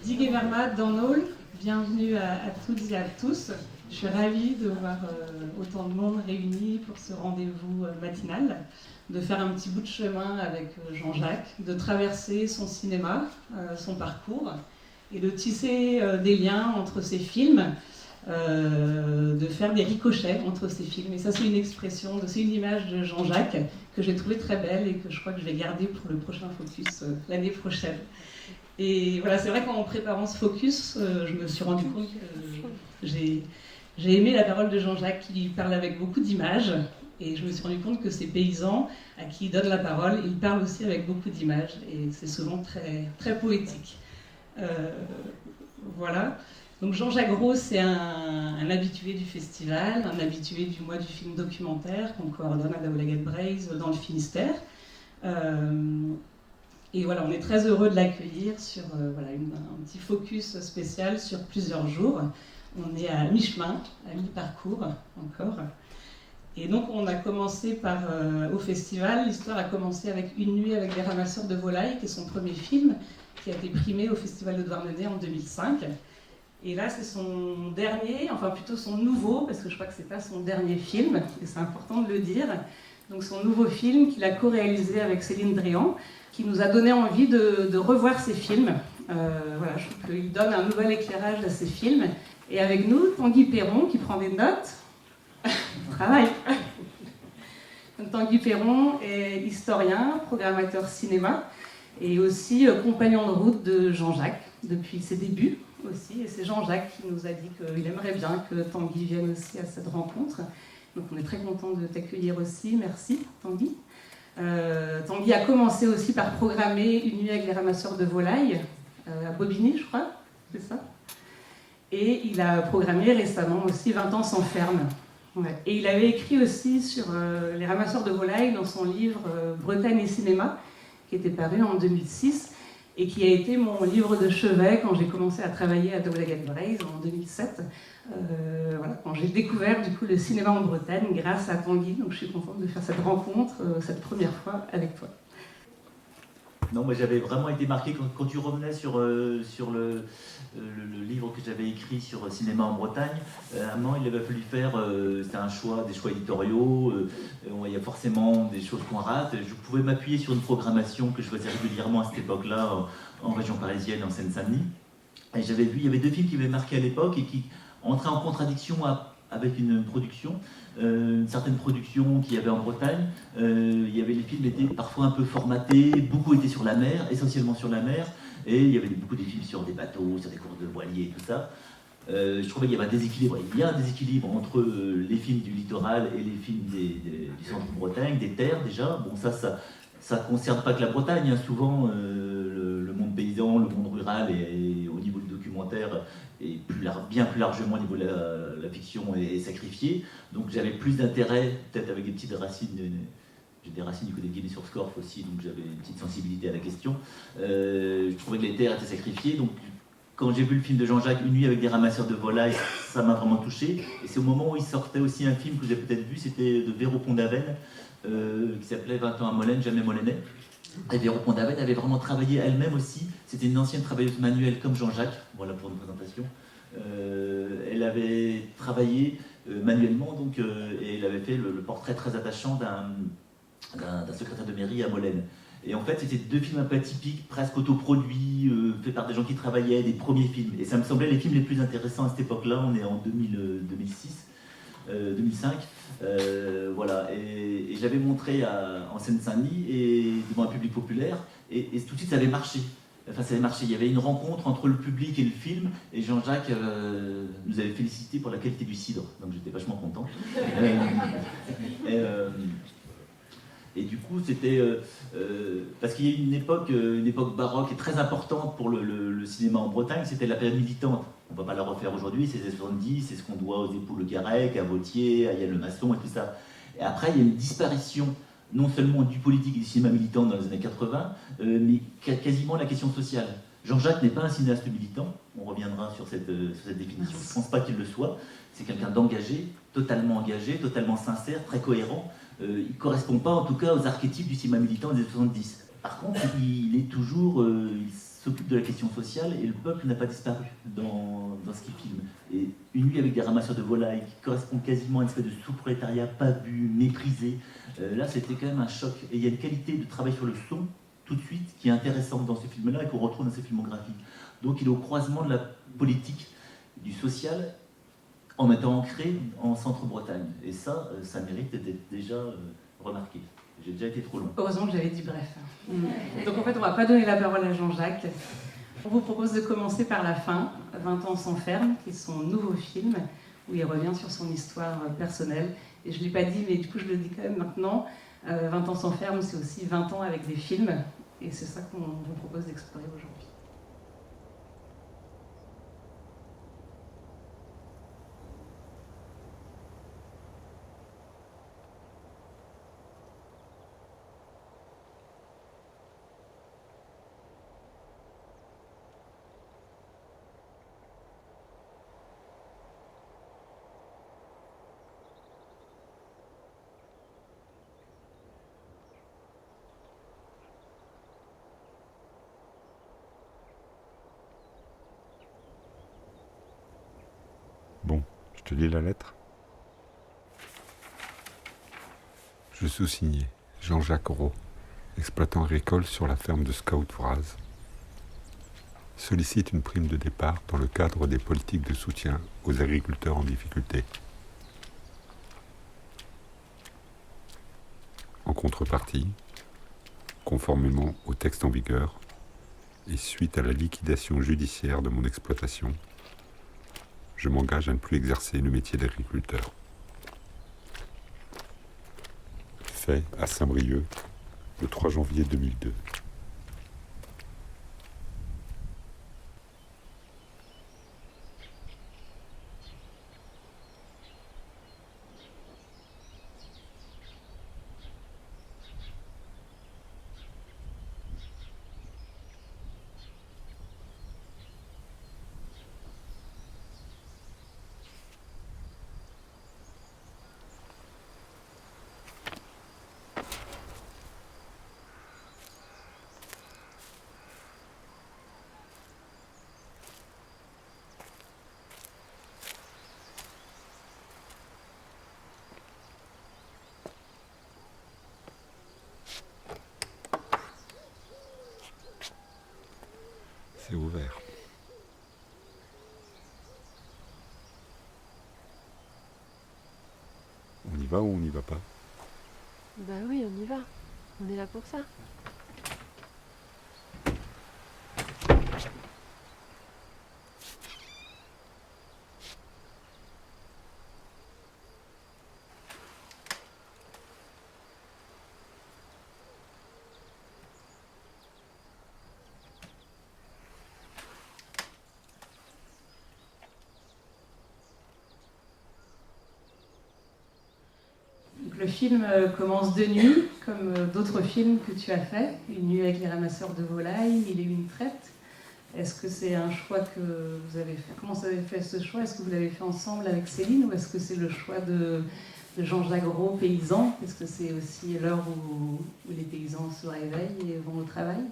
Digue Verma dans Nôle, bienvenue à toutes et à tous. Je suis ravie de voir autant de monde réuni pour ce rendez-vous matinal, de faire un petit bout de chemin avec Jean-Jacques, de traverser son cinéma, son parcours, et de tisser des liens entre ses films, de faire des ricochets entre ces films. Et ça, c'est une expression, c'est une image de Jean-Jacques que j'ai trouvée très belle et que je crois que je vais garder pour le prochain focus l'année prochaine. Et voilà, c'est vrai qu'en préparant ce focus, je me suis rendu compte que j'ai aimé la parole de Jean-Jacques qui parle avec beaucoup d'images. Et je me suis rendu compte que ces paysans à qui il donne la parole, ils parlent aussi avec beaucoup d'images. Et c'est souvent très, très poétique. Voilà. Donc Jean-Jacques Gros, c'est un habitué du festival, un habitué du mois du film documentaire qu'on coordonne à Daoulagad-Breizh dans le Finistère. Et voilà, on est très heureux de l'accueillir sur un petit focus spécial sur plusieurs jours. On est à mi-chemin, à mi-parcours encore. Et donc on a commencé au festival, l'histoire a commencé avec Une nuit avec les ramasseurs de volailles, qui est son premier film, qui a été primé au Festival de Douarnenez en 2005. Et là, c'est son dernier, enfin plutôt son nouveau, parce que je crois que c'est pas son dernier film, et c'est important de le dire. Donc son nouveau film qu'il a co-réalisé avec Céline Dréan, qui nous a donné envie de revoir ses films. Voilà, je trouve qu'il donne un nouvel éclairage à ses films. Et avec nous, Tanguy Perron, qui prend des notes. Travail. Donc, Tanguy Perron est historien, programmateur cinéma, et aussi compagnon de route de Jean-Jacques, depuis ses débuts aussi. Et c'est Jean-Jacques qui nous a dit qu'il aimerait bien que Tanguy vienne aussi à cette rencontre. Donc on est très content de t'accueillir aussi. Merci, Tanguy. Tanguy a commencé aussi par programmer Une nuit avec les ramasseurs de volailles à Bobigny, je crois, c'est ça. Et il a programmé récemment aussi 20 ans sans ferme. Ouais. Et il avait écrit aussi sur les ramasseurs de volailles dans son livre Bretagne et cinéma, qui était paru en 2006 et qui a été mon livre de chevet quand j'ai commencé à travailler à Daoulagad-Breizh en 2007. Voilà, quand j'ai découvert du coup le cinéma en Bretagne grâce à Tanguy, donc je suis contente de faire cette rencontre, cette première fois avec toi. Non, moi j'avais vraiment été marqué quand tu revenais sur le livre que j'avais écrit sur cinéma en Bretagne. À un moment, il avait fallu faire, c'était des choix éditoriaux, il y a forcément des choses qu'on rate. Je pouvais m'appuyer sur une programmation que je faisais régulièrement à cette époque-là, en région parisienne, en Seine-Saint-Denis. Et j'avais vu, il y avait deux films qui m'avaient marqué à l'époque et qui entraient en contradiction avec une production, une certaine production qu'il y avait en Bretagne. Les films étaient parfois un peu formatés, beaucoup étaient sur la mer, essentiellement sur la mer, et il y avait beaucoup de films sur des bateaux, sur des courses de voiliers et tout ça. Je trouvais qu'il y avait un déséquilibre. Il y a un déséquilibre entre les films du littoral et les films du centre de Bretagne, des terres déjà. Bon, ça ne concerne pas que la Bretagne, hein. Souvent le monde paysan, le monde rural et au niveau du documentaire et bien plus largement au niveau de la fiction est sacrifié. Donc j'avais plus d'intérêt, peut-être avec des petites racines, j'ai des racines du côté de Guillet-sur-Scorff aussi, donc j'avais une petite sensibilité à la question. Je trouvais que les terres étaient sacrifiées, donc quand j'ai vu le film de Jean-Jacques, Une nuit avec des ramasseurs de volailles, ça m'a vraiment touché. Et c'est au moment où il sortait aussi un film que vous avez peut-être vu, c'était de Véro Pont-d'Aven, qui s'appelait 20 ans à Molène, jamais Molenais. Et Véro Pont-d'Aven avait vraiment travaillé elle-même aussi. C'était une ancienne travailleuse manuelle comme Jean-Jacques, voilà pour une présentation. Elle avait travaillé manuellement, donc, et elle avait fait le portrait très attachant d'un secrétaire de mairie à Molène. Et en fait, c'était deux films un peu atypiques, presque autoproduits, faits par des gens qui travaillaient, des premiers films. Et ça me semblait les films les plus intéressants à cette époque-là. On est en 2005. Voilà. Et j'avais montré en Seine-Saint-Denis et devant un public populaire. Et tout de suite, ça avait marché. Enfin, ça avait marché. Il y avait une rencontre entre le public et le film. Et Jean-Jacques nous avait félicité pour la qualité du cidre. Donc j'étais vachement content. Et du coup, c'était parce qu'il y a une époque baroque et très importante pour le cinéma en Bretagne, c'était la période militante. On ne va pas la refaire aujourd'hui, c'est les 70, c'est ce qu'on doit aux époux Le Garrec, à Vauthier, à Yann Le Masson et tout ça. Et après, il y a une disparition, non seulement du politique et du cinéma militant dans les années 80, mais quasiment la question sociale. Jean-Jacques n'est pas un cinéaste militant, on reviendra sur cette définition, je ne pense pas qu'il le soit. C'est quelqu'un d'engagé, totalement sincère, très cohérent. Il ne correspond pas en tout cas aux archétypes du cinéma militant des années 70. Par contre, il s'occupe de la question sociale et le peuple n'a pas disparu dans ce qu'il filme. Et Une nuit avec des ramasseurs de volailles qui correspond quasiment à une espèce de sous-prolétariat pas vu, méprisé, là c'était quand même un choc. Et il y a une qualité de travail sur le son tout de suite qui est intéressante dans ce film-là et qu'on retrouve dans ces filmographies. Donc il est au croisement de la politique, du social, en étant ancré en Centre-Bretagne. Et ça mérite d'être déjà remarqué. J'ai déjà été trop long. Heureusement que j'avais dit bref. Donc en fait, on ne va pas donner la parole à Jean-Jacques. On vous propose de commencer par la fin, 20 ans sans ferme, qui est son nouveau film, où il revient sur son histoire personnelle. Et je ne l'ai pas dit, mais du coup je le dis quand même maintenant. 20 ans sans ferme, c'est aussi 20 ans avec des films. Et c'est ça qu'on vous propose d'explorer aujourd'hui. Bon, je te lis la lettre. Je sous-signé Jean-Jacques Roux, exploitant agricole sur la ferme de Scout-Vraz. Sollicite une prime de départ dans le cadre des politiques de soutien aux agriculteurs en difficulté. En contrepartie, conformément au texte en vigueur, et suite à la liquidation judiciaire de mon exploitation, je m'engage à ne plus exercer le métier d'agriculteur. Fait à Saint-Brieuc, le 3 janvier 2002. C'est ouvert. On y va ou on n'y va pas? Bah oui, on y va. On est là pour ça. Le film commence de nuit, comme d'autres films que tu as fait. Une nuit avec les ramasseurs de volailles, Mille et une traites. Est-ce que c'est un choix que vous avez fait? Comment vous avez fait ce choix? Est-ce que vous l'avez fait ensemble avec Céline ou est-ce que c'est le choix de Jean-Jacques Roux, paysan? Est-ce que c'est aussi l'heure où les paysans se réveillent et vont au travail?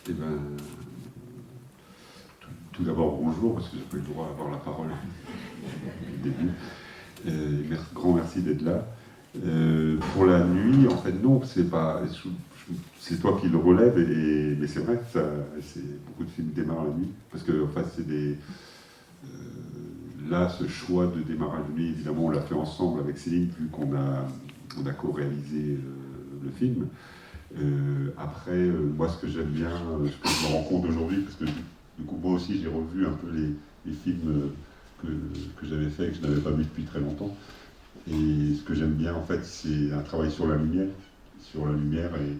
Eh bien, tout d'abord, bonjour, parce que j'ai pas eu le droit d'avoir la parole depuis le début. Grand merci d'être là. Pour la nuit, en fait, non, c'est pas. C'est toi qui le relève, mais c'est vrai que beaucoup de films démarrent la nuit, parce que en fait, c'est des. Là, ce choix de démarrage de nuit, évidemment, on l'a fait ensemble avec Céline, vu qu'on a co-réalisé le film. Après, moi, ce que j'aime bien, ce que je me rends compte aujourd'hui, parce que du coup, moi aussi, j'ai revu un peu les films que j'avais fait et que je n'avais pas vu depuis très longtemps. Et ce que j'aime bien, en fait, c'est un travail sur la lumière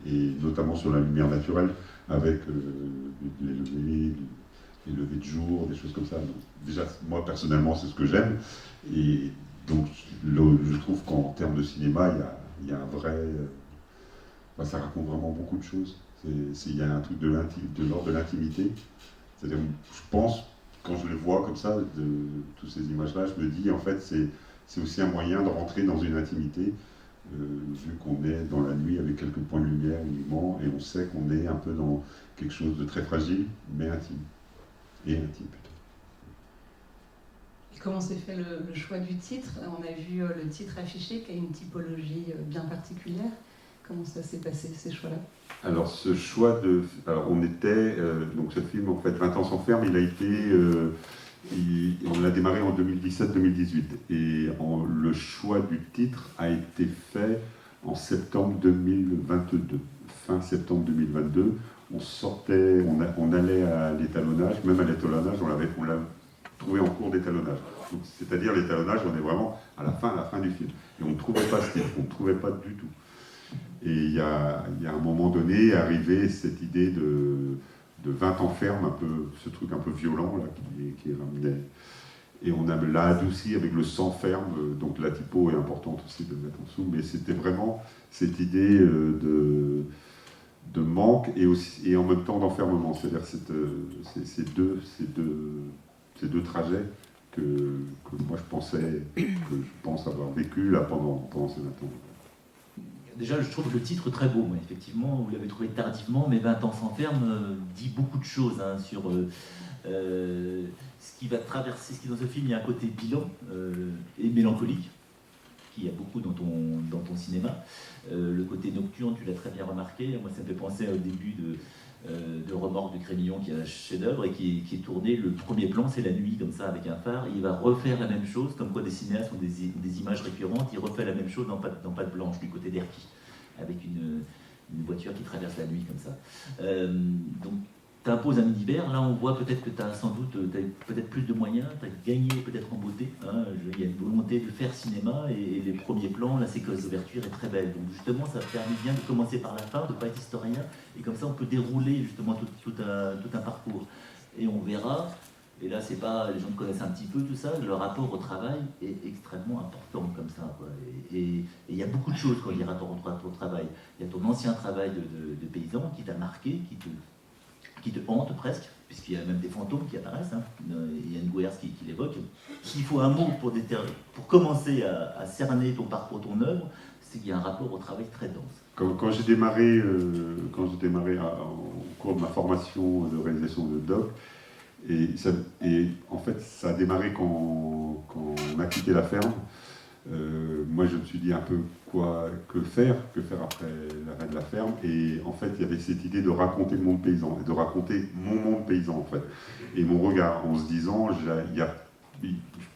et notamment sur la lumière naturelle, avec les levées de jour, des choses comme ça. Donc, déjà, moi, personnellement, c'est ce que j'aime. Et donc, je trouve qu'en termes de cinéma, il y a un vrai... ça raconte vraiment beaucoup de choses. Il y a un truc de l'ordre de l'intimité. C'est-à-dire, je pense, quand je le vois comme ça, de toutes ces images-là, je me dis, en fait, c'est aussi un moyen de rentrer dans une intimité vu qu'on est dans la nuit avec quelques points de lumière uniquement, et on sait qu'on est un peu dans quelque chose de très fragile, mais intime. Et intime plutôt. Et comment s'est fait le choix du titre? On a vu le titre affiché qui a une typologie bien particulière. Comment ça s'est passé, ces choix-là? Alors ce choix de... Alors on était... donc ce film, en fait, 20 ans sans ferme, il a été... on l'a démarré en 2017-2018. Et le choix du titre a été fait en septembre 2022. Fin septembre 2022. On sortait, on allait à l'étalonnage. Même à l'étalonnage, on l'a trouvé en cours d'étalonnage. C'est-à-dire l'étalonnage, on est vraiment à la fin du film. Et on ne trouvait pas ce titre, on ne trouvait pas du tout. Et il y a un moment donné est arrivée cette idée de 20 ans ferme, un peu, ce truc un peu violent là, qui ramenait. Et on l'a adouci avec le sang ferme, donc la typo est importante aussi de le mettre en dessous, mais c'était vraiment cette idée de manque et en même temps d'enfermement. C'est-à-dire ces deux trajets que moi je pense avoir vécu là pendant ces 20 ans. Déjà, je trouve le titre très beau. Moi. Effectivement, vous l'avez trouvé tardivement, mais 20 ans sans ferme dit beaucoup de choses sur ce qui va traverser. Ce qui dans ce film, il y a un côté bilan et mélancolique, qui y a beaucoup dans ton cinéma. Le côté nocturne, tu l'as très bien remarqué. Moi, ça me fait penser au début de Remorque de Crémillon, qui est un chef-d'œuvre et qui est tourné. Le premier plan, c'est la nuit, comme ça, avec un phare. Et il va refaire la même chose, comme quoi des cinéastes ont des images récurrentes. Il refait la même chose dans Pâte Blanche, du côté d'Erquy, avec une voiture qui traverse la nuit, comme ça. Donc, tu imposes un univers. Là, on voit peut-être que tu as sans doute peut-être plus de moyens, tu as gagné peut-être en beauté. Il y a une volonté de faire cinéma et les premiers plans, la séquence d'ouverture est très belle. Donc justement, ça permet bien de commencer par la fin, de ne pas être historien. Et comme ça, on peut dérouler justement tout un parcours. Et on verra, et là, c'est pas, les gens connaissent un petit peu tout ça, le rapport au travail est extrêmement important comme ça. Quoi. Et il y a beaucoup de choses quand il y a rapport au travail. Il y a ton ancien travail de paysan qui t'a marqué, qui te hante presque, puisqu'il y a même des fantômes qui apparaissent. Il y a une Goers qui l'évoque. S'il faut un mot pour commencer à cerner ton parcours, ton œuvre, c'est qu'il y a un rapport au travail très dense. Quand j'ai démarré au cours de ma formation de réalisation de doc, et en fait ça a démarré quand on a quitté la ferme. Moi je me suis dit un peu que faire après l'arrêt de la ferme, et en fait il y avait cette idée de raconter le monde paysan, et de raconter mon monde paysan en fait, et mon regard, en se disant je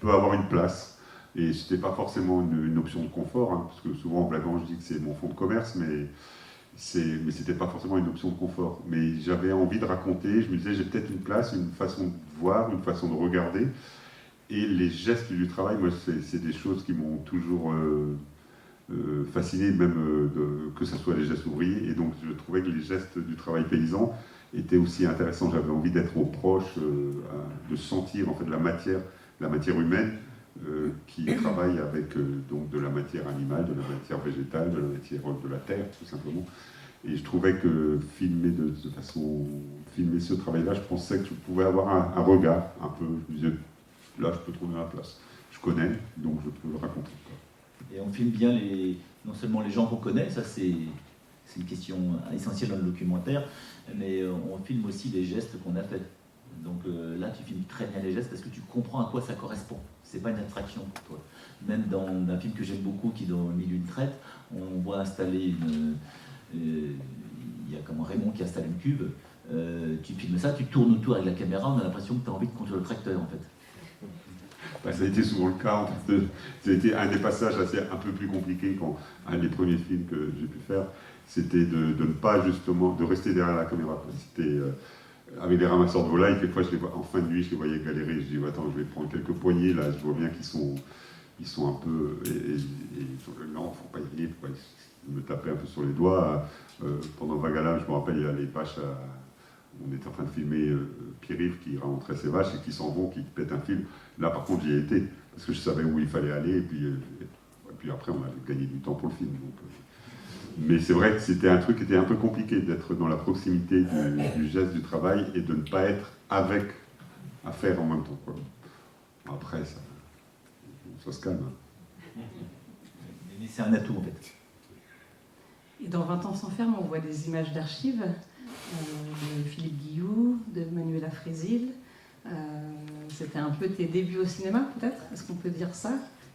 peux avoir une place, et c'était pas forcément une option de confort, parce que souvent en blaguant je dis que c'est mon fonds de commerce, mais c'était pas forcément une option de confort, mais j'avais envie de raconter, je me disais j'ai peut-être une place, une façon de voir, une façon de regarder. Et les gestes du travail, moi, c'est des choses qui m'ont toujours fasciné, même que ce soit les gestes ouvriers. Et donc, je trouvais que les gestes du travail paysan étaient aussi intéressants. J'avais envie d'être au proche, de sentir en fait la matière humaine qui travaille avec donc de la matière animale, de la matière végétale, de la matière de la terre, tout simplement. Et je trouvais que filmer ce travail-là, je pensais que je pouvais avoir un regard un peu. Je me disais, là, je peux trouver ma place. Je connais, donc je peux le raconter. Et on filme bien non seulement les gens qu'on connaît, ça c'est une question essentielle dans le documentaire, mais on filme aussi les gestes qu'on a faits. Donc là, tu filmes très bien les gestes parce que tu comprends à quoi ça correspond. C'est pas une abstraction pour toi. Même dans un film que j'aime beaucoup, qui est dans 1000 et une traites, on voit installer il y a comme Raymond qui installe une cuve. Tu filmes ça, tu tournes autour avec la caméra, on a l'impression que tu as envie de conduire le tracteur en fait. Ça a été souvent le cas. Ça a été un des passages un peu plus compliqués un des premiers films que j'ai pu faire, c'était de ne pas justement, de rester derrière la caméra. C'était avec des ramasseurs de volailles, quelquefois en fin de nuit, je les voyais galérer. Je dis attends, je vais prendre quelques poignées là, je vois bien qu'ils sont un peu. Non, faut pas y aller, faut pas me taper un peu sur les doigts. Pendant Vagala, je me rappelle, il y a les vaches on était en train de filmer Pierre-Yves qui rentrait ses vaches et qui s'en vont, qui pètent un film. Là, par contre, j'y ai été, parce que je savais où il fallait aller, et puis après, on avait gagné du temps pour le film. Donc, mais c'est vrai que c'était un truc qui était un peu compliqué, d'être dans la proximité du geste du travail et de ne pas être à faire en même temps. Quoi. Après, ça se calme. Mais c'est un atout, en fait. Et dans 20 ans sans ferme, on voit des images d'archives de Philippe Guilloux, de Manuela Frézil. C'était un peu tes débuts au cinéma, peut-être? Est-ce qu'on peut dire ça?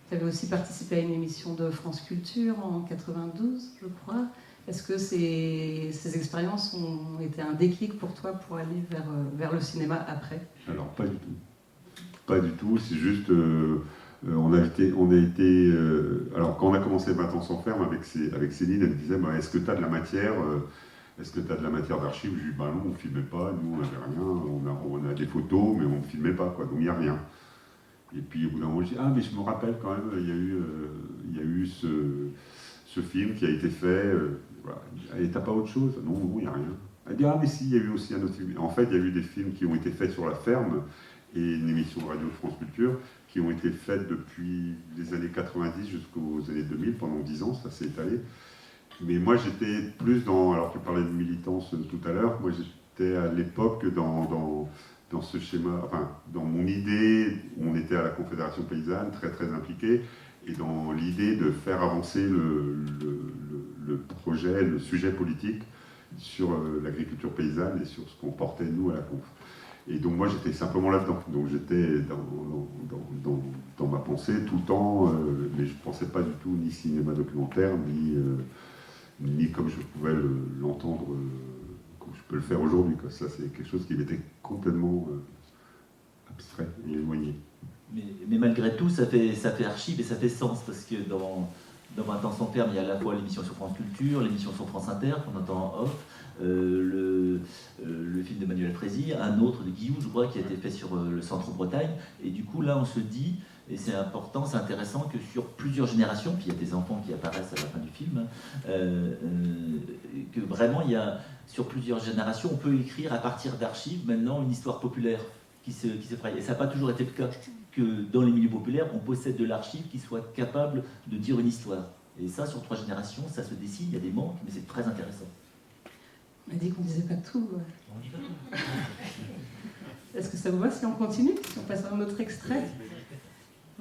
Tu avais aussi participé à une émission de France Culture en 92, je crois. Est-ce que ces expériences ont été un déclic pour toi pour aller vers le cinéma après? Alors, pas du tout. Pas du tout, c'est juste... on a été alors, quand on a commencé 20 ans sans ferme avec Céline, elle me disait bah, est-ce que tu as de la matière est-ce que tu as de la matière d'archives? Je lui dis bah non, on ne filmait pas, nous on n'avait rien, on a des photos, mais on ne filmait pas, quoi, donc il n'y a rien. Et puis au bout d'un moment, je dis ah, mais je me rappelle quand même, il y a eu ce film qui a été fait, voilà. Et t'as pas autre chose? Non, il n'y a rien. Elle dit ah, mais si, il y a eu aussi un autre film. En fait, il y a eu des films qui ont été faits sur la ferme et une émission de radio de France Culture qui ont été faites depuis les années 90 jusqu'aux années 2000, pendant 10 ans, ça s'est étalé. Mais moi, j'étais plus dans... Alors, tu parlais de militance tout à l'heure. Moi, j'étais à l'époque dans ce schéma... Enfin, dans mon idée, on était à la Confédération Paysanne, très, très impliqué, et dans l'idée de faire avancer le projet, le sujet politique sur l'agriculture paysanne et sur ce qu'on portait, nous, à la Conf. Et donc, moi, j'étais simplement là-dedans. Donc, j'étais dans ma pensée tout le temps, mais je ne pensais pas du tout ni cinéma documentaire, ni comme je pouvais l'entendre, comme je peux le faire aujourd'hui. Ça, c'est quelque chose qui m'était complètement abstrait et éloigné. Mais malgré tout, ça fait archive et ça fait sens, parce que dans 20 ans sans ferme, il y a à la fois l'émission sur France Culture, l'émission sur France Inter, qu'on entend en off, le film de Manuela Frézil, un autre de Guilloux, je crois, qui a été fait sur le Centre-Bretagne. Et du coup, là, on se dit, et c'est important, c'est intéressant, que sur plusieurs générations, puis il y a des enfants qui apparaissent à la fin du film, que vraiment, sur plusieurs générations, on peut écrire à partir d'archives maintenant une histoire populaire qui se ferait. Et ça n'a pas toujours été le cas, que dans les milieux populaires, on possède de l'archive qui soit capable de dire une histoire. Et ça, sur 3 générations, ça se dessine, il y a des manques, mais c'est très intéressant. On a dit qu'on ne disait pas tout. On y va. Est-ce que ça vous va si on continue? Si on passe à un autre extrait?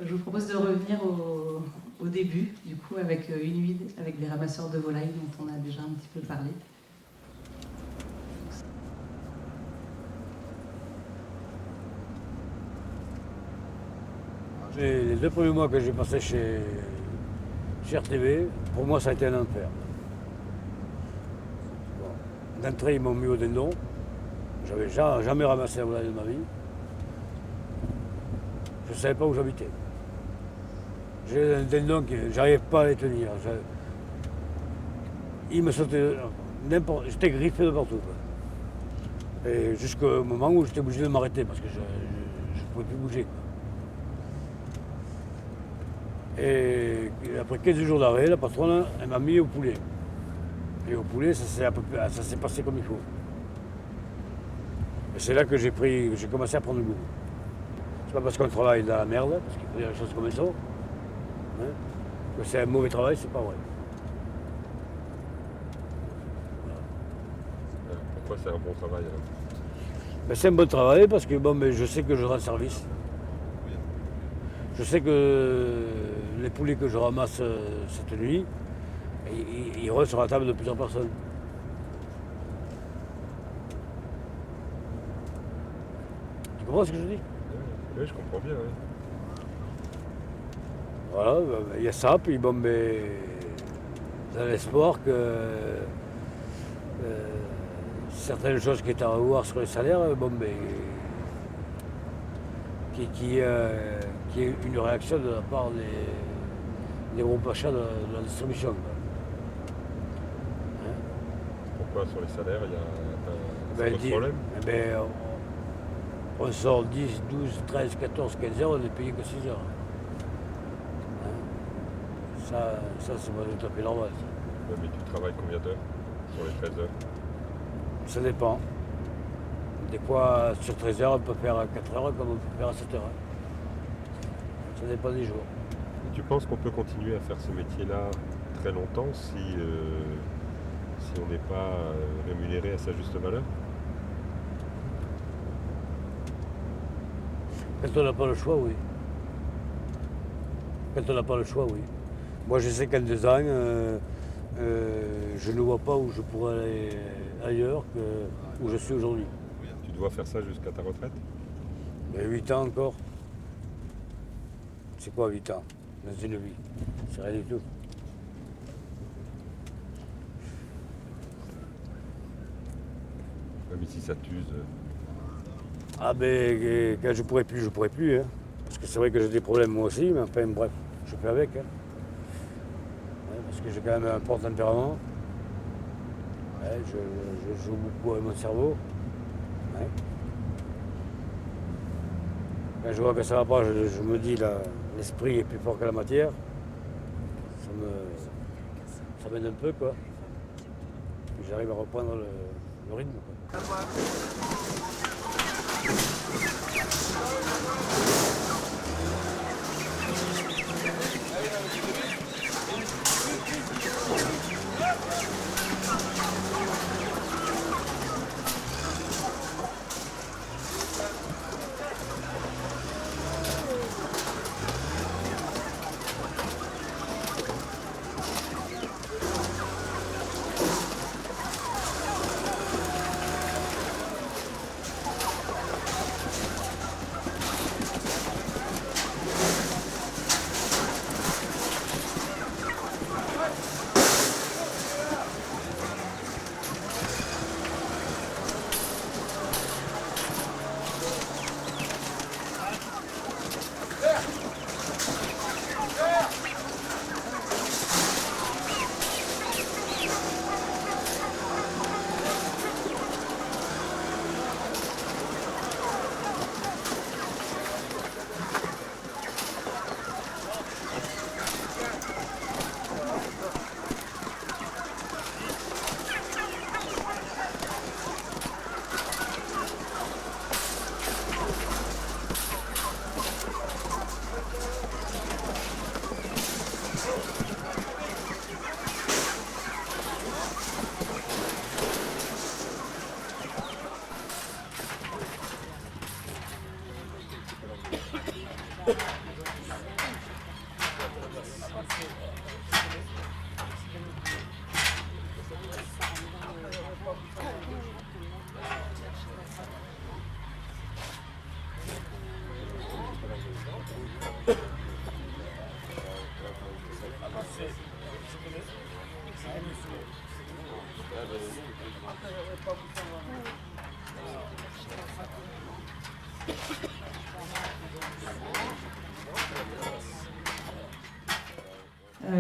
Je vous propose de revenir au début, du coup, avec une huile, avec les ramasseurs de volailles dont on a déjà un petit peu parlé. Les 2 premiers mois que j'ai passés chez RTV, pour moi ça a été un enfer. Bon. D'entrée, ils m'ont mis au dindon. J'avais jamais ramassé la volaille de ma vie. Je ne savais pas où j'habitais. J'ai un dindon que j'arrivais pas à les tenir. Il me sautait j'étais griffé de partout. Quoi. Et jusqu'au moment où j'étais obligé de m'arrêter parce que je ne pouvais plus bouger. Quoi. Et après 15 jours d'arrêt, la patronne, elle m'a mis au poulet. Et au poulet, ça s'est passé comme il faut. Et c'est là que j'ai commencé à prendre goût. C'est pas parce qu'on travaille dans la merde, parce qu'il faut dire les choses comme elles sont, hein, que c'est un mauvais travail, c'est pas vrai. Voilà. Pourquoi c'est un bon travail alors? Ben, c'est un bon travail parce que bon, ben, je sais que je rends service. Je sais que les poulets que je ramasse cette nuit, ils restent sur la table de plusieurs personnes. Tu comprends ce que je dis? Oui, je comprends bien, oui. Voilà, il y a ça, puis bon, mais dans l'espoir que certaines choses qui étaient à revoir sur les salaires, bon, mais qui ait une réaction de la part des groupes achats de la distribution. Hein? Pourquoi sur les salaires, il y a Ben, un problème? Ben, on sort 10, 12, 13, 14, 15 heures, on n'est payé que 6 heures. Hein? Ça c'est pas tout à fait normal. Ça. Mais tu travailles combien d'heures sur les 13 heures? Ça dépend. Des fois, sur 13 heures, on peut faire à 4 heures comme on peut faire à 7 heures. Ça dépend des jours. Et tu penses qu'on peut continuer à faire ce métier-là très longtemps si on n'est pas rémunéré à sa juste valeur? Quand on n'a pas le choix, oui. Quand on n'a pas le choix, oui. Moi, je sais qu'en 2 ans, je ne vois pas où je pourrais aller ailleurs où je suis aujourd'hui. Tu dois faire ça jusqu'à ta retraite? Mais 8 ans encore. C'est quoi 8 ans dans une vie? C'est rien du tout. Ouais, mais si ça t'use. Ah ben, quand je pourrais plus. Hein. Parce que c'est vrai que j'ai des problèmes moi aussi, mais enfin bref, je fais avec. Hein. Ouais, parce que j'ai quand même un fort tempérament. Ouais, je joue beaucoup avec mon cerveau. Ouais. Quand je vois que ça va pas, je me dis l'esprit est plus fort que la matière. Ça m'aide un peu quoi. Puis j'arrive à reprendre le rythme. Quoi.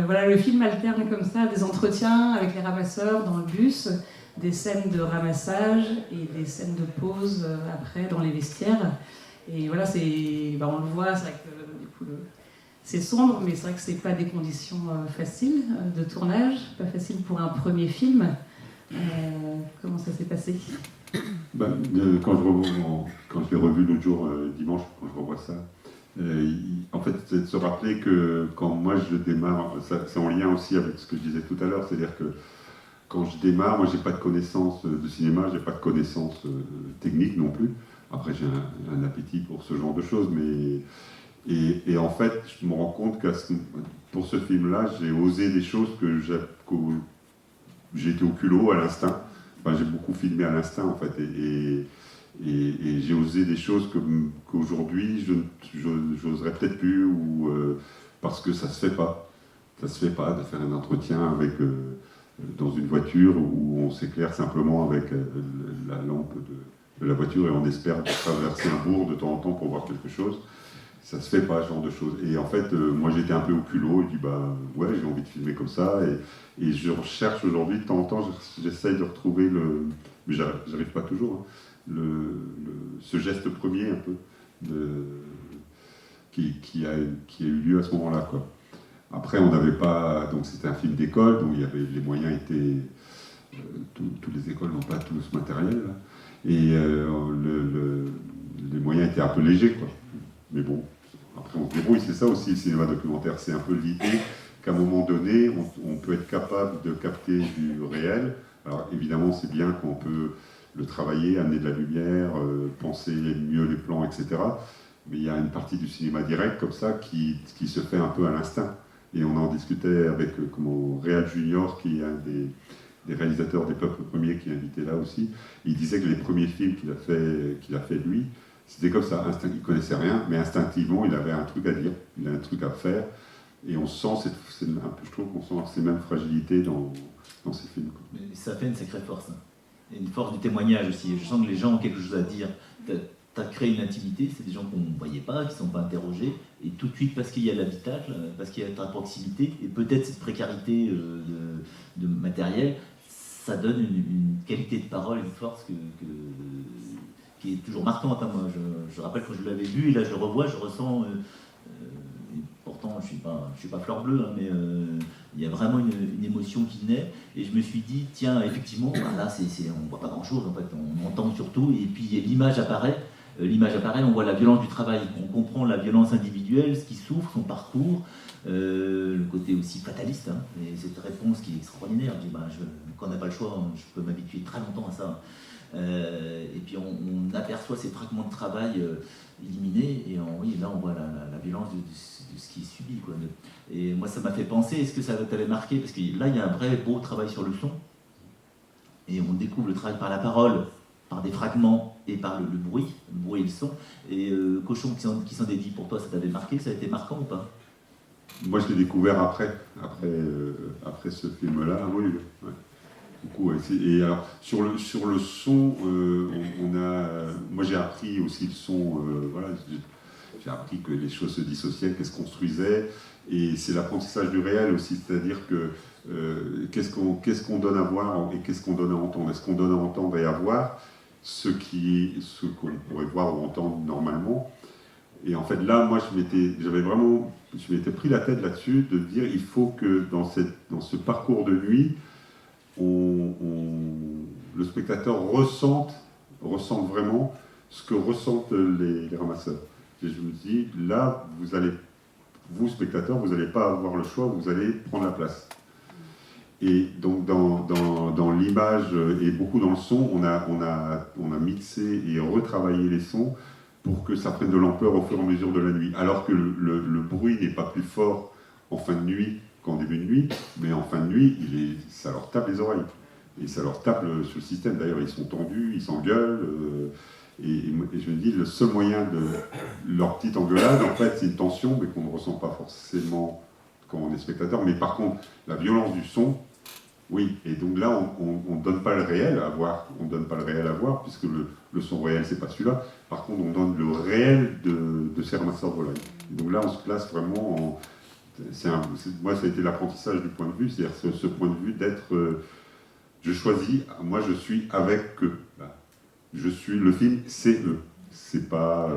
Voilà, le film alterne comme ça des entretiens avec les ramasseurs dans le bus, des scènes de ramassage et des scènes de pause après dans les vestiaires. Et voilà, on le voit, c'est vrai que du coup, c'est sombre, mais c'est vrai que c'est pas des conditions faciles de tournage, pas facile pour un premier film. Comment ça s'est passé? Quand je l'ai revu l'autre jour, dimanche, quand je revois ça, en fait, c'est de se rappeler que quand moi je démarre, c'est en lien aussi avec ce que je disais tout à l'heure, c'est-à-dire que quand je démarre, moi j'ai pas de connaissances de cinéma, j'ai pas de connaissances techniques non plus. Après j'ai un appétit pour ce genre de choses, mais et en fait je me rends compte que pour ce film-là, j'ai osé des choses que j'ai été au culot, à l'instinct. Enfin, j'ai beaucoup filmé à l'instinct en fait, et j'ai osé des choses qu'aujourd'hui j'oserais peut-être plus, parce que ça se fait pas. Ça se fait pas de faire un entretien dans une voiture où on s'éclaire simplement avec la lampe de la voiture et on espère traverser un bourg de temps en temps pour voir quelque chose. Ça se fait pas, ce genre de choses. Et en fait, moi j'étais un peu au culot, et dis ouais, j'ai envie de filmer comme ça, et je recherche aujourd'hui, de temps en temps, j'essaye de retrouver mais j'arrive pas toujours, hein, ce geste premier un peu qui a eu lieu à ce moment-là, quoi. Après, on n'avait pas, donc c'était un film d'école, donc les moyens étaient, toutes les écoles n'ont pas tout ce matériel, là, et les moyens étaient un peu légers, quoi. Mais bon, après on se débrouille, c'est ça aussi le cinéma documentaire, c'est un peu l'idée qu'à un moment donné, on peut être capable de capter du réel. Alors évidemment, c'est bien qu'on peut le travailler, amener de la lumière, penser mieux les plans, etc. Mais il y a une partie du cinéma direct comme ça qui se fait un peu à l'instinct. Et on en discutait avec Réal Junior, qui est un des réalisateurs des Peuples Premiers, qui est invité là aussi. Il disait que les premiers films qu'il a fait lui, c'était comme ça. Il connaissait rien, mais instinctivement, il avait un truc à dire, il a un truc à faire. Et on sent, je trouve qu'on sent ces mêmes fragilités dans ces films. Mais ça fait une sacrée force. Hein. Et une force du témoignage aussi. Je sens que les gens ont quelque chose à dire. Tu as créé une intimité, c'est des gens qu'on ne voyait pas, qui ne sont pas interrogés. Et tout de suite, parce qu'il y a l'habitacle, parce qu'il y a la proximité, et peut-être cette précarité de matériel, ça donne une qualité de parole, une force qui est toujours marquante. Hein. Moi, je rappelle quand je l'avais vu, et là je le revois, je ressens... pourtant, je suis pas fleur bleue, hein, mais il y a vraiment une émotion qui naît. Et je me suis dit, tiens, effectivement, là, on voit pas grand-chose, en fait, on entend surtout, et puis l'image apparaît. On voit la violence du travail, on comprend la violence individuelle, ce qui souffre, son parcours, le côté aussi fataliste, hein, et cette réponse qui est extraordinaire. Je dis, quand on n'a pas le choix, je peux m'habituer très longtemps à ça. Et puis on aperçoit ces fragments de travail éliminés, et oui, là on voit la violence de ce qui est subi, quoi. Et moi ça m'a fait penser, est-ce que ça t'avait marqué? Parce que là il y a un vrai beau travail sur le son, et on découvre le travail par la parole, par des fragments et par le bruit et le son. Et Cochon qui s'en dédie, pour toi ça t'avait marqué, ça a été marquant ou pas? Moi je l'ai découvert après ce film-là, oui. Ouais. Beaucoup, ouais. Et alors, sur le son, moi j'ai appris aussi le son, voilà, j'ai appris que les choses se dissociaient, qu'elles se construisaient, et c'est l'apprentissage du réel aussi, c'est-à-dire que qu'est-ce qu'on donne à voir et qu'est-ce qu'on donne à entendre? Est-ce qu'on donne à entendre et à voir ce qu'on pourrait voir ou entendre normalement? Et en fait là, moi je m'étais pris la tête là-dessus, de dire il faut que dans ce parcours de nuit, le spectateur ressente vraiment ce que ressentent les ramasseurs. Et je me dis, là, vous spectateurs, vous n'allez pas avoir le choix, vous allez prendre la place. Et donc dans l'image et beaucoup dans le son, on a mixé et retravaillé les sons pour que ça prenne de l'ampleur au fur et à mesure de la nuit. Alors que le bruit n'est pas plus fort en fin de nuit qu'en début de nuit, mais en fin de nuit, ça leur tape les oreilles. Et ça leur tape sur le système. D'ailleurs, ils sont tendus, ils s'engueulent. Et je me dis, le seul moyen de leur petite engueulade, en fait, c'est une tension, mais qu'on ne ressent pas forcément quand on est spectateur. Mais par contre, la violence du son, oui. Et donc là, on ne donne pas le réel à voir. On donne pas le réel à voir, puisque le son réel, c'est pas celui-là. Par contre, on donne le réel de ces ramasseurs de volailles. Donc là, on se place vraiment en... moi, ça a été l'apprentissage du point de vue, c'est-à-dire ce point de vue d'être... je choisis, moi je suis avec eux. Le film, c'est eux. C'est pas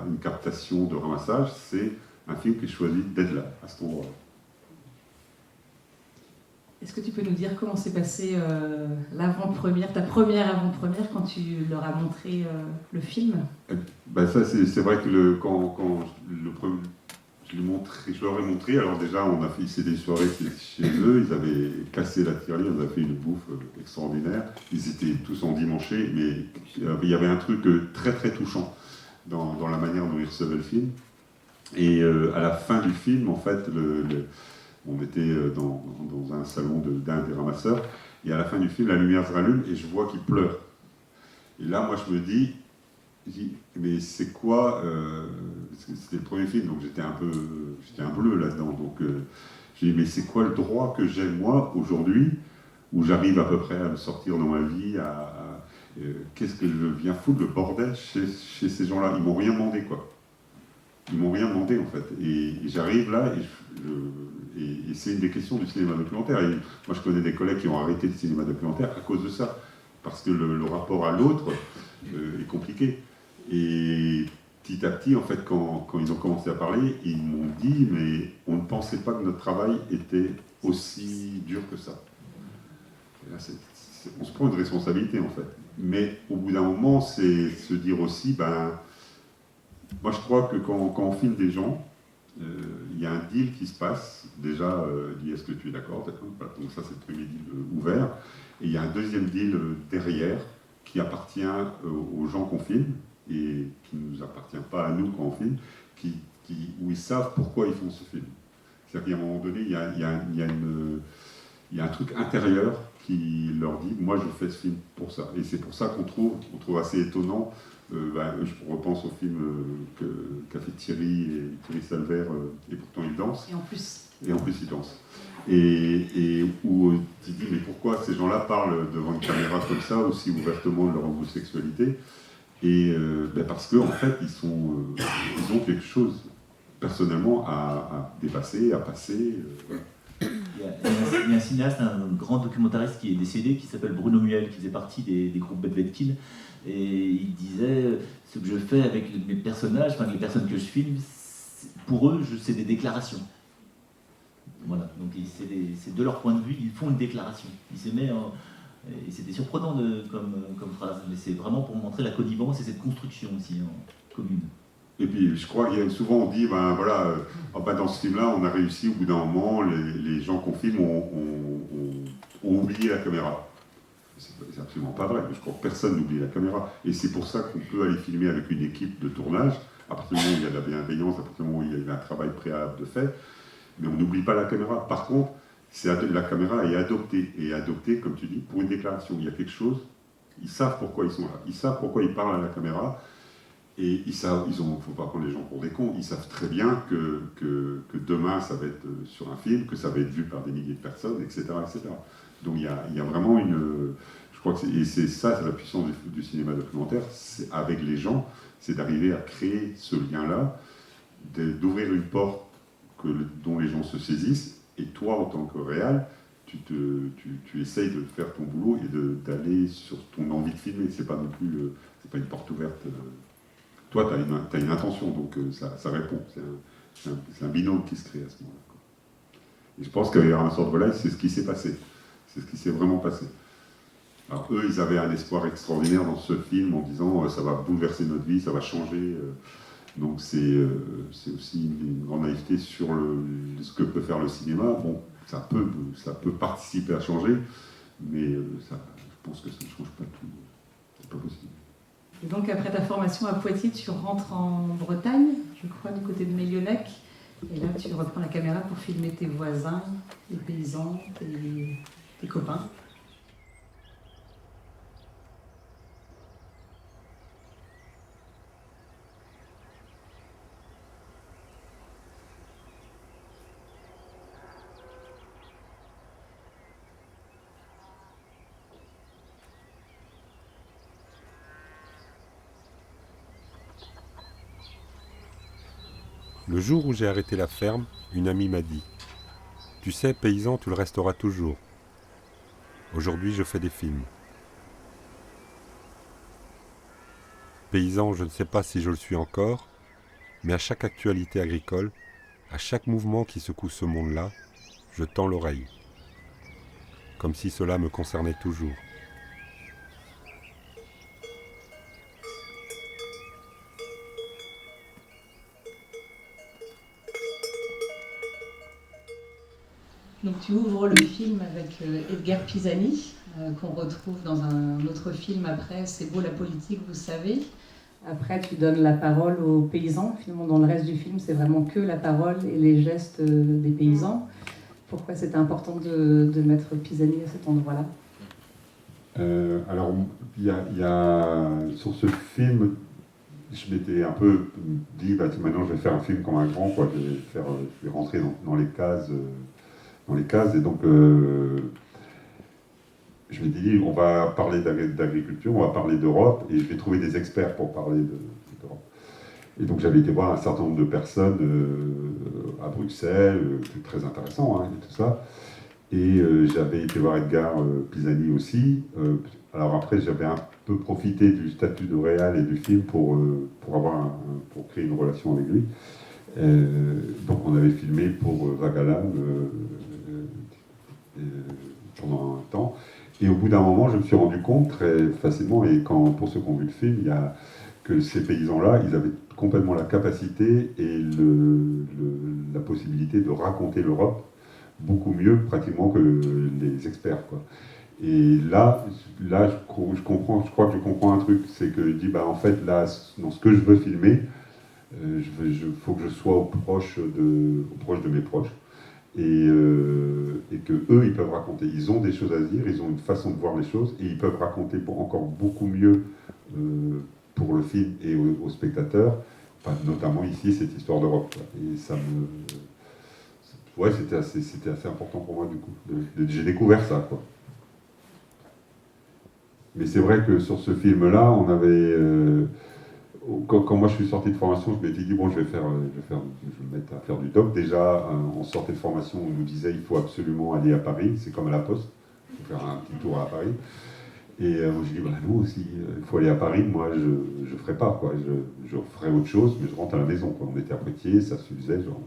une captation de ramassage, c'est un film qui choisit d'être là, à cet endroit-là. Est-ce que tu peux nous dire comment s'est passée l'avant-première, ta première avant-première, quand tu leur as montré le film? Ça, c'est vrai que quand je leur ai montré, alors déjà, c'est des soirées chez eux, ils avaient cassé la tirelire, ils avaient fait une bouffe extraordinaire, ils étaient tous endimanchés, mais il y avait un truc très très touchant dans la manière dont ils recevaient le film. Et à la fin du film, en fait, on était dans un salon d'un des ramasseurs, et à la fin du film, la lumière se rallume et je vois qu'ils pleurent. Et là, moi, je me dis, mais c'est quoi c'était le premier film, donc j'étais un bleu là-dedans. Donc j'ai dit, mais c'est quoi le droit que j'ai, moi, aujourd'hui, où j'arrive à peu près à me sortir dans ma vie, qu'est-ce que je viens foutre le bordel chez ces gens-là? Ils m'ont rien demandé, quoi. Ils m'ont rien demandé, en fait. Et j'arrive là, et c'est une des questions du cinéma documentaire. Et moi, je connais des collègues qui ont arrêté le cinéma documentaire à cause de ça. Parce que le rapport à l'autre est compliqué. Et petit à petit, en fait, quand ils ont commencé à parler, ils m'ont dit, mais on ne pensait pas que notre travail était aussi dur que ça. Et là, on se prend une responsabilité, en fait. Mais au bout d'un moment, c'est se dire aussi, moi je crois que quand on filme des gens, il y a un deal qui se passe. Déjà, dit est-ce que tu es d'accord? Donc ça, c'est le premier deal ouvert. Et il y a un deuxième deal derrière qui appartient aux gens qu'on filme et qui ne nous appartient pas à nous quand on filme, où ils savent pourquoi ils font ce film. C'est-à-dire qu'à un moment donné, il y a un truc intérieur qui leur dit, moi je fais ce film pour ça. Et c'est pour ça qu'on trouve assez étonnant, je repense au film qu'a fait Thierry Salvert, et pourtant il danse. Et en plus, il danse. Et où tu te dis, mais pourquoi ces gens-là parlent devant une caméra comme ça, aussi ouvertement de leur homosexualité? Et parce qu'en fait, ils ont quelque chose, personnellement, à dépasser, à passer. Voilà. Il y a un cinéaste, un grand documentariste qui est décédé, qui s'appelle Bruno Muel, qui faisait partie des groupes Bedvedkin, et il disait, ce que je fais avec mes personnages, enfin les personnes que je filme, pour eux, c'est des déclarations. Voilà, donc c'est de leur point de vue, ils font une déclaration. Il se met en... Et c'était surprenant comme phrase, mais c'est vraiment pour montrer la connivence et cette construction aussi en commune. Et puis je crois qu'il y a souvent on dit, dans ce film-là, on a réussi au bout d'un moment, les gens qu'on filme ont oublié la caméra. C'est absolument pas vrai, je crois que personne n'oublie la caméra. Et c'est pour ça qu'on peut aller filmer avec une équipe de tournage, à partir du moment où il y a de la bienveillance, à partir du moment où il y a un travail préalable de fait, mais on n'oublie pas la caméra. Par contre, la caméra est adoptée, comme tu dis, pour une déclaration. Il y a quelque chose, ils savent pourquoi ils sont là, ils savent pourquoi ils parlent à la caméra, et il ne faut pas prendre les gens pour des cons, ils savent très bien que demain ça va être sur un film, que ça va être vu par des milliers de personnes, etc. etc. Donc il y a vraiment je crois que c'est la puissance du cinéma documentaire, c'est avec les gens, c'est d'arriver à créer ce lien-là, d'ouvrir une porte dont les gens se saisissent, et toi, en tant que réal, tu essayes de faire ton boulot et d'aller sur ton envie de filmer. C'est pas non plus, c'est pas une porte ouverte. Toi, tu as une intention, donc ça répond. C'est un binôme qui se crée à ce moment-là. Et je pense qu'à un sort de live, c'est ce qui s'est passé. C'est ce qui s'est vraiment passé. Alors eux, ils avaient un espoir extraordinaire dans ce film en disant ça va bouleverser notre vie, ça va changer. Donc c'est aussi une grande naïveté sur ce que peut faire le cinéma. Bon, ça peut participer à changer, mais je pense que ça ne change pas tout. C'est pas possible. et donc après ta formation à Poitiers, tu rentres en Bretagne, je crois, du côté de Mélionnec. Et là, tu reprends la caméra pour filmer tes voisins, les paysans, tes copains. Le jour où j'ai arrêté la ferme, une amie m'a dit « Tu sais, paysan, tu le resteras toujours. Aujourd'hui, je fais des films. » Paysan, je ne sais pas si je le suis encore, mais à chaque actualité agricole, à chaque mouvement qui secoue ce monde-là, je tends l'oreille, comme si cela me concernait toujours. Donc tu ouvres le film avec Edgar Pisani, qu'on retrouve dans un autre film après, C'est beau la politique, vous savez. Après, tu donnes la parole aux paysans. Finalement, dans le reste du film, c'est vraiment que la parole et les gestes des paysans. Pourquoi c'était important de mettre Pisani à cet endroit-là? Alors, il y a sur ce film, je m'étais un peu dit, maintenant je vais faire un film comme un grand, quoi. Je vais rentrer dans les cases. Et donc, je m'étais dit, on va parler d'agriculture, on va parler d'Europe, et je vais trouver des experts pour parler d'Europe. Et donc, j'avais été voir un certain nombre de personnes à Bruxelles, très intéressant, et tout ça. Et j'avais été voir Edgar Pisani aussi. Alors après, j'avais un peu profité du statut de réal et du film pour créer une relation avec lui. Donc, on avait filmé pour Vagalam pendant un temps. Et au bout d'un moment, je me suis rendu compte très facilement, et pour ceux qui ont vu le film, que ces paysans-là, ils avaient complètement la capacité et la possibilité de raconter l'Europe beaucoup mieux pratiquement que les experts, quoi. Et là je crois que je comprends un truc, c'est que je dis, en fait, là, dans ce que je veux filmer, faut que je sois proche de mes proches. et que eux, ils peuvent raconter. Ils ont des choses à dire, ils ont une façon de voir les choses, et ils peuvent raconter encore beaucoup mieux pour le film et aux spectateurs, enfin, notamment ici, cette histoire d'Europe. Et ça me... Ouais, c'était assez important pour moi, du coup. J'ai découvert ça, quoi. Mais c'est vrai que sur ce film-là, on avait... quand moi je suis sorti de formation, je m'étais dit, bon, je vais me mettre à faire du doc. Déjà, on sortait de formation, on nous disait, il faut absolument aller à Paris, c'est comme à la Poste, il faut faire un petit tour à Paris. Et moi je dis, bah nous aussi, il faut aller à Paris, moi je ne ferai pas, quoi. Je ferai autre chose, mais je rentre à la maison, quoi. On était à Poitiers, ça suffisait, genre.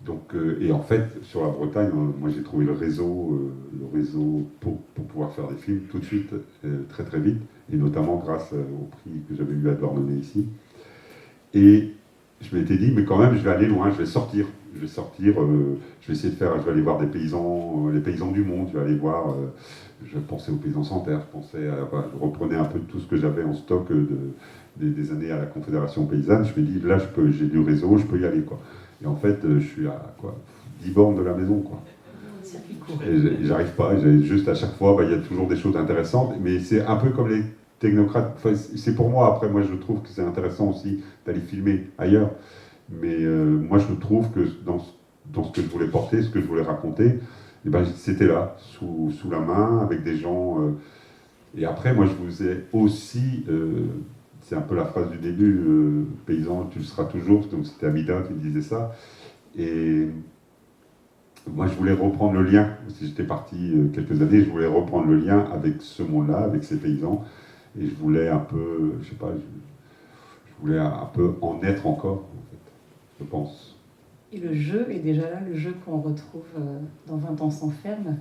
Donc, et en fait, sur la Bretagne, moi j'ai trouvé le réseau pour pouvoir faire des films tout de suite, très très vite, et notamment grâce au prix que j'avais eu à Douarnenez ici. Et je m'étais dit, mais quand même, je vais aller loin, je vais sortir, je vais essayer de faire, je vais aller voir des paysans, les paysans du monde, je vais aller voir, je pensais aux paysans sans terre, je reprenais un peu tout ce que j'avais en stock des années à la Confédération paysanne. Je me dis, là, j'ai du réseau, je peux y aller, quoi. Et en fait, je suis à 10 bornes de la maison, quoi. Et j'arrive pas, juste à chaque fois, il y a toujours des choses intéressantes, mais c'est un peu comme les technocrates. Enfin, c'est pour moi, après, moi je trouve que c'est intéressant aussi d'aller filmer ailleurs, mais moi je trouve que dans ce que je voulais porter, ce que je voulais raconter, eh ben, c'était là, sous la main, avec des gens. Et après, moi je vous ai aussi. C'est un peu la phrase du début, paysan, tu le seras toujours, donc c'était Amida qui disait ça. Et moi, je voulais reprendre le lien, si j'étais parti quelques années, je voulais reprendre le lien avec ce monde-là, avec ces paysans, et je voulais un peu, je sais pas, je voulais un peu en être encore, en fait, je pense. Et le jeu est déjà là, le jeu qu'on retrouve dans 20 ans sans ferme,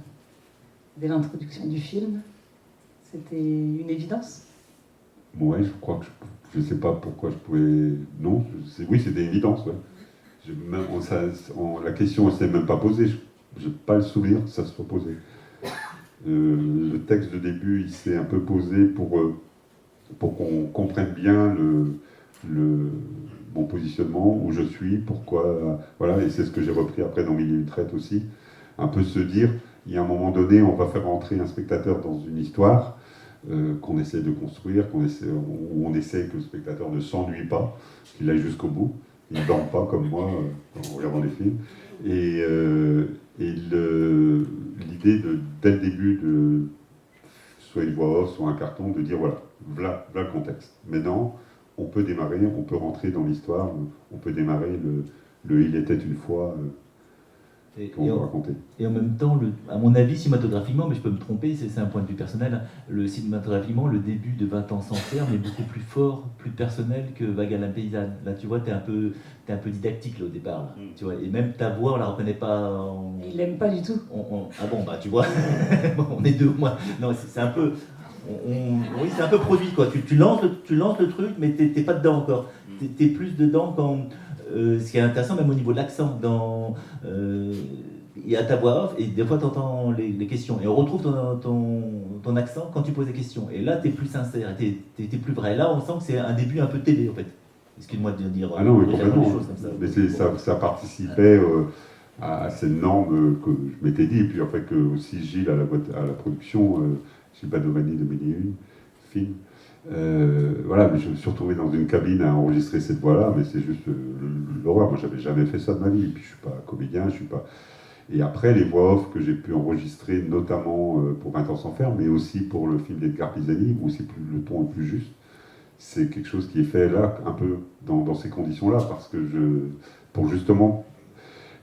dès l'introduction du film. C'était une évidence? Ouais, je crois que je ne sais pas pourquoi je pouvais. Non, oui, c'était évidence, ouais. La question ne s'est même pas posée. Je n'ai pas le souvenir que ça se soit posé. Le texte de début, il s'est un peu posé pour qu'on comprenne bien mon positionnement, où je suis, pourquoi. Voilà, et c'est ce que j'ai repris après dans Mille et une traites aussi. Un peu se dire, il y a un moment donné, on va faire entrer un spectateur dans une histoire. Qu'on essaie de construire, où on essaie que le spectateur ne s'ennuie pas, qu'il aille jusqu'au bout, qu'il ne dorme pas comme moi en regardant les films. Et l'idée, dès le début, soit une voix off, soit un carton, de dire voilà le contexte. Maintenant, on peut démarrer, on peut rentrer dans l'histoire, on peut démarrer le Il était une fois. Et en même temps, à mon avis, cinématographiquement, mais je peux me tromper, c'est un point de vue personnel, cinématographiquement, le début de 20 ans sans ferme est beaucoup plus fort, plus personnel que Vague à la paysanne. Là, tu vois, t'es un peu didactique là, au départ. Là, tu vois, et même ta voix, on la reconnaît pas. Il l'aime pas du tout. Ah bon, bah tu vois, bon, on est deux, moi. Non, c'est un peu. Oui, c'est un peu produit, quoi. Tu lances le truc, mais t'es pas dedans encore. T'es plus dedans quand. Ce qui est intéressant, même au niveau de l'accent, il y a ta voix off et des fois tu entends les questions. Et on retrouve ton accent quand tu poses des questions. Et là, tu es plus sincère, tu es plus vrai. Là, on sent que c'est un début un peu télé, en fait. Excuse-moi de dire ah non, mais des complètement. choses comme ça. Mais ça participait à ces normes que je m'étais dit. Et puis, en fait, que aussi Gilles, à la production, Gilles Badovani de Mille et une film. Voilà, mais je me suis retrouvé dans une cabine à enregistrer cette voix-là, mais c'est juste l'horreur. Moi, j'avais jamais fait ça de ma vie. Et puis, je suis pas comédien, je suis pas. Et après, les voix off que j'ai pu enregistrer, notamment pour 20 ans sans ferme, mais aussi pour le film d'Edgar Pisani, où le ton est plus juste, c'est quelque chose qui est fait là, un peu dans ces conditions-là, parce que pour justement,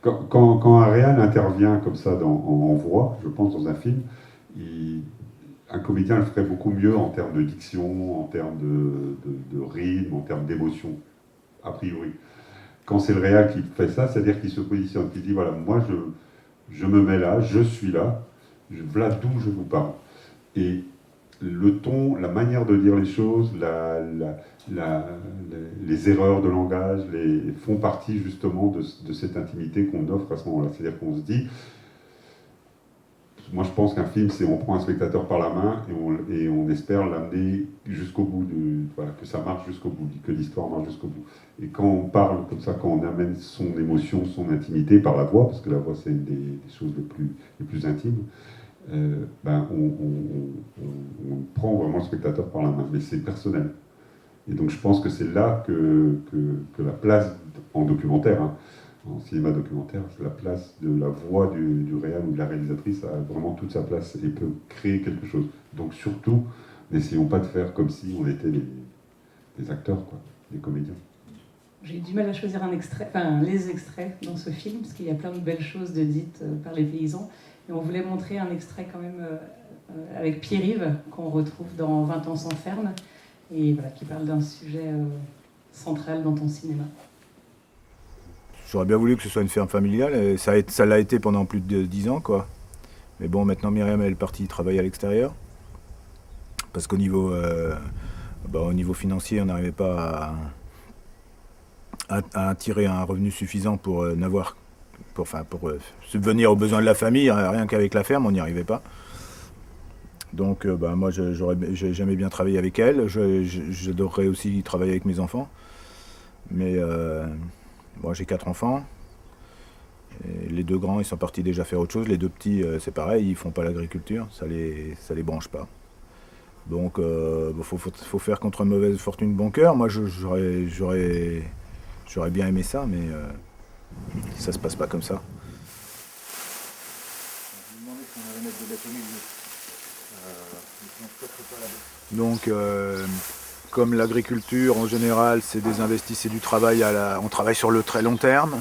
quand un réal intervient comme ça en voix, je pense dans un film, un comédien le ferait beaucoup mieux en termes de diction, en termes de rythme, en termes d'émotion, a priori. Quand c'est le réal qui fait ça, c'est-à-dire qu'il se positionne, qui dit voilà, moi je me mets là, je suis là, voilà d'où je vous parle. Et le ton, la manière de dire les choses, les erreurs de langage font partie justement de cette intimité qu'on offre à ce moment-là. C'est-à-dire qu'on se dit, moi, je pense qu'un film, c'est on prend un spectateur par la main et on espère l'amener jusqu'au bout, voilà, que ça marche jusqu'au bout, que l'histoire marche jusqu'au bout. Et quand on parle comme ça, quand on amène son émotion, son intimité par la voix, parce que la voix, c'est une des choses les plus intimes, ben on prend vraiment le spectateur par la main, mais c'est personnel. Et donc je pense que c'est là que la place en documentaire, hein, en cinéma documentaire, c'est la place de la voix du réal ou de la réalisatrice a vraiment toute sa place et peut créer quelque chose. Donc surtout, n'essayons pas de faire comme si on était des acteurs, quoi, des comédiens. J'ai eu du mal à choisir les extraits dans ce film, parce qu'il y a plein de belles choses dites par les paysans. Et on voulait montrer un extrait quand même avec Pierre-Yves, qu'on retrouve dans 20 ans sans ferme, et voilà, qui parle d'un sujet central dans ton cinéma. J'aurais bien voulu que ce soit une ferme familiale, et ça l'a été pendant plus de 10 ans, quoi. Mais bon, maintenant Myriam elle est partie travailler à l'extérieur, parce qu'au niveau, au niveau financier, on n'arrivait pas à tirer un revenu suffisant pour subvenir aux besoins de la famille, rien qu'avec la ferme, on n'y arrivait pas. Donc moi, j'ai jamais bien travaillé avec elle, j'adorerais aussi travailler avec mes enfants, mais moi j'ai 4 enfants, et les 2 grands ils sont partis déjà faire autre chose, les 2 petits c'est pareil, ils font pas l'agriculture, ça les branche pas. Donc faut faire contre mauvaise fortune bon cœur. Moi j'aurais bien aimé ça, mais ça se passe pas comme ça. Donc comme l'agriculture en général c'est des investissements, c'est du travail on travaille sur le très long terme.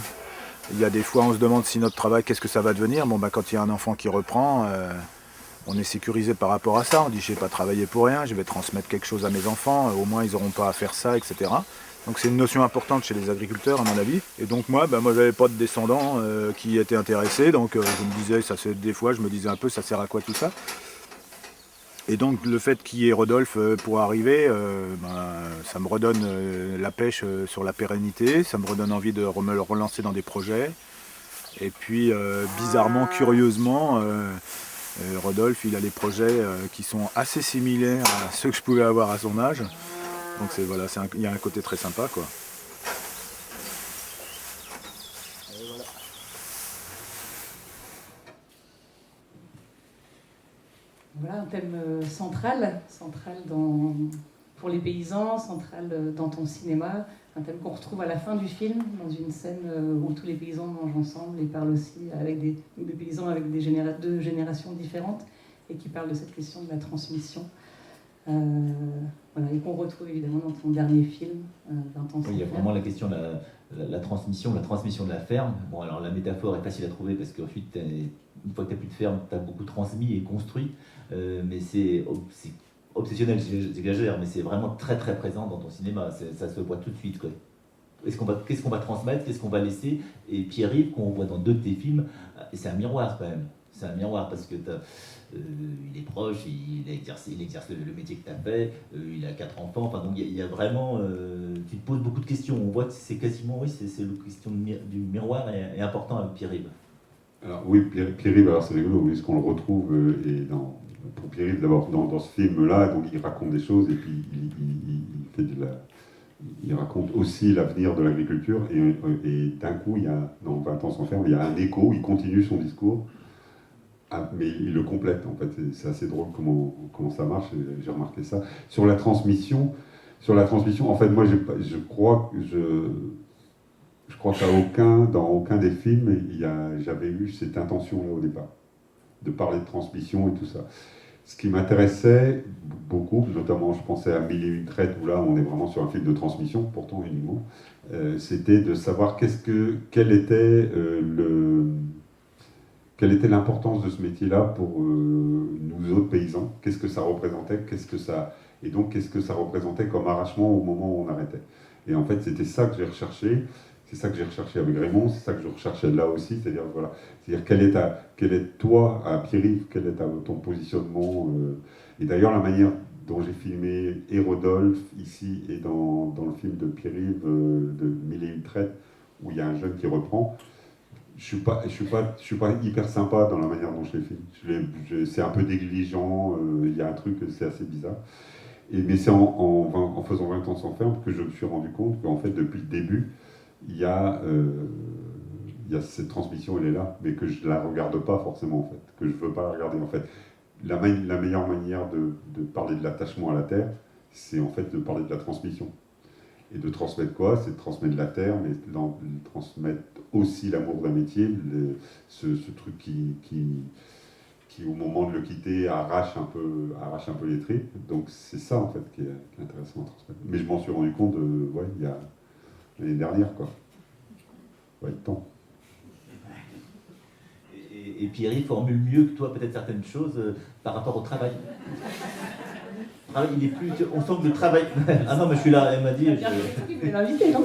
Il y a des fois on se demande si notre travail, qu'est-ce que ça va devenir. Quand il y a un enfant qui reprend, on est sécurisé par rapport à ça. On dit je vais pas travailler pour rien, je vais transmettre quelque chose à mes enfants, au moins ils n'auront pas à faire ça, etc. Donc c'est une notion importante chez les agriculteurs à mon avis. Et donc moi j'avais pas de descendants qui étaient intéressés, donc je me disais, des fois je me disais un peu ça sert à quoi tout ça. Et donc le fait qu'il y ait Rodolphe pour arriver, ça me redonne la pêche sur la pérennité, ça me redonne envie de me relancer dans des projets. Et puis bizarrement, curieusement, Rodolphe il a des projets qui sont assez similaires à ceux que je pouvais avoir à son âge. Donc il y a un côté très sympa, quoi. Voilà un thème central pour les paysans, central dans ton cinéma, un thème qu'on retrouve à la fin du film, dans une scène où tous les paysans mangent ensemble et parlent aussi avec des paysans avec deux générations différentes et qui parlent de cette question de la transmission. Et qu'on retrouve évidemment dans ton dernier film, 20 ans sans ferme. Il y a vraiment la question de la transmission de la ferme. Bon, alors la métaphore est facile à trouver parce qu'ensuite, une fois que tu n'as plus de ferme, tu as beaucoup transmis et construit. Mais c'est obsessionnel, j'exagère, mais c'est vraiment très très présent dans ton cinéma. Ça se voit tout de suite, quoi. Qu'est-ce qu'on va transmettre, qu'est-ce qu'on va laisser. Et Pierre-Yves, qu'on voit dans 2 de tes films, c'est un miroir quand même. C'est un miroir parce que il est proche, il exerce le métier que tu as fait, il a 4 enfants, enfin, donc il y a vraiment, tu te poses beaucoup de questions. On voit que c'est quasiment, c'est la question du miroir est important avec Pierre-Yves. Alors oui, Pierre-Yves, alors c'est rigolo, parce qu'on le retrouve pour Pierre-Yves d'abord dans ce film-là, donc il raconte des choses et puis il raconte aussi l'avenir de l'agriculture et d'un coup, dans 20 ans sans ferme, il y a un écho, il continue son discours. Mais il le complète, en fait. C'est assez drôle comment ça marche, j'ai remarqué ça. Sur la transmission, en fait, moi, je crois qu'à dans aucun des films, j'avais eu cette intention-là au départ, de parler de transmission et tout ça. Ce qui m'intéressait beaucoup, notamment, je pensais à 1001 traites, où là, on est vraiment sur un film de transmission, pourtant uniquement, c'était de savoir quelle était l'importance de ce métier-là pour nous autres paysans, qu'est-ce que ça représentait, qu'est-ce que ça représentait comme arrachement au moment où on arrêtait. Et en fait, c'était ça que j'ai recherché, c'est ça que j'ai recherché avec Raymond, c'est ça que je recherchais là aussi, c'est-à-dire quel est toi, à Pierre-Yves, quel est ton positionnement, et d'ailleurs la manière dont j'ai filmé et Rodolphe ici et dans le film de Pierre-Yves de 1001 traites, où il y a un jeune qui reprend. je suis pas hyper sympa dans la manière dont je les filme. C'est un peu négligent, il y a un truc, c'est assez bizarre. Mais c'est en faisant 20 ans sans ferme que je me suis rendu compte qu'en fait, depuis le début, il y a cette transmission, elle est là, mais que je ne la regarde pas forcément, en fait, que je ne veux pas la regarder. En fait, la meilleure manière de parler de l'attachement à la terre, c'est en fait de parler de la transmission. Et de transmettre quoi? C'est de transmettre la terre, mais de transmettre aussi l'amour d'un métier, ce truc qui, au moment de le quitter, arrache un peu les tripes. Donc c'est ça, en fait, qui est intéressant à transmettre. Mais je m'en suis rendu compte, il y a l'année dernière, quoi. Ouais, temps. Et Pierre formule mieux que toi peut-être certaines choses par rapport au travail. Il est plus. On sent que le travail. Ah non, mais je suis là, elle m'a dit. Je l'inviter, non?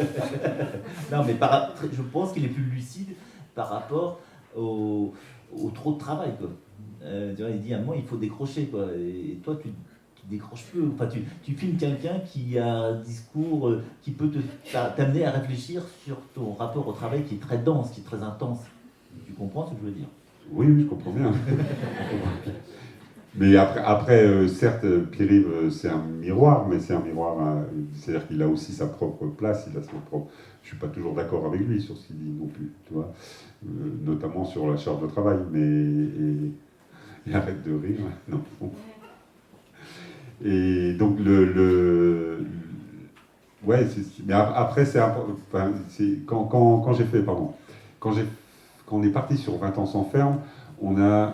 Non, mais je pense qu'il est plus lucide par rapport au trop de travail, quoi. Il dit à un moment, il faut décrocher, quoi. Et toi, tu décroches peu. Enfin, tu filmes quelqu'un qui a un discours qui peut t'amener à réfléchir sur ton rapport au travail qui est très dense, qui est très intense. Tu comprends ce que je veux dire? Oui, je comprends bien. Mais après certes, Pierre-Yves, c'est un miroir, mais c'est un miroir, c'est-à-dire qu'il a aussi sa propre place, il a son propre... Je ne suis pas toujours d'accord avec lui sur ce qu'il dit non plus, tu vois, notamment sur la charge de travail, et arrête de rire, non. Et donc, ouais, mais après, c'est enfin, quand j'ai fait, pardon, quand on est parti sur 20 ans sans ferme, on a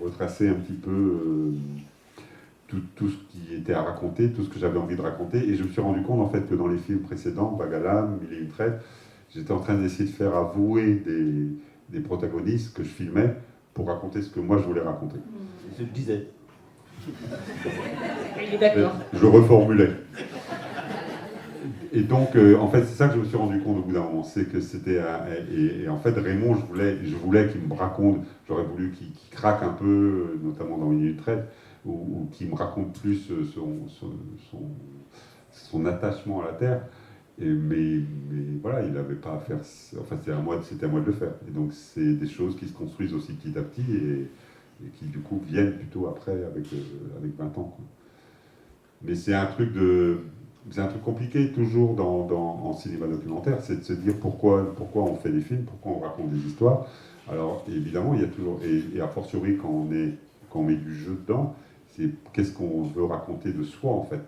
retracé un petit peu tout ce qui était à raconter, tout ce que j'avais envie de raconter, et je me suis rendu compte en fait que dans les films précédents, Bagalam, Mille et une traites, j'étais en train d'essayer de faire avouer des protagonistes que je filmais pour raconter ce que moi je voulais raconter. C'est ce que je disais. Il est d'accord. Je reformulais. Et donc, en fait, c'est ça que je me suis rendu compte au bout d'un moment, c'est que c'était... et en fait, Raymond, je voulais qu'il me raconte, j'aurais voulu qu'il craque un peu, notamment dans Une traite, ou qu'il me raconte plus son attachement à la terre. Mais voilà, il n'avait pas à faire... Enfin, c'était à moi de le faire. Et donc, c'est des choses qui se construisent aussi petit à petit et qui, du coup, viennent plutôt après, avec 20 ans, quoi. Mais c'est un truc compliqué toujours en cinéma documentaire, c'est de se dire pourquoi on fait des films, pourquoi on raconte des histoires. Alors évidemment, il y a toujours, et a fortiori quand on met du jeu dedans, c'est qu'est-ce qu'on veut raconter de soi en fait,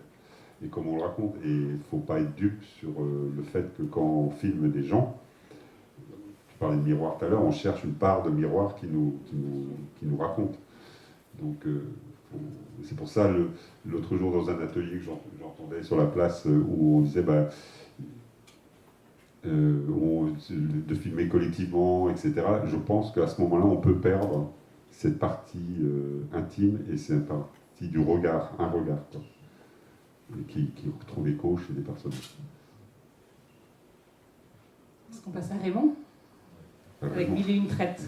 et comment on le raconte. Et il ne faut pas être dupe sur le fait que quand on filme des gens, tu parlais de miroir tout à l'heure, on cherche une part de miroir qui nous raconte. Donc c'est pour ça, l'autre jour dans un atelier que j'entendais sur la place où on disait de filmer collectivement, etc. Je pense qu'à ce moment-là, on peut perdre cette partie intime et cette partie du regard, un regard, quoi, qui trouve écho chez des personnes. Est-ce qu'on passe à Raymond? Avec Mille et une traites.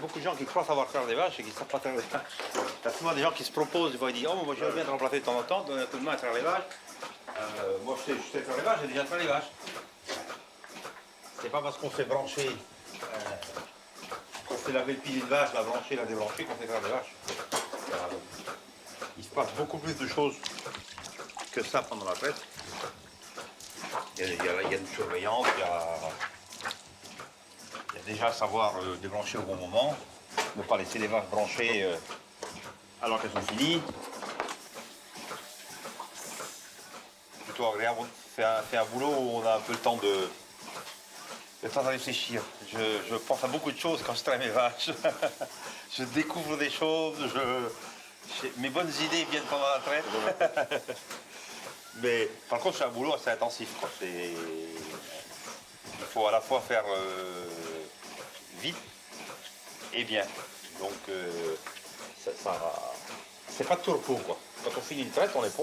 beaucoup de gens qui croient savoir faire des vaches et qui ne savent pas faire des vaches. Il y a souvent des gens qui se proposent, ils disent « Oh, moi j'aimerais bien te remplacer de temps en temps, donner un coup de main à faire les vaches. Moi je sais faire les vaches, j'ai déjà fait les vaches. » C'est pas parce qu'on fait brancher, qu'on fait laver le pilier de vache, la brancher, la débrancher, qu'on fait faire des vaches. Voilà, donc, il se passe beaucoup plus de choses que ça pendant la traite. Il y a une surveillance, il y a déjà savoir débrancher au bon moment, ne pas laisser les vaches brancher alors qu'elles sont finies. C'est plutôt agréable, on fait un boulot où on a un peu le temps de réfléchir. Je pense à beaucoup de choses quand je traite mes vaches. Je découvre des choses, mes bonnes idées viennent pendant la traite. Mais par contre, c'est un boulot assez intensif, quoi. Il faut à la fois faire vite et bien. Donc, c'est pas de tout repos, quoi. Quand on finit une traite, on est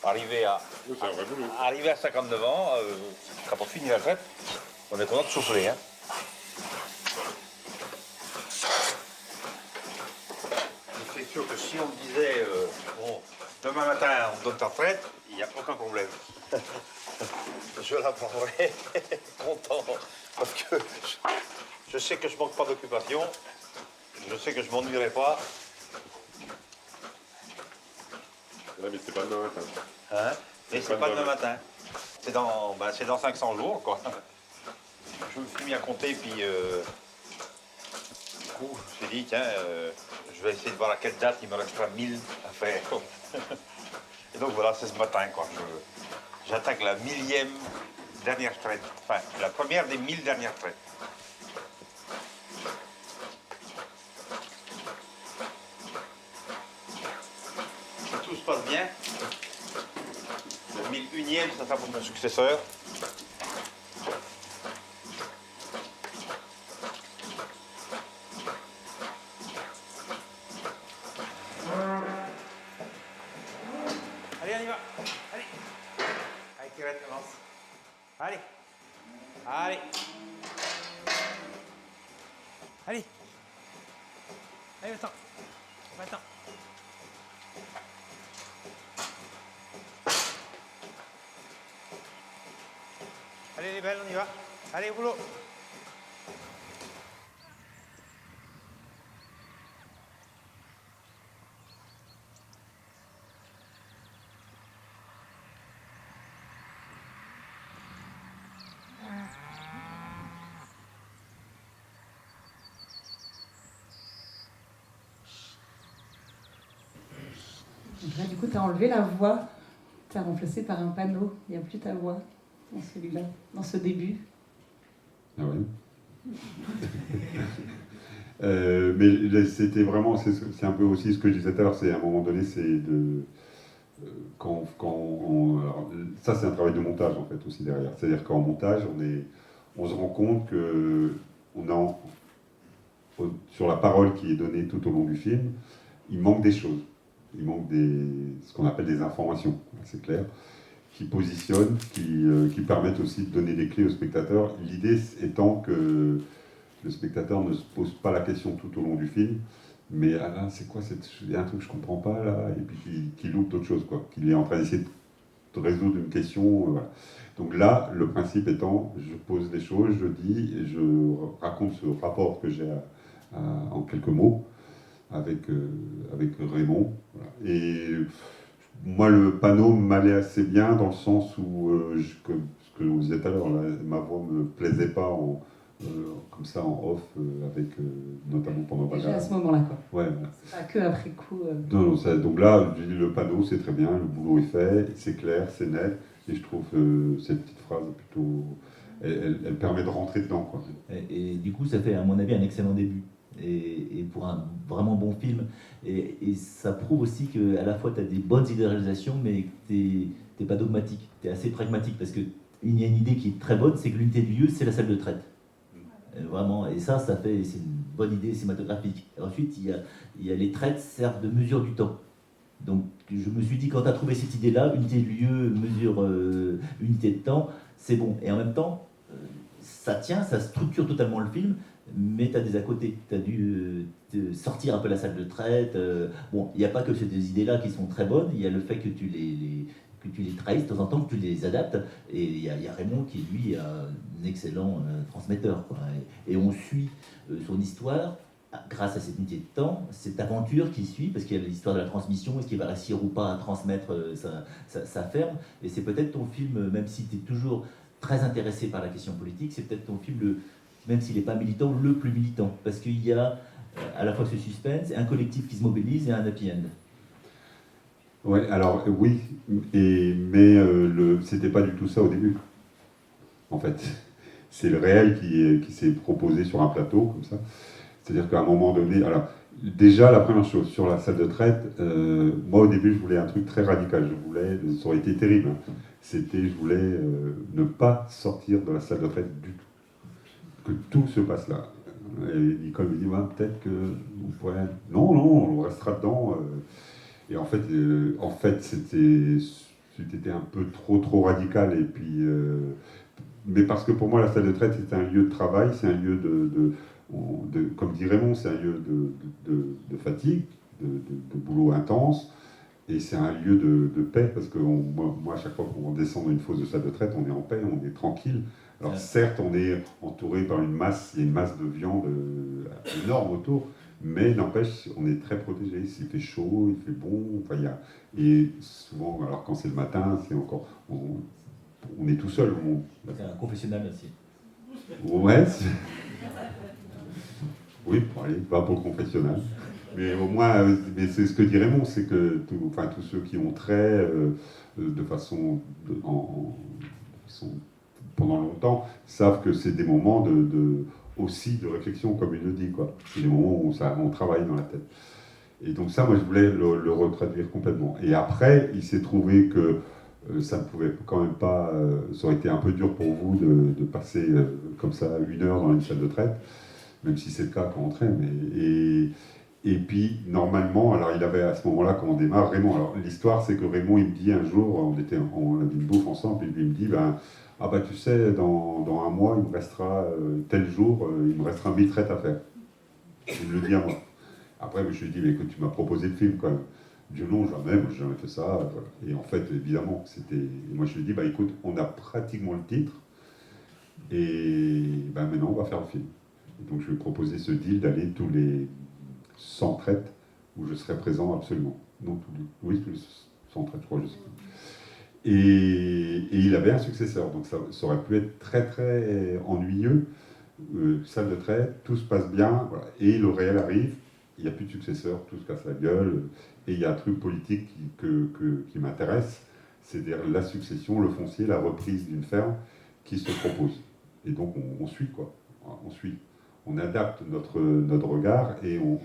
pas arrivé à 59 ans, quand on finit la traite, on est content de souffler. Hein. C'est sûr que si on me disait, bon, demain matin, on donne ta retraite, il n'y a aucun problème. Je la prendrai content. Parce que je sais que je manque pas d'occupation. Je sais que je m'ennuierai pas. Ouais, mais c'est pas demain matin. Hein? Et c'est pas demain matin. C'est dans 500 jours, quoi. Je me suis mis à compter, puis du coup, je me suis dit, tiens, je vais essayer de voir à quelle date il me restera 1000 à faire. Et donc voilà, c'est ce matin, quoi. J'attaque la 1000e dernière traite. Enfin, la première des 1000 dernières traites. Si tout se passe bien, la 1001e, ça sera pour mon successeur. Allez, on y va. Allez. Allez, Tirette, avance. Allez. Allez. Allez. Allez, va-t'en. Va-t'en. Allez, les belles, on y va. Allez, au boulot. Donc là, du coup, tu as enlevé la voix, tu as remplacé par un panneau. Il n'y a plus ta voix dans celui-là, dans ce début. Ah oui. Mais c'était vraiment, c'est un peu aussi ce que je disais tout à l'heure, c'est à un moment donné, c'est de... alors, ça c'est un travail de montage en fait aussi derrière. C'est-à-dire qu'en montage, on se rend compte que sur la parole qui est donnée tout au long du film, il manque des choses. Il manque ce qu'on appelle des informations, c'est clair, qui positionnent, qui permettent aussi de donner des clés au spectateur. L'idée étant que le spectateur ne se pose pas la question tout au long du film, mais ah là, c'est quoi il y a un truc que je comprends pas là, et puis qu'il loupe d'autres choses, quoi. Qu'il est en train d'essayer de résoudre une question. Voilà. Donc là, le principe étant, je pose des choses, je dis, et je raconte ce rapport que j'ai en quelques mots avec Raymond. Voilà. Et moi, le panneau m'allait assez bien dans le sens où, ce que vous disiez tout à l'heure, ma voix ne me plaisait pas comme ça en off, notamment pendant Déjà à ce moment-là, quoi. Ouais. C'est pas que après coup. Non, donc là, je dis, le panneau, c'est très bien, le boulot est fait, c'est clair, c'est net, et je trouve cette petite phrase plutôt... Elle permet de rentrer dedans, quoi. Et du coup, ça fait, à mon avis, un excellent début. Et pour un vraiment bon film. Et ça prouve aussi qu'à la fois, tu as des bonnes idées de réalisation, mais que tu n'es pas dogmatique, tu es assez pragmatique. Parce qu'il y a une idée qui est très bonne, c'est que l'unité du lieu, c'est la salle de traite. Vraiment, et c'est une bonne idée cinématographique. Et ensuite, il y a les traites servent de mesure du temps. Donc, je me suis dit, quand tu as trouvé cette idée-là, unité de lieu, unité de temps, c'est bon. Et en même temps, ça tient, ça structure totalement le film, mais tu as des à côté. Tu as dû sortir un peu la salle de traite. Bon, il n'y a pas que ces deux idées-là qui sont très bonnes, il y a le fait que tu les trahisses de temps en temps, que tu les adaptes. Et il y a Raymond qui, lui, est un excellent transmetteur, quoi. Et on suit son histoire grâce à cette unité de temps, cette aventure qui suit, parce qu'il y a l'histoire de la transmission, est-ce qu'il va réussir ou pas à transmettre sa ferme. Et c'est peut-être ton film, même si tu es toujours très intéressé par la question politique, c'est peut-être ton film, même s'il n'est pas militant, le plus militant. Parce qu'il y a à la fois ce suspense, un collectif qui se mobilise et un happy end. Ouais, alors oui, c'était pas du tout ça au début. En fait, c'est le réel qui s'est proposé sur un plateau comme ça. C'est-à-dire qu'à un moment donné, alors déjà la première chose sur la salle de traite, moi au début je voulais un truc très radical. Ça aurait été terrible. Hein. Je voulais ne pas sortir de la salle de traite du tout, que tout se passe là. Et Nicole me dit ouais, peut-être que on pourrait. Non, on restera dedans. Et en fait, c'était un peu trop radical. Et puis, mais parce que pour moi, la salle de traite, c'est un lieu de travail, c'est un lieu comme dit Raymond, c'est un lieu de fatigue, de boulot intense. Et c'est un lieu de paix, parce que moi, à chaque fois qu'on descend dans une fosse de salle de traite, on est en paix, on est tranquille. Alors certes, on est entouré par il y a une masse de viande énorme autour, mais n'empêche, on est très protégé. S'il fait chaud, il fait bon. Enfin, et souvent, alors quand c'est le matin, c'est encore, on est tout seul. C'est un confessionnal aussi. Ouais. Oui, pour aller, pas pour le confessionnal. Mais au moins, c'est ce que dit Raymond, c'est que tous ceux qui ont trait de façon pendant longtemps savent que c'est des moments aussi de réflexion, comme il le dit, quoi. C'est des moments où on travaille dans la tête. Et donc ça, moi, je voulais le retraduire complètement. Et après, il s'est trouvé que ça ne pouvait quand même pas... ça aurait été un peu dur pour vous de passer comme ça 1 heure dans une salle de traite, même si c'est le cas quand on traîne. Et puis, normalement, alors il avait à ce moment-là, quand on démarre, Raymond, alors l'histoire, c'est que Raymond, il me dit un jour, on avait une bouffe ensemble, et il me dit, tu sais, dans 1 mois, il me restera, tel jour, il me restera 1000 traites à faire. Il me le dit à moi. Après, je lui ai dit, mais écoute, tu m'as proposé le film quand même. Je lui ai dit, non, jamais, moi j'ai jamais fait ça. Voilà. Et en fait, évidemment, moi je lui ai dit, écoute, on a pratiquement le titre, et maintenant, on va faire le film. Et donc je lui ai proposé ce deal d'aller tous les 100 traites où je serais présent absolument. Non, tous les 100 traites, je crois, je sais pas. Et il avait un successeur, donc ça aurait pu être très très ennuyeux. Salle de traite, tout se passe bien, voilà. Et le réel arrive, il n'y a plus de successeur, tout se casse la gueule, et il y a un truc politique qui m'intéresse, c'est-à-dire la succession, le foncier, la reprise d'une ferme qui se propose. Et donc on suit, quoi. On suit. On adapte notre regard et on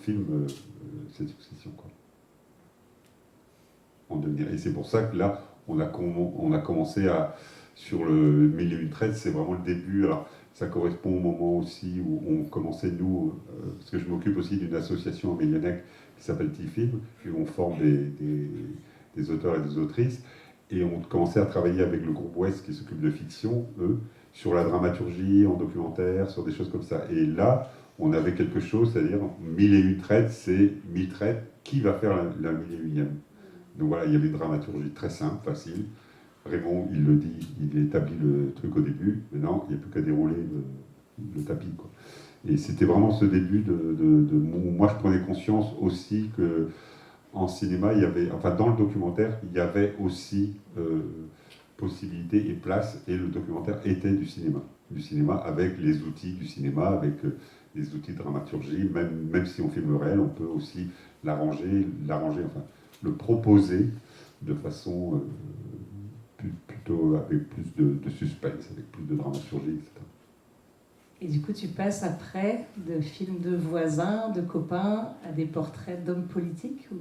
filme cette succession, quoi. Et c'est pour ça que là, on a commencé sur le 1001 traites, c'est vraiment le début. Alors, ça correspond au moment aussi où on commençait, nous, parce que je m'occupe aussi d'une association à Millionec qui s'appelle T-Film, où on forme des auteurs et des autrices. Et on commençait à travailler avec le groupe Ouest qui s'occupe de fiction, eux, sur la dramaturgie, en documentaire, sur des choses comme ça. Et là, on avait quelque chose, c'est-à-dire 1001 traites, c'est 1000 traites, qui va faire la 1001e? Donc voilà, il y avait une dramaturgie très simple, facile. Raymond, il le dit, il établit le truc au début, mais non, il n'y a plus qu'à dérouler le tapis, quoi. Et c'était vraiment ce début moi je prenais conscience aussi que en cinéma, il y avait, enfin dans le documentaire, il y avait aussi possibilité et place, et le documentaire était du cinéma avec les outils du cinéma, avec les outils de dramaturgie, même si on filme le réel, on peut aussi l'arranger, enfin le proposer de façon plutôt avec plus de suspense, avec plus de dramaturgie, etc. Et du coup, tu passes après de films de voisins, de copains, à des portraits d'hommes politiques, où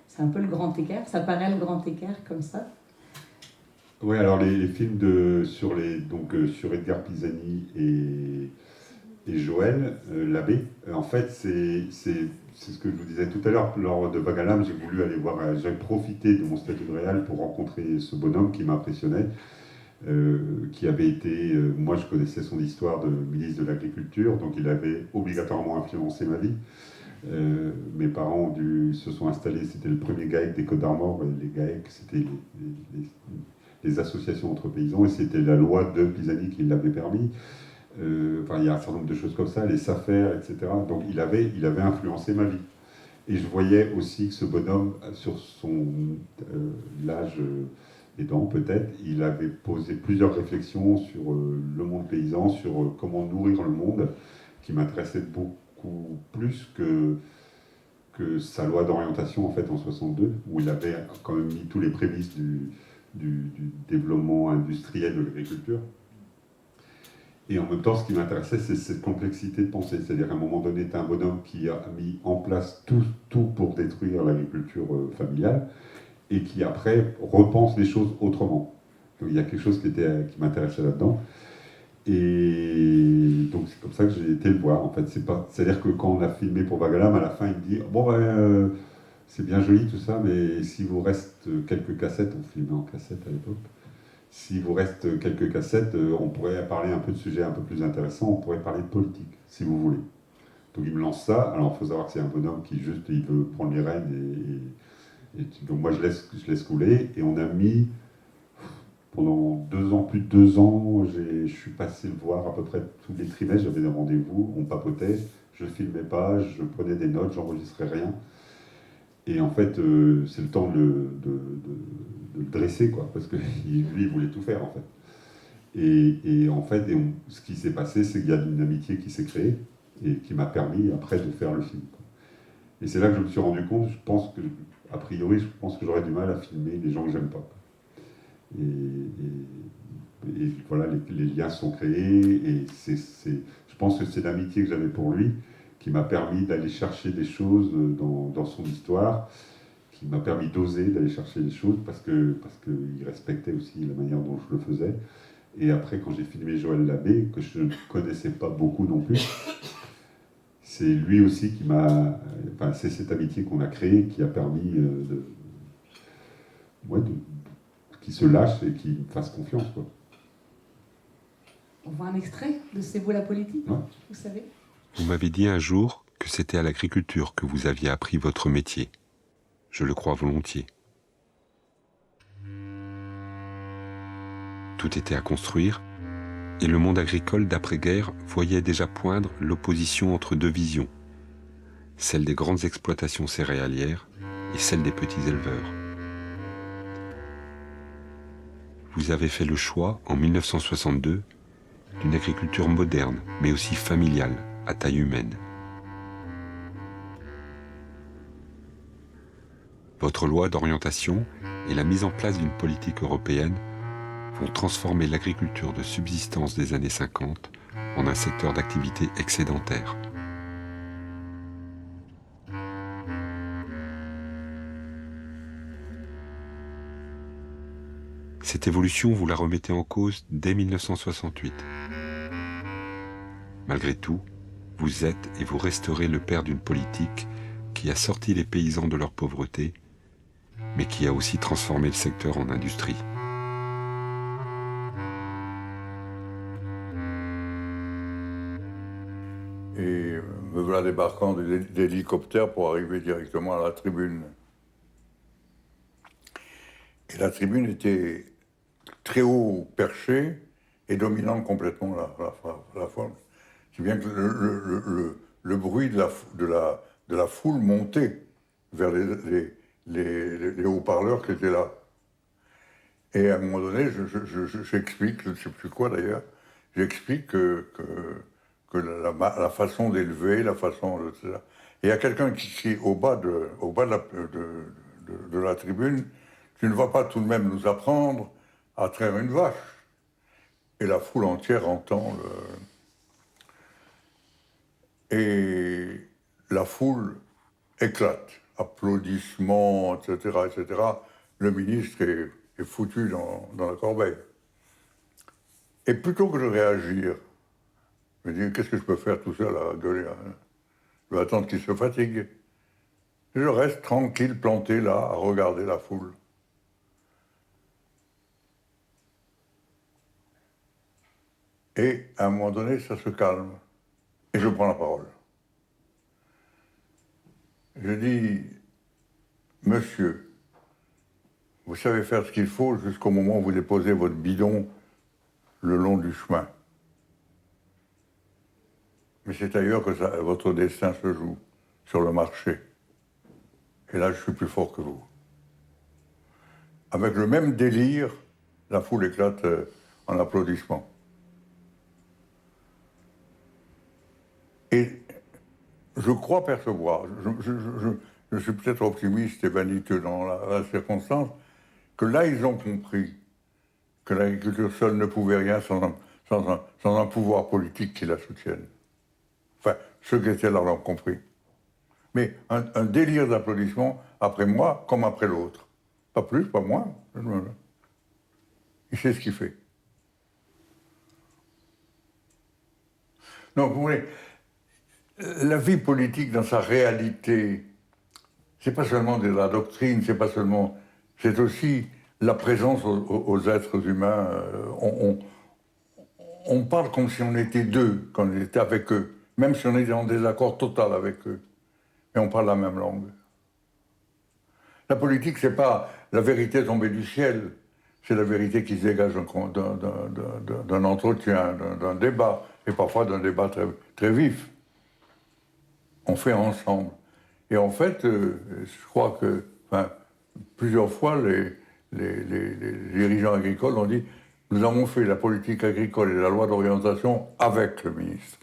c'est un peu le grand écart, ça paraît le grand écart comme ça. Oui, alors les films sur Edgar Pisani et Joël Labbé, en fait, c'est ce que je vous disais tout à l'heure, lors de Vague à l'âme, j'ai profité de mon statut de réal pour rencontrer ce bonhomme qui m'impressionnait. qui avait été... moi, je connaissais son histoire de ministre de l'Agriculture, donc il avait obligatoirement influencé ma vie. Mes parents se sont installés, c'était le premier GAEC des Côtes d'Armor, et les GAEC, c'était les associations entre paysans, et c'était la loi de Pisani qui l'avait permis. Enfin, il y a un certain nombre de choses comme ça, les SAFER, etc. Donc il avait influencé ma vie. Et je voyais aussi que ce bonhomme, sur son l'âge aidant peut-être, il avait posé plusieurs réflexions sur le monde paysan, sur comment nourrir le monde, qui m'intéressait beaucoup plus que sa loi d'orientation en fait en 62, où il avait quand même mis tous les prémices du développement industriel de l'agriculture. Et en même temps, ce qui m'intéressait, c'est cette complexité de pensée. C'est-à-dire qu'à un moment donné, tu as un bonhomme qui a mis en place tout pour détruire l'agriculture familiale et qui après repense les choses autrement. Donc il y a quelque chose qui m'intéressait là-dedans. Et donc c'est comme ça que j'ai été le voir. En fait, c'est-à-dire que quand on a filmé pour Vagalam, à la fin, il me dit bon c'est bien joli tout ça, mais s'il vous reste quelques cassettes, on filmait en cassette à l'époque. S'il vous reste quelques cassettes, on pourrait parler un peu de sujets un peu plus intéressants, on pourrait parler de politique, si vous voulez. Donc il me lance ça, alors il faut savoir que c'est un bonhomme qui juste, il veut prendre les rênes, donc moi je laisse couler, et on a mis, pendant 2 ans, plus de 2 ans, je suis passé le voir à peu près tous les trimestres, j'avais des rendez-vous, on papotait, je filmais pas, je prenais des notes, j'enregistrais rien. Et en fait, c'est le temps de le dresser, quoi, parce que lui, il voulait tout faire, en fait. Et en fait, ce qui s'est passé, c'est qu'il y a une amitié qui s'est créée et qui m'a permis, après, de faire le film, quoi. Et c'est là que je me suis rendu compte, je pense que j'aurais du mal à filmer les gens que j'aime pas. Et voilà, les liens sont créés, et je pense que c'est l'amitié que j'avais pour lui qui m'a permis d'aller chercher des choses dans son histoire, qui m'a permis d'oser d'aller chercher des choses parce qu'il respectait aussi la manière dont je le faisais. Et après, quand j'ai filmé Joël Labbé, que je ne connaissais pas beaucoup non plus, c'est lui aussi qui m'a... Enfin, c'est cette amitié qu'on a créée qui a permis qu'il se lâche et qu'il me fasse confiance, quoi. On voit un extrait de C'est vous la politique, ouais. Vous savez. Vous m'avez dit un jour que c'était à l'agriculture que vous aviez appris votre métier. Je le crois volontiers. Tout était à construire, et le monde agricole d'après-guerre voyait déjà poindre l'opposition entre 2 visions, celle des grandes exploitations céréalières et celle des petits éleveurs. Vous avez fait le choix, en 1962, d'une agriculture moderne, mais aussi familiale, à taille humaine. Votre loi d'orientation et la mise en place d'une politique européenne vont transformer l'agriculture de subsistance des années 50 en un secteur d'activité excédentaire. Cette évolution, vous la remettez en cause dès 1968. Malgré tout, vous êtes et vous resterez le père d'une politique qui a sorti les paysans de leur pauvreté, mais qui a aussi transformé le secteur en industrie. Et me voilà débarquant d'hélicoptère pour arriver directement à la tribune. Et la tribune était très haut perchée et dominant complètement la forme. Si bien que le bruit de la foule montait vers les haut-parleurs qui étaient là. Et à un moment donné, j'explique, je ne sais plus quoi d'ailleurs, j'explique que la façon d'élever, la façon de... Et il y a quelqu'un qui au bas de la tribune, tu ne vas pas tout de même nous apprendre à traire une vache. Et la foule entière entend Et la foule éclate, applaudissements, etc., etc. Le ministre est foutu dans la corbeille. Et plutôt que de réagir, je me dis, qu'est-ce que je peux faire tout seul à gueuler, hein? Je vais attendre qu'il se fatigue. Et je reste tranquille, planté là, à regarder la foule. Et à un moment donné, ça se calme. Et je prends la parole. Je dis, monsieur, vous savez faire ce qu'il faut jusqu'au moment où vous déposez votre bidon le long du chemin. Mais c'est ailleurs que votre destin se joue, sur le marché. Et là, je suis plus fort que vous. Avec le même délire, la foule éclate en applaudissements. Et je crois percevoir, je suis peut-être optimiste et vaniteux dans la circonstance, que là, ils ont compris que l'agriculture seule ne pouvait rien sans un pouvoir politique qui la soutienne. Enfin, ceux qui étaient là l'ont compris. Mais un délire d'applaudissement après moi comme après l'autre. Pas plus, pas moins. Il sait ce qu'il fait. Donc, vous voyez, la vie politique dans sa réalité, c'est pas seulement de la doctrine, c'est pas seulement... C'est aussi la présence aux êtres humains. On parle comme si on était deux, quand on était avec eux, même si on était en désaccord total avec eux. Mais on parle la même langue. La politique, c'est pas la vérité tombée du ciel, c'est la vérité qui se dégage d'un entretien, d'un débat, et parfois d'un débat très, très vif. On fait ensemble. Et en fait, je crois que, plusieurs fois, les dirigeants agricoles ont dit « Nous avons fait la politique agricole et la loi d'orientation avec le ministre ».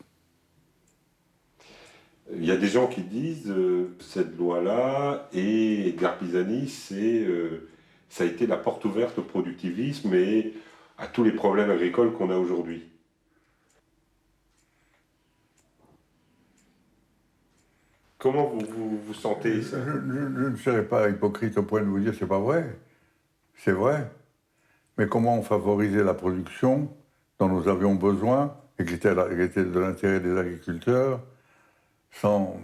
Il y a des gens qui disent cette loi-là et Edgar Pisani, ça a été la porte ouverte au productivisme et à tous les problèmes agricoles qu'on a aujourd'hui. Comment vous sentez ça? Je ne serais pas hypocrite au point de vous dire c'est pas vrai. C'est vrai. Mais comment on favorisait la production dont nous avions besoin et qui était de l'intérêt des agriculteurs sans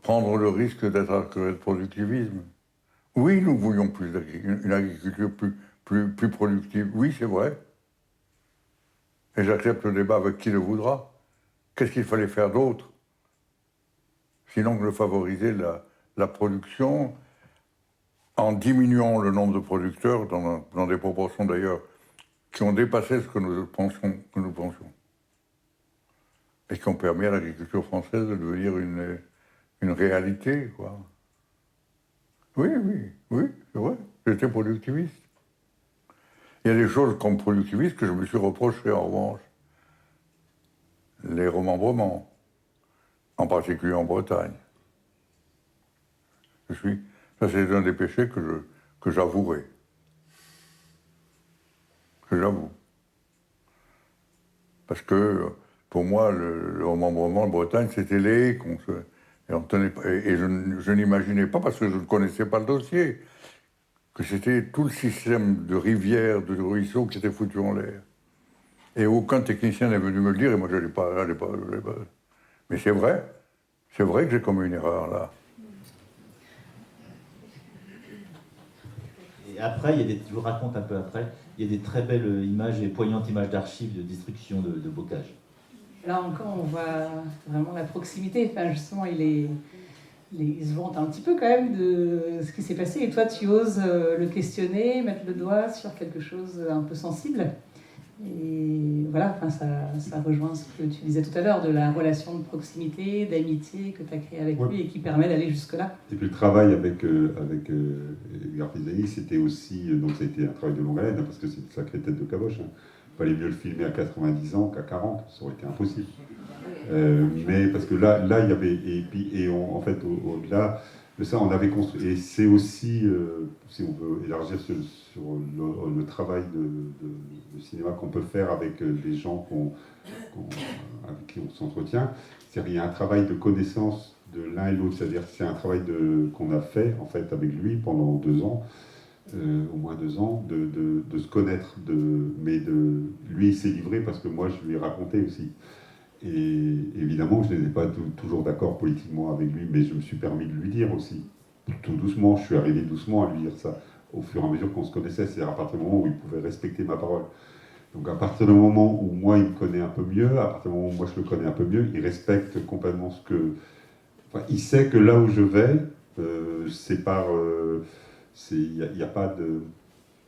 prendre le risque d'être accusé de productivisme? Oui, nous voulions une agriculture plus productive. Oui, c'est vrai. Et j'accepte le débat avec qui le voudra. Qu'est-ce qu'il fallait faire d'autre? Sinon que de favoriser la production en diminuant le nombre de producteurs dans des proportions d'ailleurs qui ont dépassé ce que nous pensions. Et qui ont permis à l'agriculture française de devenir une réalité, quoi. Oui, c'est vrai. J'étais productiviste. Il y a des choses comme productiviste que je me suis reproché, en revanche. Les remembrements, en particulier en Bretagne. Ça, c'est un des péchés que j'avouerai. Que j'avoue. Parce que, pour moi, le remembrement de Bretagne, c'était les et je n'imaginais pas, parce que je ne connaissais pas le dossier, que c'était tout le système de rivières, de ruisseaux qui était foutu en l'air. Et aucun technicien n'est venu me le dire, et moi je n'allais pas. Mais c'est vrai que j'ai commis une erreur là. Et après, je vous raconte un peu après, il y a des très belles images et poignantes images d'archives de destruction de bocage. Là encore, on voit vraiment la proximité. Enfin, justement, il se vante un petit peu quand même de ce qui s'est passé. Et toi, tu oses le questionner, mettre le doigt sur quelque chose un peu sensible. Et voilà, enfin, ça rejoint ce que tu disais tout à l'heure, de la relation de proximité, d'amitié que tu as créée avec lui et qui permet d'aller jusque-là. Et puis le travail avec Edgar Pisani, c'était aussi, donc ça a été un travail de longue haleine, parce que c'est une sacrée tête de caboche. Il fallait mieux le filmer à 90 ans qu'à 40, ça aurait été impossible. Mais parce que là il y avait, en fait, au-delà de ça, on avait construit, et c'est aussi, si on veut élargir sur le travail de cinéma qu'on peut faire avec des gens avec qui on s'entretient, c'est-à-dire il y a un travail de connaissance de l'un et l'autre, c'est-à-dire c'est un travail qu'on a fait, en fait, avec lui pendant 2 ans, au moins 2 ans, de se connaître, mais lui il s'est livré parce que moi je lui ai raconté aussi. Et évidemment, je n'étais pas toujours d'accord politiquement avec lui, mais je me suis permis de lui dire aussi, tout doucement, je suis arrivé doucement à lui dire ça, au fur et à mesure qu'on se connaissait, c'est-à-dire à partir du moment où il pouvait respecter ma parole. Donc à partir du moment où moi il me connaît un peu mieux, à partir du moment où moi je le connais un peu mieux, il respecte complètement ce que... Enfin, il sait que là où je vais, c'est par... il n'y a pas de...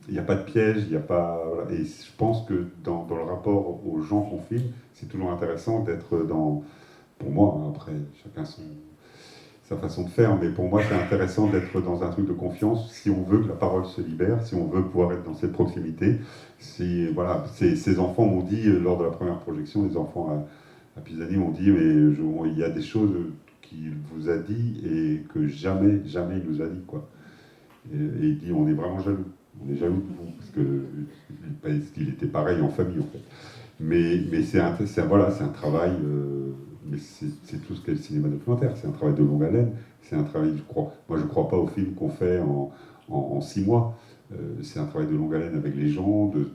Il n'y a pas de piège, il n'y a pas... Voilà. Et je pense que dans le rapport aux gens qu'on filme, c'est toujours intéressant d'être dans... Pour moi, hein, après, chacun sa façon de faire, mais pour moi, c'est intéressant d'être dans un truc de confiance si on veut que la parole se libère, si on veut pouvoir être dans cette proximité. Voilà, ces enfants m'ont dit, lors de la première projection, les enfants à Pisani m'ont dit, mais il y a des choses qu'il vous a dit et que jamais il nous a dit, quoi. Et il dit, on est vraiment jaloux. On est jaloux de vous, parce qu'il était pareil en famille, en fait. Mais c'est un travail, mais c'est tout ce qu'est le cinéma documentaire. C'est un travail de longue haleine. C'est un travail, moi, je ne crois pas aux films qu'on fait en 6 mois. C'est un travail de longue haleine avec les gens, de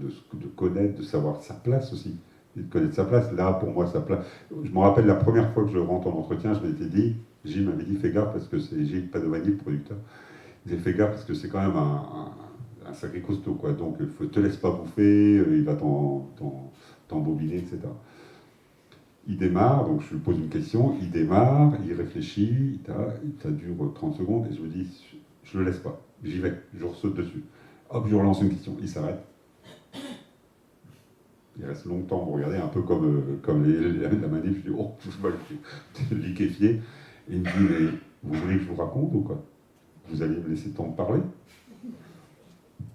connaître, de savoir sa place aussi. Et de connaître sa place. Là, pour moi, sa place. Je me rappelle la première fois que je rentre en entretien, je m'étais dit, Gilles m'avait dit, fais gaffe, parce que c'est Gilles Padovani, le producteur. Il disait, fais gaffe, parce que c'est quand même un sacré costaud, quoi. Donc, te laisse pas bouffer, il va t'embobiner, etc. Il démarre, donc je lui pose une question, il démarre, il réfléchit, ça dure 30 secondes, et je me dis, je le laisse pas, j'y vais, je ressaute dessus. Hop, je relance une question, il s'arrête. Il reste longtemps pour regarder, un peu comme la manif, je dis, oh, je vais le liquéfier. Et il me dit, mais vous voulez que je vous raconte ou quoi? Vous allez me laisser le temps de parler?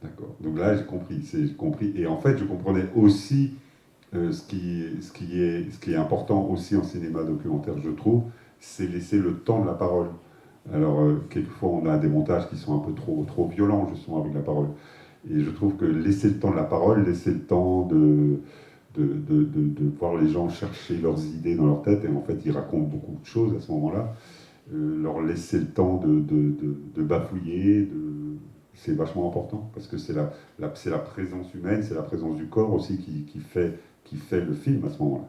D'accord. Donc là, j'ai compris. Et en fait, je comprenais aussi ce qui est important aussi en cinéma documentaire, je trouve, c'est laisser le temps de la parole. Alors, quelquefois, on a des montages qui sont un peu trop violents, justement, avec la parole. Et je trouve que laisser le temps de la parole, laisser le temps de voir les gens chercher leurs idées dans leur tête, et en fait, ils racontent beaucoup de choses à ce moment-là, leur laisser le temps de bafouiller, c'est vachement important, parce que c'est la présence humaine, c'est la présence du corps aussi qui fait le film à ce moment-là.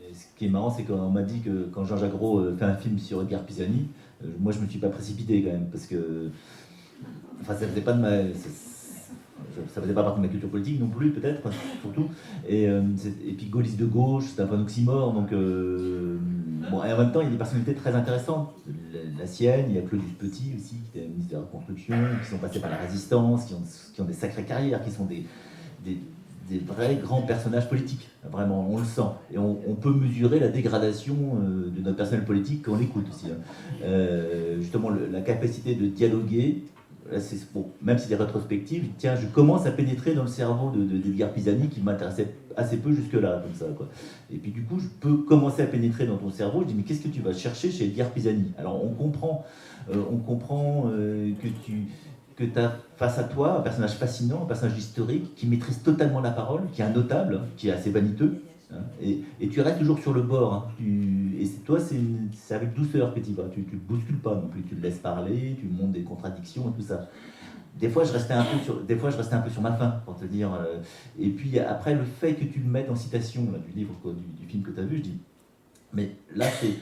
Et ce qui est marrant, c'est qu'on m'a dit que quand Jean-Jacques Gros fait un film sur Edgar Pisani, moi je me suis pas précipité quand même, parce que ça faisait pas ça faisait pas partie de ma culture politique non plus, peut-être, surtout. Et puis gaulliste de gauche, c'est un peu un oxymore, donc bon, et en même temps, il y a des personnalités très intéressantes. La sienne, il y a Claudius Petit aussi, qui était ministre de la Reconstruction, qui sont passés par la Résistance, qui ont des sacrées carrières, qui sont des vrais grands personnages politiques. Vraiment, on le sent. Et on peut mesurer la dégradation de notre personnel politique quand on l'écoute aussi. Justement, la capacité de dialoguer. Là, bon, même si c'est rétrospective, tiens, je commence à pénétrer dans le cerveau d'Edgar Pisani qui m'intéressait assez peu jusque-là, comme ça, quoi. Et puis du coup, je peux commencer à pénétrer dans ton cerveau. Je dis, mais qu'est-ce que tu vas chercher chez Edgar Pisani? Alors, on comprend que tu as face à toi un personnage fascinant, un personnage historique qui maîtrise totalement la parole, qui est un notable, qui est assez vaniteux. Hein, et tu restes toujours sur le bord. Hein, et toi, c'est avec douceur que tu y vas. Tu ne le bouscules pas non plus. Tu le laisses parler, tu montres des contradictions et tout ça. Des fois, je restais un peu sur ma faim, pour te dire. Et puis après, le fait que tu le mettes en citation là, du livre, quoi, du film que tu as vu, je dis, mais là, c'est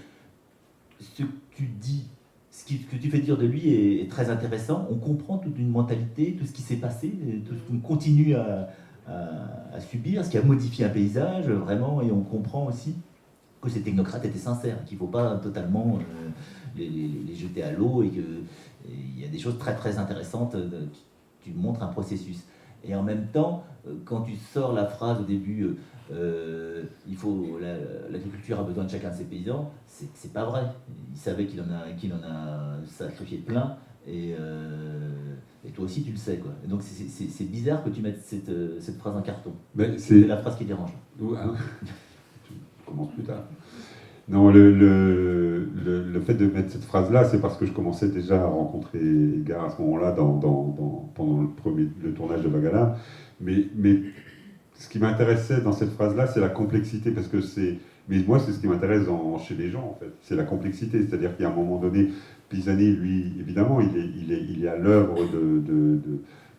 ce que tu dis, ce que tu fais dire de lui est très intéressant. On comprend toute une mentalité, tout ce qui s'est passé, tout ce qu'on continue à subir, ce qui a modifié un paysage, vraiment, et on comprend aussi que ces technocrates étaient sincères, qu'il ne faut pas totalement les jeter à l'eau, et qu'il y a des choses très très intéressantes, tu montres un processus. Et en même temps, quand tu sors la phrase au début, l'agriculture a besoin de chacun de ses paysans, c'est pas vrai. Il savait qu'il en a sacrifié plein, et toi aussi tu le sais, quoi. Et donc c'est bizarre que tu mettes cette phrase en carton. C'est la phrase qui dérange. Tu commences plus tard. Non, le fait de mettre cette phrase-là, c'est parce que je commençais déjà à rencontrer Edgar à ce moment-là pendant le tournage de Bagala. Mais ce qui m'intéressait dans cette phrase-là, c'est la complexité, parce que mais moi, c'est ce qui m'intéresse chez les gens, en fait. C'est la complexité, c'est-à-dire qu'à un moment donné, Pisani, lui, évidemment, il est à l'œuvre de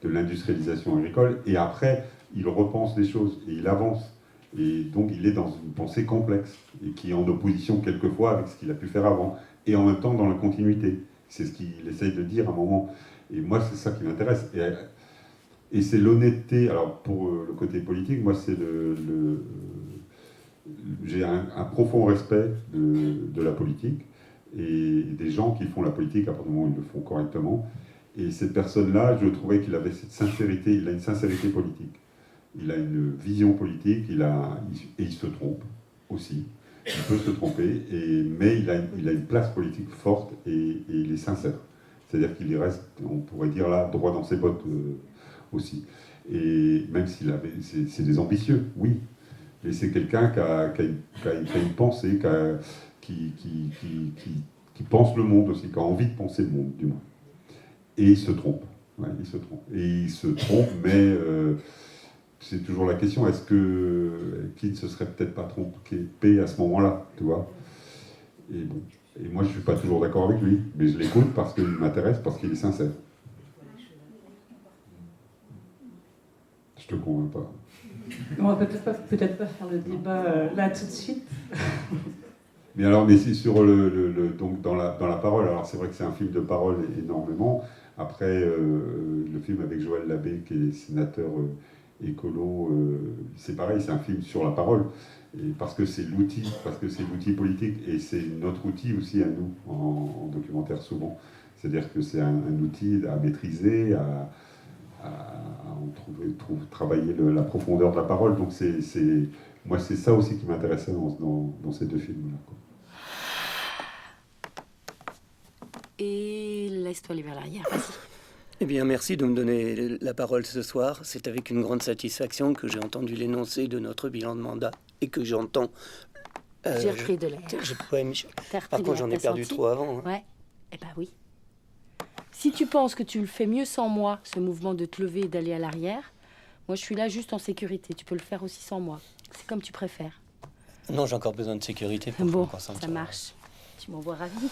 l'industrialisation agricole, et après, il repense les choses, et il avance. Et donc, il est dans une pensée complexe, et qui est en opposition quelquefois avec ce qu'il a pu faire avant, et en même temps dans la continuité. C'est ce qu'il essaye de dire à un moment. Et moi, c'est ça qui m'intéresse. Et Et c'est l'honnêteté. Alors pour le côté politique, moi c'est j'ai un profond respect de la politique et des gens qui font la politique à partir du moment où ils le font correctement. Et cette personne-là, je trouvais qu'il avait cette sincérité, il a une sincérité politique. Il a une vision politique, et il se trompe aussi. Il peut se tromper, mais il a une place politique forte et il est sincère. C'est-à-dire qu'il y reste, on pourrait dire là, droit dans ses bottes aussi. Et même s'il avait, c'est des ambitieux, oui. Mais c'est quelqu'un qui a une pensée, qui pense le monde aussi, qui a envie de penser le monde, du moins. Et il se trompe. Ouais, il se trompe. Et il se trompe, mais c'est toujours la question, est-ce qu'il ne se serait peut-être pas trompé à ce moment-là, tu vois? Et bon. Et moi, je ne suis pas toujours d'accord avec lui, mais je l'écoute parce qu'il m'intéresse, parce qu'il est sincère. Je te convainc pas. On va peut-être pas faire le débat là tout de suite. Mais c'est sur donc dans la parole. Alors c'est vrai que c'est un film de parole énormément. Après, le film avec Joël Labbé, qui est sénateur écolo, c'est pareil, c'est un film sur la parole. Et parce que c'est l'outil politique, et c'est notre outil aussi à nous en documentaire souvent. C'est-à-dire que c'est un outil à maîtriser, travailler la profondeur de la parole. Donc moi c'est ça aussi qui m'intéressait dans ces deux films-là. Et laisse-toi aller vers l'arrière, vas-y. Eh bien, merci de me donner la parole ce soir. C'est avec une grande satisfaction que j'ai entendu l'énoncé de notre bilan de mandat et que j'entends... j'ai repris de l'air. Par contre, j'en ai perdu trop avant. Hein. Ouais, eh ben oui. Si tu penses que tu le fais mieux sans moi, ce mouvement de te lever et d'aller à l'arrière, moi je suis là juste en sécurité. Tu peux le faire aussi sans moi. C'est comme tu préfères. Non, j'ai encore besoin de sécurité. Bon, ça marche. Tu m'envoies ravi.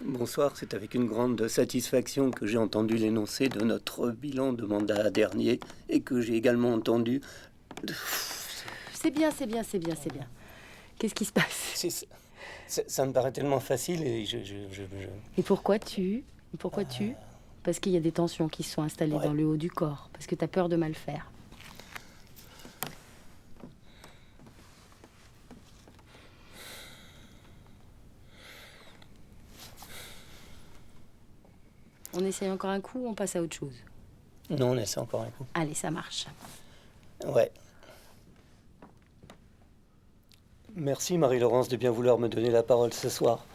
Bonsoir, c'est avec une grande satisfaction que j'ai entendu l'énoncé de notre bilan de mandat dernier et que j'ai également entendu... C'est bien. Qu'est-ce qui se passe? Ça me paraît tellement facile et Et pourquoi tu Parce qu'il y a des tensions qui se sont installées dans le haut du corps, parce que tu as peur de mal faire. On essaye encore un coup ou on passe à autre chose? Non, on essaie encore un coup. Allez, ça marche. Ouais. Merci Marie-Laurence de bien vouloir me donner la parole ce soir.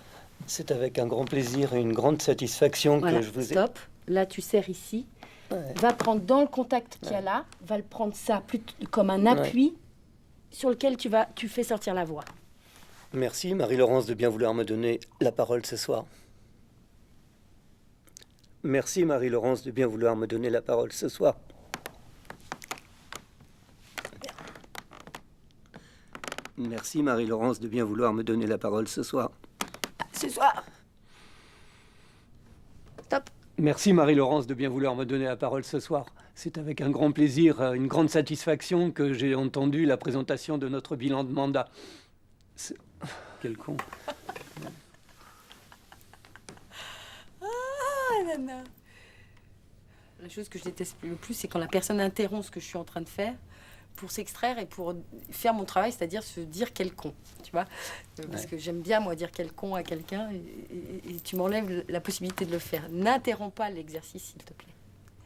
C'est avec un grand plaisir et une grande satisfaction que je vous ai... Stop. Là, tu serres ici. Ouais. Va prendre dans le contact qu'il y a là, va le prendre ça comme un appui sur lequel tu fais sortir la voix. Merci Marie-Laurence de bien vouloir me donner la parole ce soir. Merci Marie-Laurence de bien vouloir me donner la parole ce soir. Merci Marie-Laurence de bien vouloir me donner la parole ce soir. Ce soir. Stop. Merci Marie-Laurence de bien vouloir me donner la parole ce soir. C'est avec un grand plaisir, une grande satisfaction que j'ai entendu la présentation de notre bilan de mandat. Quel con. Nana. La chose que je déteste le plus, c'est quand la personne interrompt ce que je suis en train de faire pour s'extraire et pour faire mon travail, c'est-à-dire se dire quel con, tu vois. Parce que j'aime bien, moi, dire quel con à quelqu'un et tu m'enlèves la possibilité de le faire. N'interromps pas l'exercice, s'il te plaît.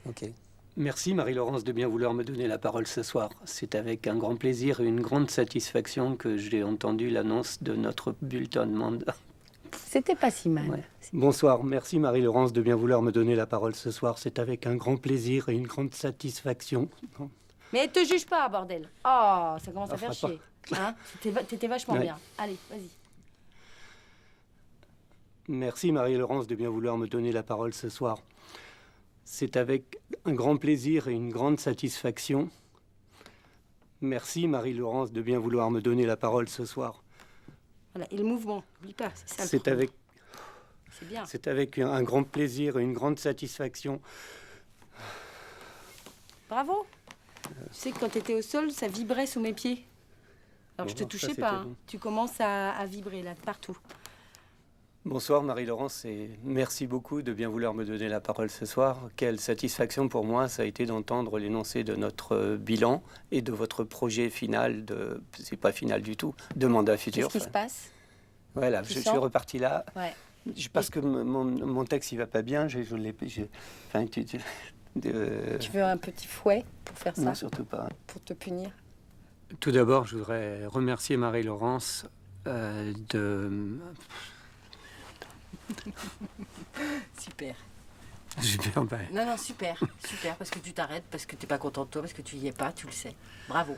Ok. Merci Marie-Laurence de bien vouloir me donner la parole ce soir. C'est avec un grand plaisir et une grande satisfaction que j'ai entendu l'annonce de notre bulletin de mandat. C'était pas si mal. Ouais. Bonsoir, merci Marie-Laurence de bien vouloir me donner la parole ce soir. C'est avec un grand plaisir et une grande satisfaction. Mais te juge pas, bordel. Oh, ça commence à faire chier. Hein, t'étais vachement bien. Allez, vas-y. Merci Marie-Laurence de bien vouloir me donner la parole ce soir. C'est avec un grand plaisir et une grande satisfaction. Merci Marie-Laurence de bien vouloir me donner la parole ce soir. Voilà, et le mouvement, n'oublie pas, c'est ça. C'est avec... C'est bien. C'est avec un grand plaisir et une grande satisfaction. Bravo. Tu sais que quand tu étais au sol, ça vibrait sous mes pieds. Alors je te touchais pas. Hein. Tu commences à vibrer là, de partout. Bonsoir Marie-Laurence et merci beaucoup de bien vouloir me donner la parole ce soir. Quelle satisfaction pour moi ça a été d'entendre l'énoncé de notre bilan et de votre projet final c'est pas final du tout, de mandat futur. Qu'est-ce qui se passe? Voilà, je suis reparti là. Ouais. Parce que mon texte il va pas bien, tu veux un petit fouet pour faire ça? Non, surtout pas. Pour te punir? Tout d'abord, je voudrais remercier Marie-Laurence de... Super. Super, ben. Non, super, parce que tu t'arrêtes, parce que tu n'es pas content de toi, parce que tu n'y es pas, tu le sais. Bravo.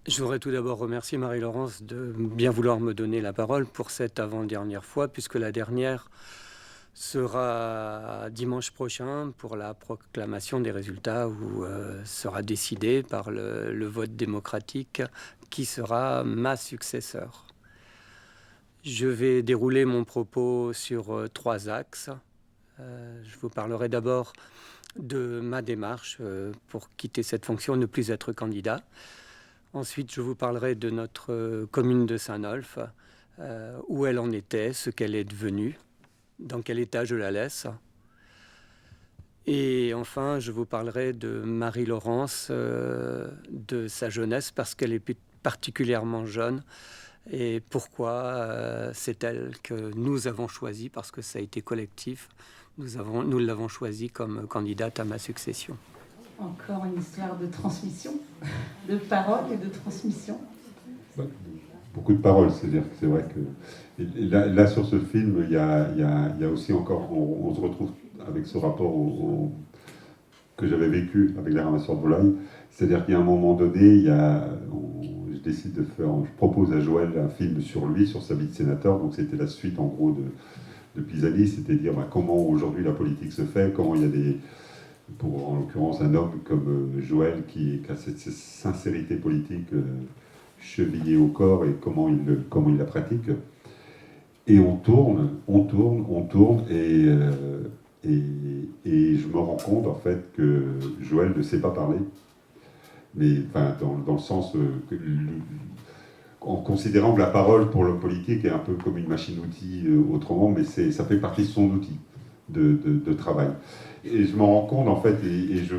Je voudrais tout d'abord remercier Marie-Laurence de bien vouloir me donner la parole pour cette avant-dernière fois, puisque la dernière sera dimanche prochain pour la proclamation des résultats où sera décidé par le vote démocratique qui sera ma successeur. Je vais dérouler mon propos sur 3 axes. Je vous parlerai d'abord de ma démarche pour quitter cette fonction, ne plus être candidat. Ensuite, je vous parlerai de notre commune de Saint-Nolff, où elle en était, ce qu'elle est devenue, dans quel état je la laisse. Et enfin, je vous parlerai de Marie-Laurence, de sa jeunesse, parce qu'elle est particulièrement jeune, et pourquoi c'est elle que nous avons choisie, parce que ça a été collectif, nous l'avons choisie comme candidate à ma succession. Encore une histoire de transmission, de parole et de transmission. Beaucoup de paroles, c'est-à-dire que c'est vrai que et là sur ce film, il y a aussi encore, on se retrouve avec ce rapport que j'avais vécu avec les ramasseurs de volailles. C'est-à-dire qu'il y a un moment donné, je décide je propose à Joël un film sur lui, sur sa vie de sénateur. Donc c'était la suite en gros de Pisani, c'est-à-dire comment aujourd'hui la politique se fait, comment il y a pour en l'occurrence un homme comme Joël qui a cette sincérité politique chevillée au corps et comment il la pratique. Et on tourne, et je me rends compte en fait que Joël ne sait pas parler, mais enfin dans le sens en considérant que la parole pour l'homme politique est un peu comme une machine-outil autrement, mais ça fait partie de son outil de travail. Et je me rends compte en fait, et je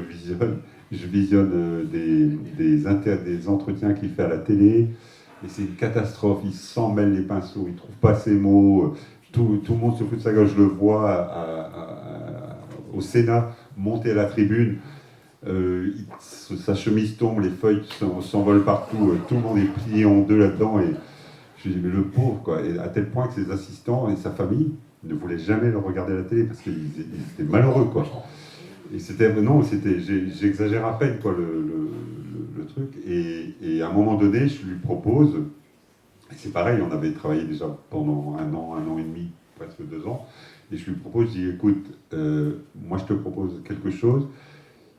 visionne des entretiens qu'il fait à la télé, et c'est une catastrophe, il s'en mêle les pinceaux, il ne trouve pas ses mots, tout le monde se fout de sa gueule. Je le vois au Sénat monter à la tribune, sa chemise tombe, les feuilles s'envolent partout, tout le monde est plié en deux là-dedans, et je dis mais le pauvre quoi, et à tel point que ses assistants et sa famille ne voulaient jamais le regarder à la télé parce qu'ils étaient malheureux quoi. Et j'exagère à peine quoi le truc, et à un moment donné je lui propose, et c'est pareil, on avait travaillé déjà pendant un an et demi, presque 2 ans, et je lui propose, je dis écoute, moi je te propose quelque chose,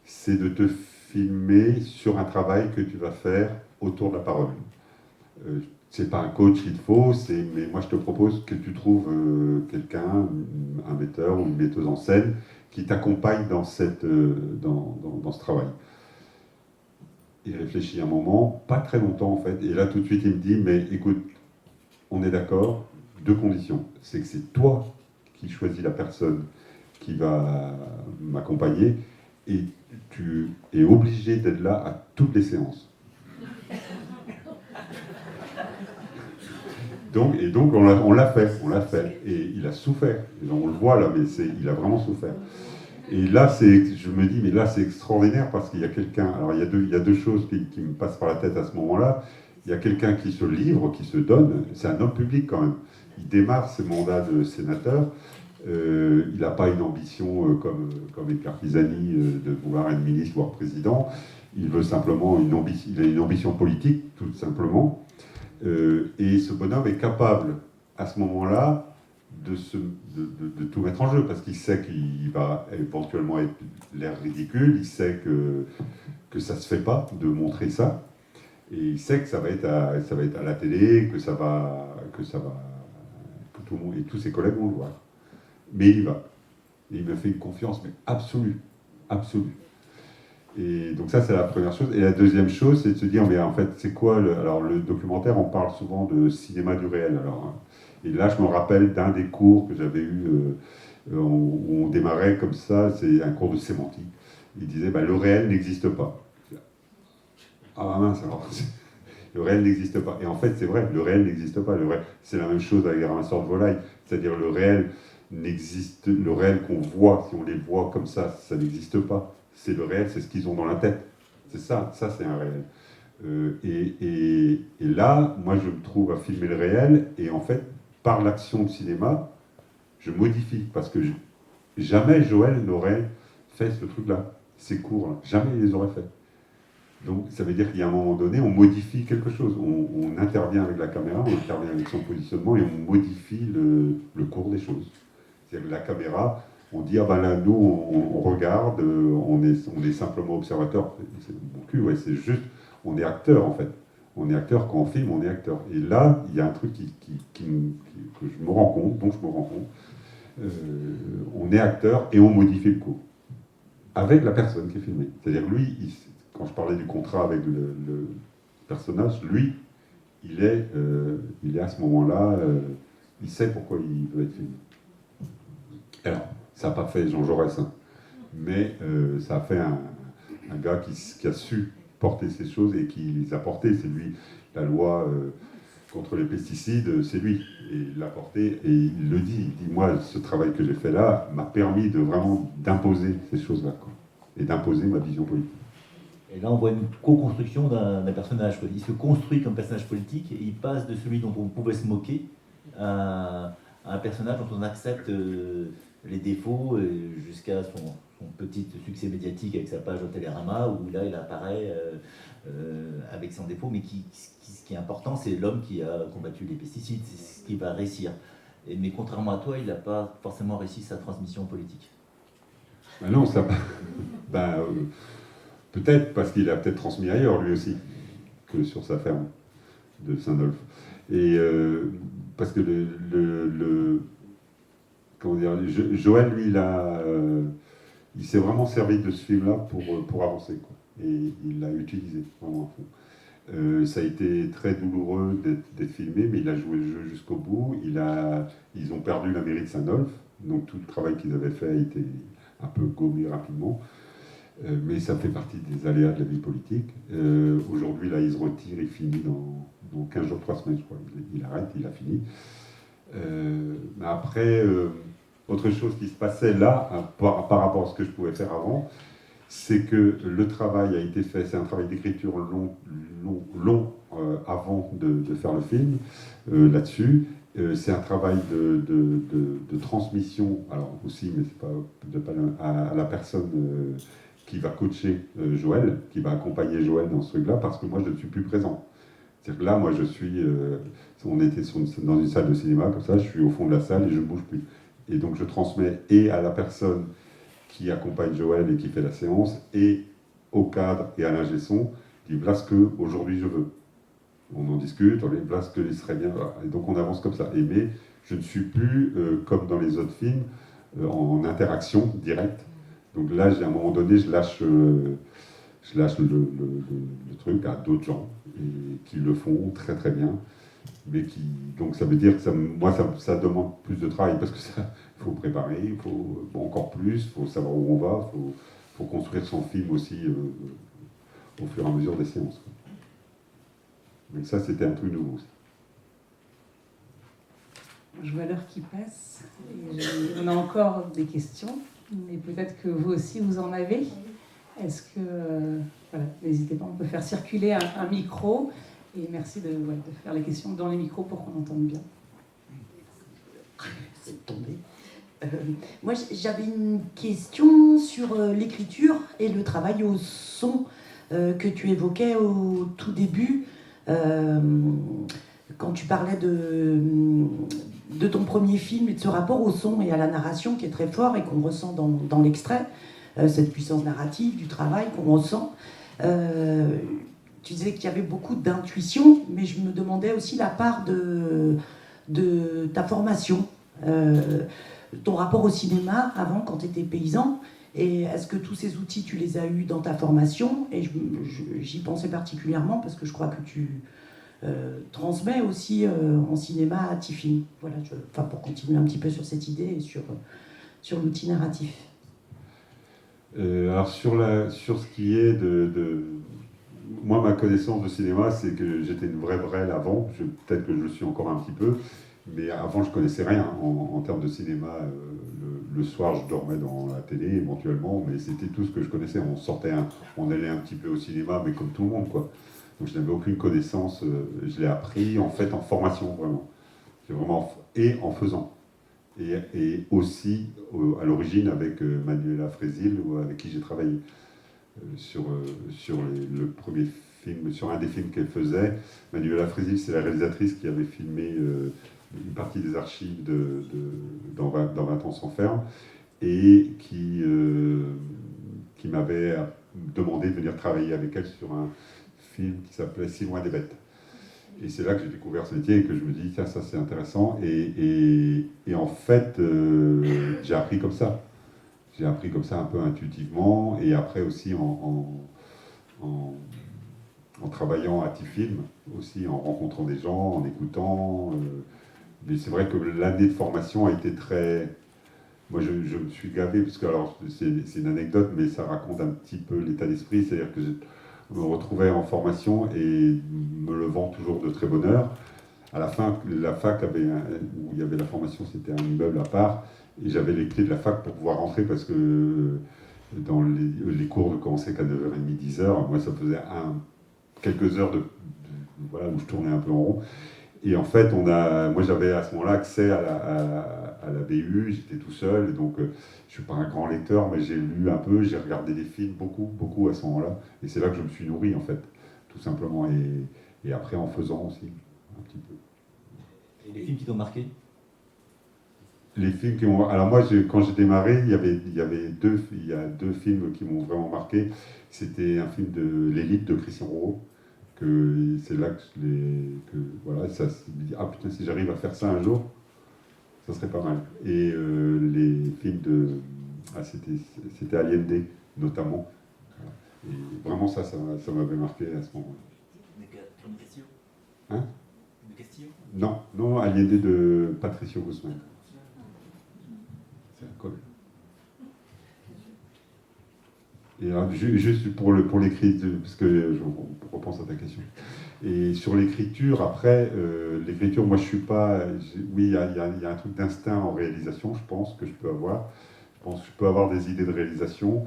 c'est de te filmer sur un travail que tu vas faire autour de la parole. C'est pas un coach qu'il te faut, mais moi je te propose que tu trouves quelqu'un, un metteur ou une metteuse en scène, qui t'accompagne dans ce travail. Il réfléchit un moment, pas très longtemps en fait, et là tout de suite il me dit, mais écoute, on est d'accord, 2 conditions. C'est que c'est toi qui choisis la personne qui va m'accompagner, et tu es obligé d'être là à toutes les séances. Donc on l'a fait, et il a souffert. On le voit là, mais il a vraiment souffert. Et là, je me dis, mais là c'est extraordinaire parce qu'il y a quelqu'un. Alors il y a deux choses qui me passent par la tête à ce moment-là. Il y a quelqu'un qui se livre, qui se donne. C'est un homme public quand même. Il démarre ses mandats de sénateur. Il n'a pas une ambition comme Edgar Pisani de vouloir être ministre, voire président. Il veut simplement il a une ambition politique, tout simplement. Et ce bonhomme est capable, à ce moment-là, de tout mettre en jeu, parce qu'il sait qu'il va éventuellement être l'air ridicule, il sait que ça ne se fait pas de montrer ça, et il sait que ça va être à la télé, que tout le monde et tous ses collègues vont le voir. Mais il y va. Et il me fait une confiance mais absolue. Et donc ça, c'est la première chose. Et la deuxième chose, c'est de se dire, mais en fait, c'est quoi alors le documentaire, on parle souvent de cinéma du réel. Alors, et là, je me rappelle d'un des cours que j'avais eu, où on démarrait comme ça, c'est un cours de sémantique. Il disait, le réel n'existe pas. Ah mince, alors, le réel n'existe pas. Et en fait, c'est vrai, le réel n'existe pas. C'est la même chose avec les ramasseurs de volailles. C'est-à-dire le réel qu'on voit, si on les voit comme ça n'existe pas. C'est le réel, c'est ce qu'ils ont dans la tête. C'est ça c'est un réel. Et là, moi, je me trouve à filmer le réel, et en fait, par l'action de cinéma, je modifie, parce que jamais Joël n'aurait fait ce truc-là, ces cours-là. Jamais il les aurait fait. Donc, ça veut dire qu'il y a un moment donné, on modifie quelque chose. On intervient avec la caméra, on intervient avec son positionnement, et on modifie le cours des choses. C'est-à-dire que la caméra, on dit, là, nous, on regarde, on est simplement observateur. C'est mon cul, ouais, c'est juste, on est acteur, en fait. On est acteur, quand on filme, on est acteur. Et là, il y a un truc que je me rends compte, dont je me rends compte. On est acteur et on modifie le cours. Avec la personne qui est filmée. C'est-à-dire, lui, quand je parlais du contrat avec le personnage, lui, il est à ce moment-là, il sait pourquoi il veut être filmé. Alors, ça n'a pas fait Jean Jaurès, hein, mais ça a fait un gars qui a su porter ces choses et qui les a portées. C'est lui, la loi contre les pesticides, c'est lui. Et il l'a porté, et il le dit. Il dit, moi, ce travail que j'ai fait là m'a permis d'imposer ces choses-là, quoi, et d'imposer ma vision politique. Et là, on voit une co-construction d'un personnage, quoi. Il se construit comme personnage politique, et il passe de celui dont on pouvait se moquer à un personnage dont on accepte les défauts, jusqu'à son petit succès médiatique avec sa page au Télérama, où là, il apparaît avec son défaut, mais ce qui est important, c'est l'homme qui a combattu les pesticides, c'est ce qui va réussir. Mais contrairement à toi, il n'a pas forcément réussi sa transmission politique. Non, ça... peut-être, parce qu'il a peut-être transmis ailleurs, lui aussi, que sur sa ferme de Saint-Dolphe. Et parce que comment dire, Joël, lui, il s'est vraiment servi de ce film-là pour avancer, quoi. Et il l'a utilisé vraiment à fond. Ça a été très douloureux d'être filmé, mais il a joué le jeu jusqu'au bout. Ils ont perdu la mairie de Saint-Dolphe, donc tout le travail qu'ils avaient fait a été un peu gommé rapidement. Mais ça fait partie des aléas de la vie politique. Aujourd'hui, là, il se retire, il finit dans 15 jours, 3 semaines, je crois. Il arrête, il a fini. Mais après, autre chose qui se passait là, par rapport à ce que je pouvais faire avant, c'est que le travail a été fait, c'est un travail d'écriture long avant de faire le film, là-dessus. C'est un travail de transmission, alors aussi, mais c'est pas à la personne qui va coacher Joël, qui va accompagner Joël dans ce truc-là, parce que moi, je ne suis plus présent. C'est-à-dire que là, moi, je suis... on était dans une salle de cinéma, comme ça, je suis au fond de la salle et je ne bouge plus. Et donc, je transmets et à la personne qui accompagne Joël et qui fait la séance, et au cadre et à l'ingé son, qui dit, voilà ce qu'aujourd'hui je veux. On en discute, on dit, voilà ce qu'il serait bien. Voilà. Et donc, on avance comme ça. Mais je ne suis plus, comme dans les autres films, en interaction directe. Donc là, à un moment donné, je lâche le truc à d'autres gens qui le font très très bien. Mais donc ça veut dire que ça demande plus de travail, parce que il faut préparer, il faut encore plus, il faut savoir où on va, il faut construire son film aussi au fur et à mesure des séances. Donc ça, c'était un truc nouveau aussi. Je vois l'heure qui passe. Et on a encore des questions, mais peut-être que vous aussi, vous en avez. Est-ce que... voilà, n'hésitez pas, on peut faire circuler un micro. Et merci de faire les questions dans les micros pour qu'on entende bien. C'est tombé. Moi, j'avais une question sur l'écriture et le travail au son que tu évoquais au tout début, quand tu parlais de ton premier film et de ce rapport au son et à la narration qui est très fort et qu'on ressent dans l'extrait, cette puissance narrative du travail qu'on ressent. Tu disais qu'il y avait beaucoup d'intuition, mais je me demandais aussi la part de ta formation, ton rapport au cinéma avant, quand tu étais paysan, Et est-ce que tous ces outils, tu les as eus dans ta formation? Et j'y pensais particulièrement parce que je crois que tu transmets aussi en cinéma à Tifilm. Voilà, pour continuer un petit peu sur cette idée et sur l'outil narratif. Alors sur ce qui est de... Moi, ma connaissance de cinéma, c'est que j'étais une vraie brêle avant. Peut-être que je le suis encore un petit peu. Mais avant, je ne connaissais rien en termes de cinéma. Le soir, je dormais dans la télé éventuellement, mais c'était tout ce que je connaissais. On allait un petit peu au cinéma, mais comme tout le monde, quoi. Donc je n'avais aucune connaissance. Je l'ai appris en fait en formation, vraiment. Et en faisant. Et aussi à l'origine avec Manuela Frésil, avec qui j'ai travaillé sur le premier film, sur un des films qu'elle faisait. Manuela Frésil, c'est la réalisatrice qui avait filmé une partie des archives dans 20 ans sans ferme, et qui m'avait demandé de venir travailler avec elle sur un film qui s'appelait Si loin des bêtes. Et c'est là que j'ai découvert ce métier et que je me dis, tiens, ça c'est intéressant. Et en fait, j'ai appris comme ça. J'ai appris comme ça un peu intuitivement, et après aussi en travaillant à Tifilm, aussi en rencontrant des gens, en écoutant. Mais c'est vrai que l'année de formation a été très... Moi, je me suis gavé, parce que alors c'est une anecdote, mais ça raconte un petit peu l'état d'esprit. C'est-à-dire que je me retrouvais en formation et me levant toujours de très bonne heure. À la fin, la fac où il y avait la formation, c'était un immeuble à part, et j'avais les clés de la fac pour pouvoir rentrer, parce que dans les cours ne commençaient qu'à 9h30, 10h. Moi, ça faisait quelques heures voilà, où je tournais un peu en rond. Et en fait, moi j'avais à ce moment-là accès à la BU, j'étais tout seul, et donc je ne suis pas un grand lecteur, mais j'ai lu un peu, j'ai regardé des films, beaucoup à ce moment-là, et c'est là que je me suis nourri en fait, tout simplement, et après en faisant aussi, un petit peu. Et les films qui t'ont marqué? Les films qui m'ont... Alors moi, quand j'ai démarré, il y a deux films qui m'ont vraiment marqué. C'était un film de L'Élite de Christian Rau, que c'est là voilà, ça se dit, ah putain, si j'arrive à faire ça un jour, ça serait pas mal. Et les films c'était Allende notamment. Et vraiment ça m'avait marqué à ce moment-là. Une question? Hein? Une question? Non, Allende de Patricio Guzmán. C'est un col. Et alors, juste pour l'écriture, parce que je repense à ta question. Et sur l'écriture, après, l'écriture, moi je suis pas... Oui, il y a un truc d'instinct en réalisation, je pense, que je peux avoir. Je pense que je peux avoir des idées de réalisation.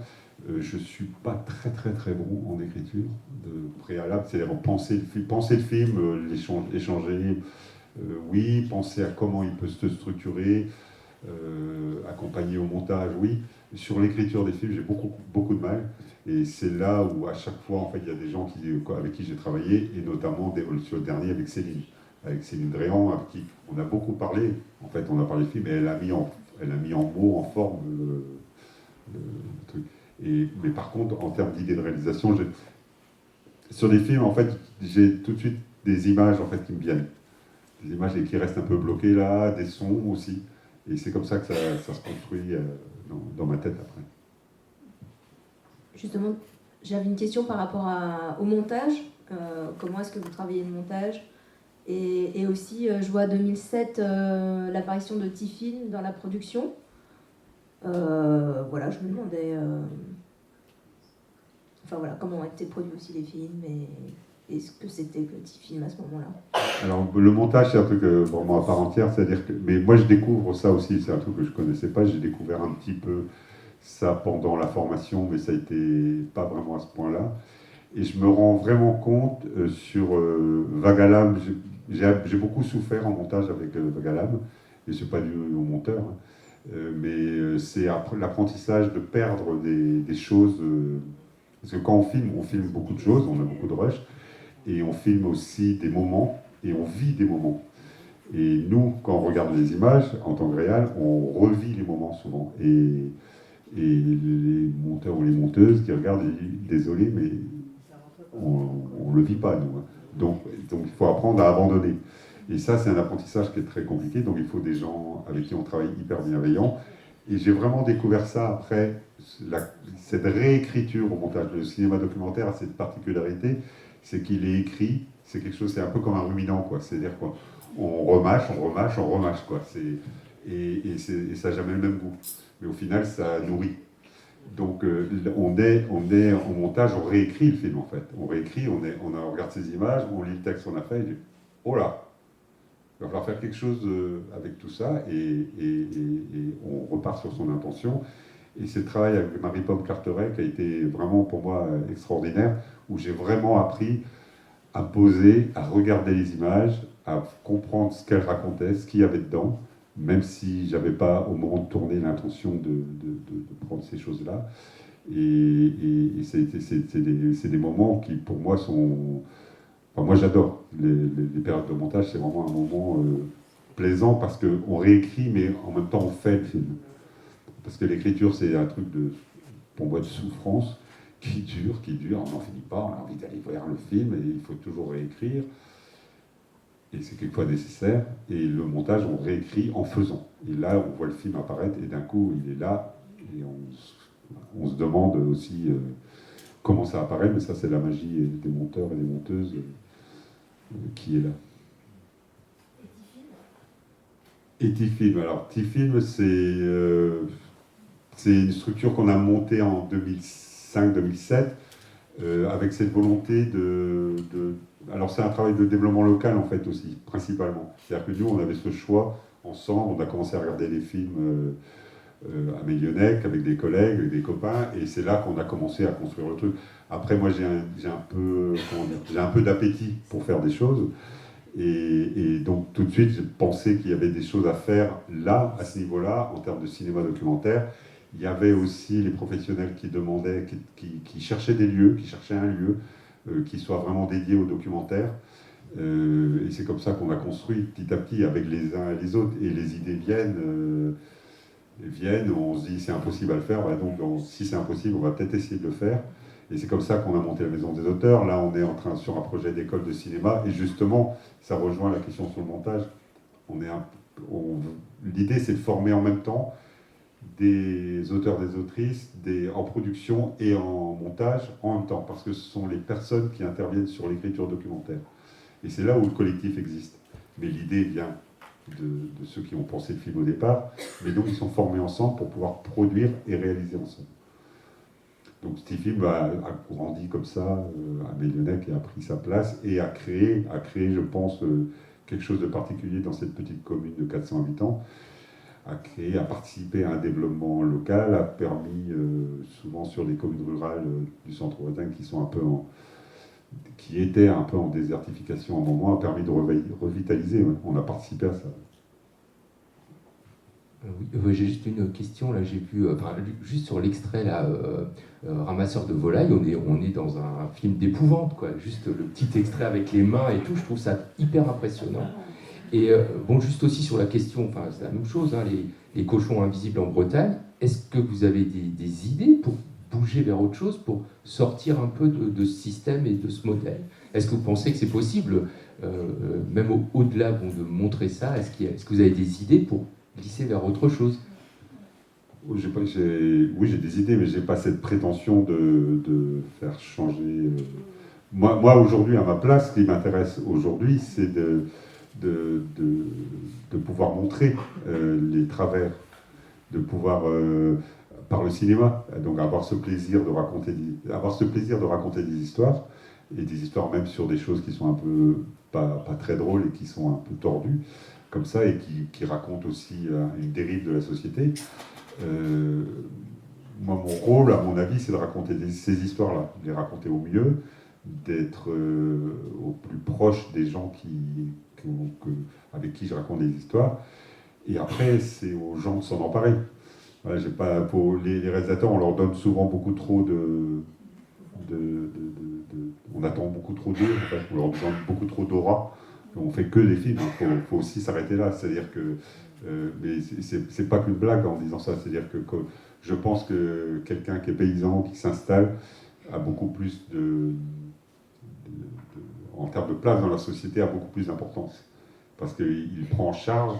Je ne suis pas très bon en écriture de préalable, c'est-à-dire penser le film, l'échanger, oui, penser à comment il peut se structurer, accompagner au montage, oui. Sur l'écriture des films, j'ai beaucoup de mal, et c'est là où à chaque fois, en fait, il y a des gens avec qui j'ai travaillé, et notamment sur le dernier avec Céline Dréan, avec qui on a beaucoup parlé. En fait, on a parlé de film, et elle a mis en mots, en forme le truc. Mais par contre, en termes d'idées de réalisation, sur des films, en fait, j'ai tout de suite des images en fait qui me viennent, des images qui restent un peu bloquées là, des sons aussi, et c'est comme ça que ça se construit dans ma tête après. Justement, j'avais une question par rapport au montage. Comment est-ce que vous travaillez le montage? Et aussi, je vois 2007 l'apparition de Tifilm dans la production. Voilà, je me demandais comment étaient produits aussi les films, et ce que c'était que Tifilm à ce moment-là. Alors le montage, c'est un truc vraiment à part entière, c'est-à-dire que... Mais moi je découvre ça aussi, c'est un truc que je ne connaissais pas, j'ai découvert un petit peu ça pendant la formation, mais ça a été pas vraiment à ce point-là. Et je me rends vraiment compte sur Vagalam, j'ai beaucoup souffert en montage avec Vagalam, et c'est pas dû au monteur, hein. Mais c'est l'apprentissage de perdre des choses, parce que quand on filme beaucoup de choses, on a beaucoup de rush, et on filme aussi des moments, et on vit des moments. Et nous, quand on regarde les images, en tant que réal, on revit les moments souvent. Et les monteurs ou les monteuses qui regardent, ils disent, désolé, mais on ne le vit pas, nous. Hein. Donc il faut apprendre à abandonner. Et ça, c'est un apprentissage qui est très compliqué. Donc il faut des gens avec qui on travaille hyper bienveillants. Et j'ai vraiment découvert ça après, cette réécriture au montage. Le cinéma documentaire a cette particularité, c'est qu'il est écrit, c'est quelque chose, c'est un peu comme un ruminant, quoi. C'est-à-dire qu'on remâche, quoi. Et ça n'a jamais le même goût. Mais au final, ça nourrit. Donc on est au montage, on réécrit le film en fait. On réécrit, on regarde ces images, on lit le texte qu'on a fait, et dit, oh là, il va falloir faire quelque chose avec tout ça, et on repart sur son intention. Et c'est le travail avec Marie-Pomme Carteret qui a été vraiment pour moi extraordinaire, où j'ai vraiment appris à poser, à regarder les images, à comprendre ce qu'elle racontait, ce qu'il y avait dedans, même si je n'avais pas au moment de tourner l'intention de prendre ces choses-là. Et c'est des moments qui pour moi sont... Enfin, moi j'adore les périodes de montage, c'est vraiment un moment plaisant parce qu'on réécrit mais en même temps on fait le film. Parce que l'écriture c'est un truc pour moi de souffrance qui dure, on n'en finit pas, on a envie d'aller voir le film et il faut toujours réécrire. Et c'est quelquefois nécessaire. Et le montage, on réécrit en faisant. Et là, on voit le film apparaître et d'un coup, il est là. Et on se demande aussi comment ça apparaît. Mais ça, c'est la magie des monteurs et des monteuses qui est là. Et Tifilm. Alors, Tifilm, c'est une structure qu'on a montée en 2005-2007 avec cette volonté alors c'est un travail de développement local en fait aussi, principalement. C'est-à-dire que nous, on avait ce choix ensemble, on a commencé à regarder les films à Mélionnec avec des collègues, avec des copains, et c'est là qu'on a commencé à construire le truc. Après, moi, j'ai un peu d'appétit pour faire des choses, et donc tout de suite, j'ai pensé qu'il y avait des choses à faire là, à ce niveau-là, en termes de cinéma documentaire. Il y avait aussi les professionnels qui demandaient, qui cherchaient des lieux, qui cherchaient un lieu qui soit vraiment dédié au documentaire. Et c'est comme ça qu'on a construit petit à petit avec les uns et les autres. Et les idées viennent, on se dit c'est impossible à le faire, donc si c'est impossible, on va peut-être essayer de le faire. Et c'est comme ça qu'on a monté la Maison des Auteurs. Là, on est sur un projet d'école de cinéma. Et justement, ça rejoint la question sur le montage. L'idée, c'est de former en même temps des auteurs, des autrices, en production et en montage en même temps, parce que ce sont les personnes qui interviennent sur l'écriture documentaire. Et c'est là où le collectif existe. Mais l'idée vient de ceux qui ont pensé le film au départ, mais donc ils sont formés ensemble pour pouvoir produire et réaliser ensemble. Donc Tifilm a grandi comme ça à Mélionnec et a pris sa place et a créé je pense, quelque chose de particulier dans cette petite commune de 400 habitants. A participé à un développement local, a permis, souvent sur les communes rurales du centre-Bretagne qui étaient un peu en désertification à un moment, a permis de revitaliser. Ouais. On a participé à ça. Oui, j'ai juste une question, là j'ai vu, juste sur l'extrait là, Ramasseur de volailles, on est dans un film d'épouvante, quoi. Juste le petit extrait avec les mains et tout, je trouve ça hyper impressionnant. Et juste aussi sur la question, c'est la même chose, hein, les cochons invisibles en Bretagne, est-ce que vous avez des idées pour bouger vers autre chose, pour sortir un peu de ce système et de ce modèle? Est-ce que vous pensez que c'est possible, même au-delà de montrer ça, est-ce que vous avez des idées pour glisser vers autre chose? Oui, j'ai des idées, mais je n'ai pas cette prétention de faire changer... Moi, aujourd'hui, à ma place, ce qui m'intéresse aujourd'hui, c'est de pouvoir montrer les travers, de pouvoir, par le cinéma, donc avoir ce plaisir de raconter des histoires, et des histoires même sur des choses qui sont un peu pas très drôles et qui sont un peu tordues, comme ça, et qui racontent aussi une dérive de la société. Moi, mon rôle, à mon avis, c'est de raconter ces histoires-là, de les raconter au mieux, d'être au plus proche des gens avec qui je raconte des histoires. Et après, c'est aux gens de s'en emparer. Voilà, pour les réalisateurs, on leur donne souvent beaucoup trop on attend beaucoup trop d'eux, en fait, on leur donne beaucoup trop d'aura. On fait que des films, il faut aussi s'arrêter là. C'est-à-dire que, mais c'est pas qu'une blague en disant ça, c'est-à-dire que je pense que quelqu'un qui est paysan, qui s'installe, a beaucoup plus en termes de place dans la société, a beaucoup plus d'importance. Parce qu'il prend en charge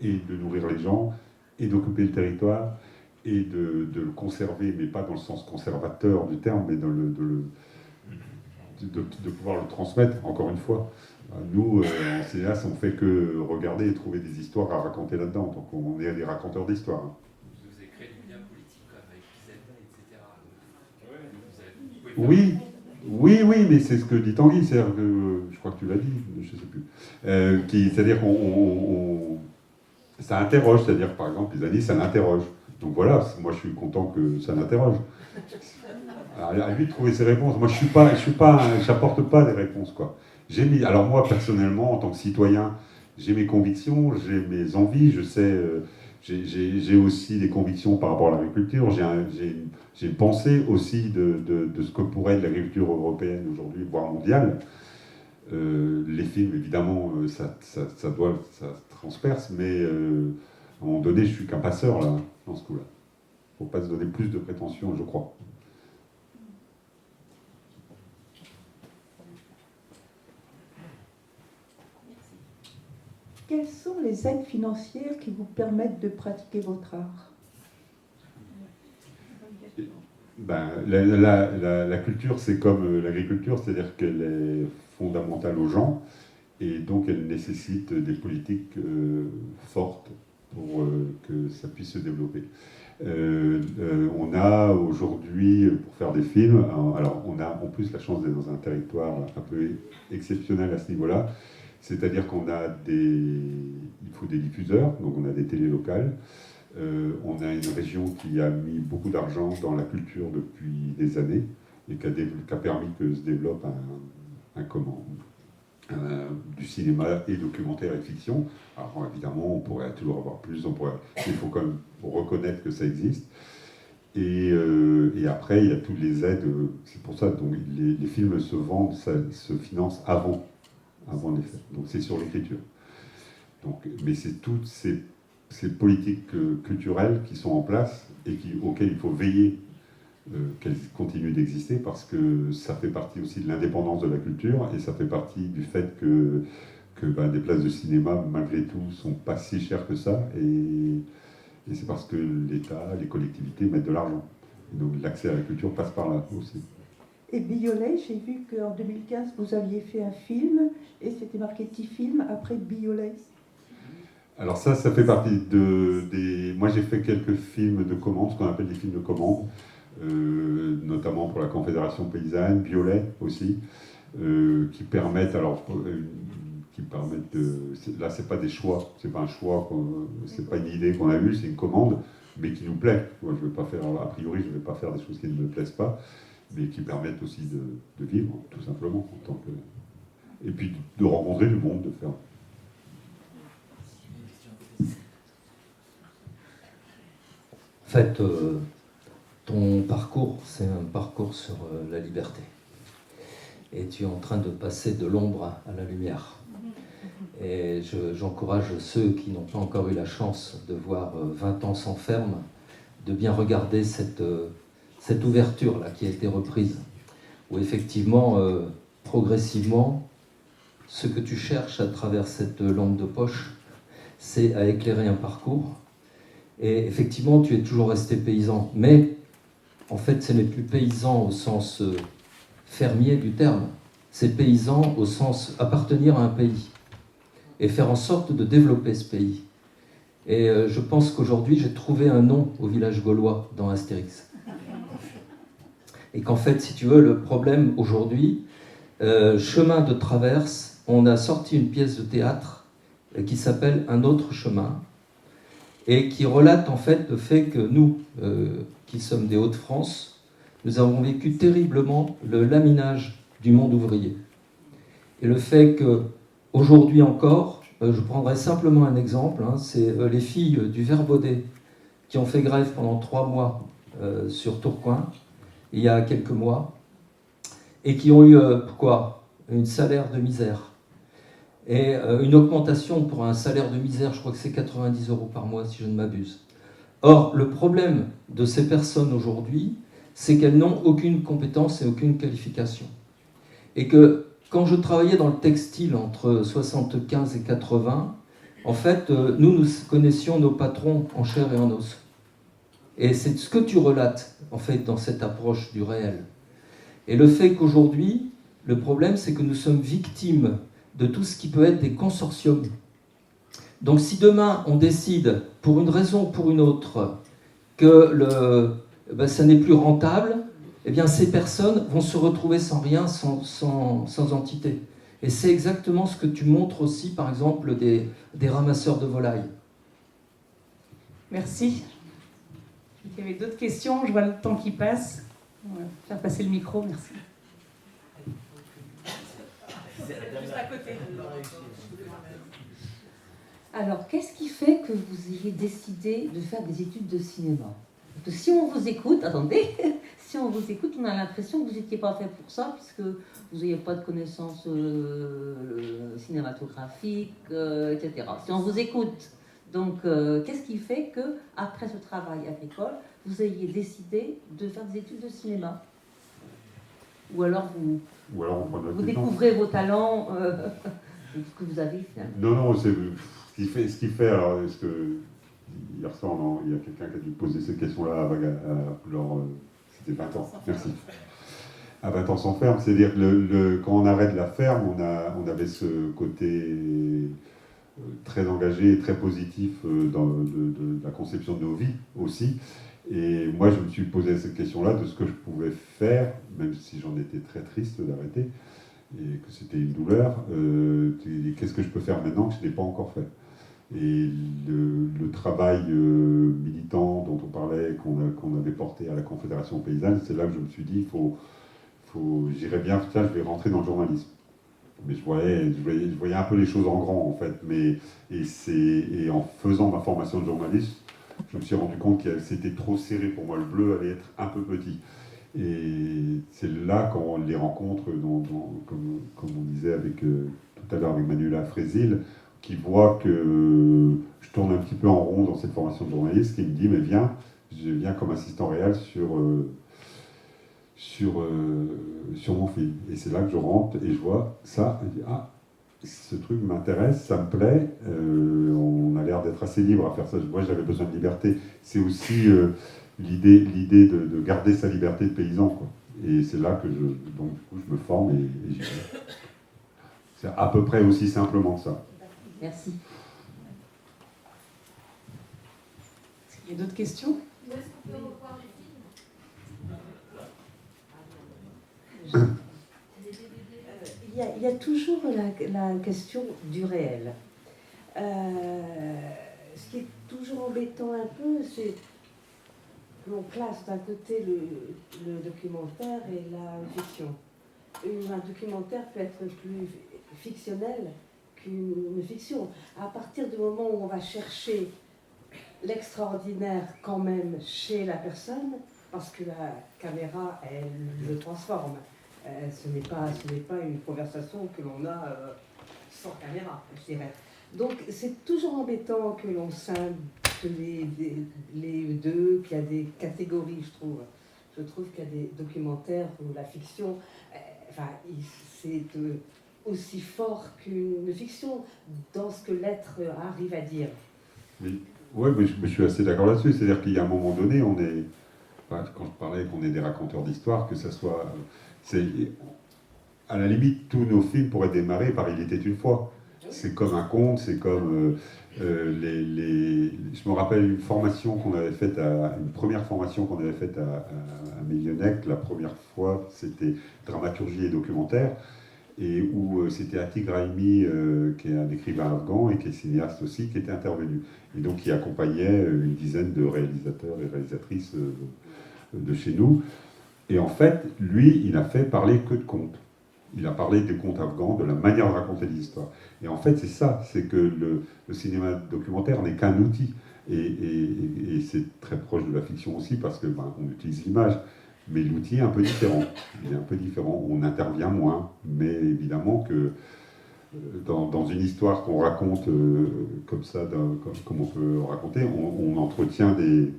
et de nourrir les gens, et d'occuper le territoire et de le conserver, mais pas dans le sens conservateur du terme, mais de pouvoir le transmettre, encore une fois. Nous, en cinéaste, on fait que regarder et trouver des histoires à raconter là-dedans, donc on est des raconteurs d'histoires. Vous avez créé du lien politique avec Isabelle, etc. Oui, mais c'est ce que dit Tanguy, c'est-à-dire que, je crois que tu l'as dit, je ne sais plus, c'est-à-dire qu'on ça interroge, c'est-à-dire par exemple les années, ça l'interroge. Donc voilà, moi je suis content que ça l'interroge. À lui de trouver ses réponses. Moi j'apporte pas des réponses, quoi. Alors moi personnellement, en tant que citoyen, j'ai mes convictions, j'ai mes envies, je sais, j'ai aussi des convictions par rapport à l'agriculture, j'ai une pensée aussi de ce que pourrait être l'agriculture européenne aujourd'hui, voire mondiale. Les films, évidemment, ça transperce, mais à un moment donné, je suis qu'un passeur, là, dans ce coup-là. Il ne faut pas se donner plus de prétentions, je crois. Quelles sont les aides financières qui vous permettent de pratiquer votre art? La culture, c'est comme l'agriculture, c'est-à-dire qu'elle est fondamentale aux gens, et donc elle nécessite des politiques fortes pour que ça puisse se développer. On a aujourd'hui, pour faire des films, alors on a en plus la chance d'être dans un territoire un peu exceptionnel à ce niveau-là, c'est-à-dire qu'on a il faut des diffuseurs, donc on a des télés locales. On a une région qui a mis beaucoup d'argent dans la culture depuis des années et qui a permis que se développe du cinéma et documentaire et fiction. Alors évidemment, on pourrait toujours avoir plus, il faut quand même reconnaître que ça existe. Et après, il y a toutes les aides, c'est pour ça, donc les films se vendent, se financent avant les faits. Donc c'est sur l'écriture. Mais c'est toutes ces politiques culturelles qui sont en place et auxquelles il faut veiller qu'elles continuent d'exister, parce que ça fait partie aussi de l'indépendance de la culture et ça fait partie du fait que des places de cinéma, malgré tout, ne sont pas si chères que ça, et c'est parce que l'État, les collectivités mettent de l'argent. Et donc l'accès à la culture passe par là aussi. Et Biolay, j'ai vu qu'en 2015, vous aviez fait un film, et c'était marqué Tifilm après Biolay. Alors ça fait partie des... Moi j'ai fait quelques films de commande, ce qu'on appelle des films de commande, notamment pour la Confédération Paysanne, Biolay aussi, qui permettent de... Là c'est pas des choix, c'est pas un choix, c'est pas une idée qu'on a eue, c'est une commande, mais qui nous plaît. Moi, je vais pas faire, a priori je ne vais pas faire des choses qui ne me plaisent pas, mais qui permettent aussi de vivre, tout simplement, en tant que... et puis de rencontrer du monde, de faire... En fait, ton parcours, c'est un parcours sur la liberté. Et tu es en train de passer de l'ombre à la lumière. Et j'encourage ceux qui n'ont pas encore eu la chance de voir 20 ans sans ferme, de bien regarder cette ouverture-là qui a été reprise, où effectivement, progressivement, ce que tu cherches à travers cette lampe de poche, c'est à éclairer un parcours. Et effectivement, tu es toujours resté paysan, mais en fait, ce n'est plus paysan au sens fermier du terme, c'est paysan au sens appartenir à un pays et faire en sorte de développer ce pays. Et je pense qu'aujourd'hui, j'ai trouvé un nom au village gaulois dans Astérix. Et qu'en fait, si tu veux, le problème aujourd'hui, chemin de traverse, on a sorti une pièce de théâtre qui s'appelle Un autre chemin, et qui relate en fait le fait que nous, qui sommes des Hauts-de-France, nous avons vécu terriblement le laminage du monde ouvrier. Et le fait qu'aujourd'hui encore, je prendrai simplement un exemple, c'est les filles du Verbaudet qui ont fait grève pendant 3 mois sur Tourcoing, il y a quelques mois, et qui ont eu un salaire de misère. Et une augmentation pour un salaire de misère, je crois que c'est 90 € par mois, si je ne m'abuse. Or, le problème de ces personnes aujourd'hui, c'est qu'elles n'ont aucune compétence et aucune qualification. Et que quand je travaillais dans le textile entre 75 et 80, En fait, nous connaissions nos patrons en chair et en os. Et c'est ce que tu relates, en fait, dans cette approche du réel. Et le fait qu'aujourd'hui, le problème, c'est que nous sommes victimes de tout ce qui peut être des consortiums. Donc si demain, on décide, pour une raison ou pour une autre, que ça n'est plus rentable, eh bien ces personnes vont se retrouver sans rien, sans entité. Et c'est exactement ce que tu montres aussi, par exemple, des ramasseurs de volailles. Merci. Il y avait d'autres questions, je vois le temps qui passe. On va faire passer le micro, merci. Juste à côté. Alors, qu'est-ce qui fait que vous ayez décidé de faire des études de cinéma? Parce que si on vous écoute, attendez, si on vous écoute, on a l'impression que vous n'étiez pas fait pour ça, puisque vous n'avez pas de connaissances cinématographiques, etc. Si on vous écoute, donc qu'est-ce qui fait que après ce travail à l'école, vous ayez décidé de faire des études de cinéma? Ou alors vous découvrez vos talents, ce que vous avez finalement? Non, c'est ce qui fait, alors, hier soir, il y a quelqu'un qui a dû poser cette question-là c'était 20 ans, merci. À 20 ans sans ferme, c'est-à-dire quand on arrête la ferme, on avait ce côté très engagé et très positif de la conception de nos vies aussi. Et moi, je me suis posé cette question-là de ce que je pouvais faire, même si j'en étais très triste d'arrêter, et que c'était une douleur. Qu'est-ce que je peux faire maintenant que je n'ai pas encore fait? Et le travail militant dont on parlait, qu'on avait porté à la Confédération paysanne, c'est là que je me suis dit, j'irais bien, tiens, je vais rentrer dans le journalisme. Mais je voyais un peu les choses en grand, en fait. Et en faisant ma formation de journaliste, je me suis rendu compte que c'était trop serré pour moi. Le bleu allait être un peu petit. Et c'est là, quand on les rencontre, comme on disait tout à l'heure avec Manuela Frézil, qui voit que je tourne un petit peu en rond dans cette formation de journaliste, qui me dit, mais viens, je viens comme assistant réel sur mon film. Et c'est là que je rentre et je vois ça, et je dis, ah, ce truc m'intéresse, ça me plaît, on a l'air d'être assez libre à faire ça. Moi, j'avais besoin de liberté. C'est aussi l'idée de garder sa liberté de paysan, quoi. Et c'est là que donc, du coup, je me forme et j'y vais. C'est à peu près aussi simplement ça. Merci. Est-ce qu'il y a d'autres questions? Où est-ce qu'on peut revoir les films? Il y a toujours la question du réel. Ce qui est toujours embêtant un peu, c'est qu'on classe d'un côté le documentaire et la fiction. Un documentaire peut être plus fictionnel qu'une fiction. À partir du moment où on va chercher l'extraordinaire quand même chez la personne, parce que la caméra, elle le transforme. Ce n'est pas une conversation que l'on a sans caméra, je dirais. Donc c'est toujours embêtant que l'on scinde les deux, qu'il y a des catégories, je trouve. Je trouve qu'il y a des documentaires où la fiction, c'est aussi fort qu'une fiction dans ce que l'être arrive à dire. Oui, mais je suis assez d'accord là-dessus. C'est-à-dire qu'il y a un moment donné, quand je parlais qu'on est des raconteurs d'histoire, que ça soit... à la limite, tous nos films pourraient démarrer par « Il était une fois ». C'est comme un conte, c'est comme je me rappelle une formation qu'on avait faite, une première formation qu'on avait faite à Millionec. La première fois, c'était dramaturgie et documentaire, et où c'était Atik Raimi, qui est un écrivain afghan et qui est cinéaste aussi, qui était intervenu. Et donc, qui accompagnait une dizaine de réalisateurs et réalisatrices de chez nous. Et en fait, lui, il n'a fait parler que de contes. Il a parlé des contes afghans, de la manière de raconter des histoires. Et en fait, c'est ça, c'est que le cinéma documentaire n'est qu'un outil. Et c'est très proche de la fiction aussi, parce que on utilise l'image, mais l'outil est un peu différent. Il est un peu différent, on intervient moins, mais évidemment que dans une histoire qu'on raconte comme ça, comme on peut raconter, on entretient des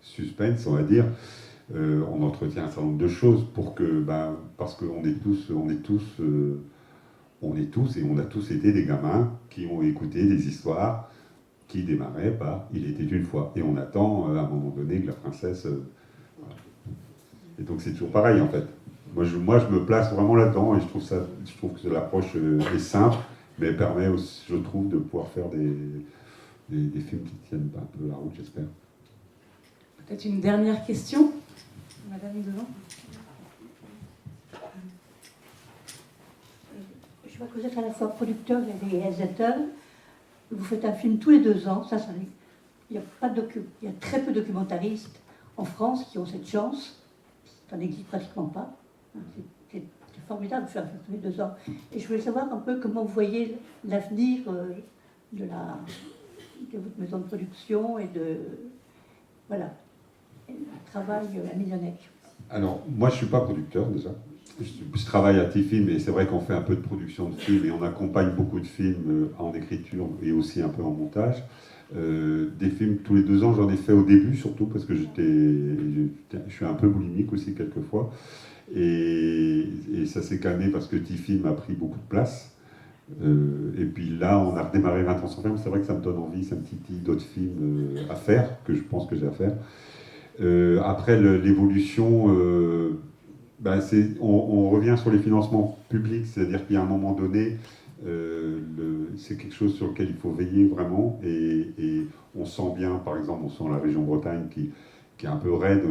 suspens, on va dire. On entretient un certain nombre de choses pour que, parce qu'on est tous, on est tous et on a tous été des gamins qui ont écouté des histoires qui démarraient par « Il était une fois ». Et on attend à un moment donné que la princesse... voilà. Et donc c'est toujours pareil en fait. Moi je me place vraiment là-dedans et je trouve que l'approche est simple, mais elle permet aussi, je trouve, de pouvoir faire des films qui tiennent un peu la route, j'espère. Peut-être une dernière question, Madame devant. Je vois que vous êtes à la fois producteur et réalisateur. Vous faites un film tous les 2 ans. Il y a très peu de documentaristes en France qui ont cette chance. Ça n'existe pratiquement pas. C'est formidable de faire ça tous les 2 ans. Et je voulais savoir un peu comment vous voyez l'avenir de votre maison de production et voilà, le travail à Millionec. Alors, moi je ne suis pas producteur déjà. Je travaille à Tifilm et c'est vrai qu'on fait un peu de production de films et on accompagne beaucoup de films en écriture et aussi un peu en montage. Des films tous les 2 ans, j'en ai fait au début surtout parce que je suis un peu boulimique aussi quelquefois. Et ça s'est calmé parce que Tifilm a pris beaucoup de place. Et puis là, on a redémarré 20 ans sans film. C'est vrai que ça me donne envie, ça me titille d'autres films à faire, que je pense que j'ai à faire. Après, l'évolution, on revient sur les financements publics, c'est-à-dire qu'il y a un moment donné, c'est quelque chose sur lequel il faut veiller vraiment. Et on sent bien, par exemple, on sent la région Bretagne qui est un peu raide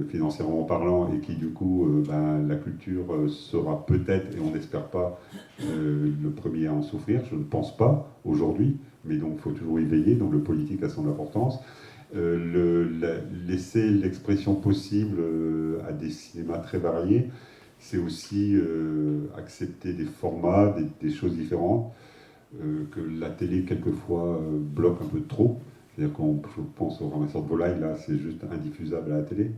financièrement parlant et qui du coup, la culture sera peut-être, et on n'espère pas, le premier à en souffrir. Je ne pense pas aujourd'hui, mais donc il faut toujours y veiller, donc le politique a son importance. Laisser l'expression possible à des cinémas très variés, c'est aussi accepter des formats, des choses différentes, que la télé quelquefois bloque un peu trop. C'est-à-dire je pense au ramasseur de volailles, là, c'est juste indiffusable à la télé.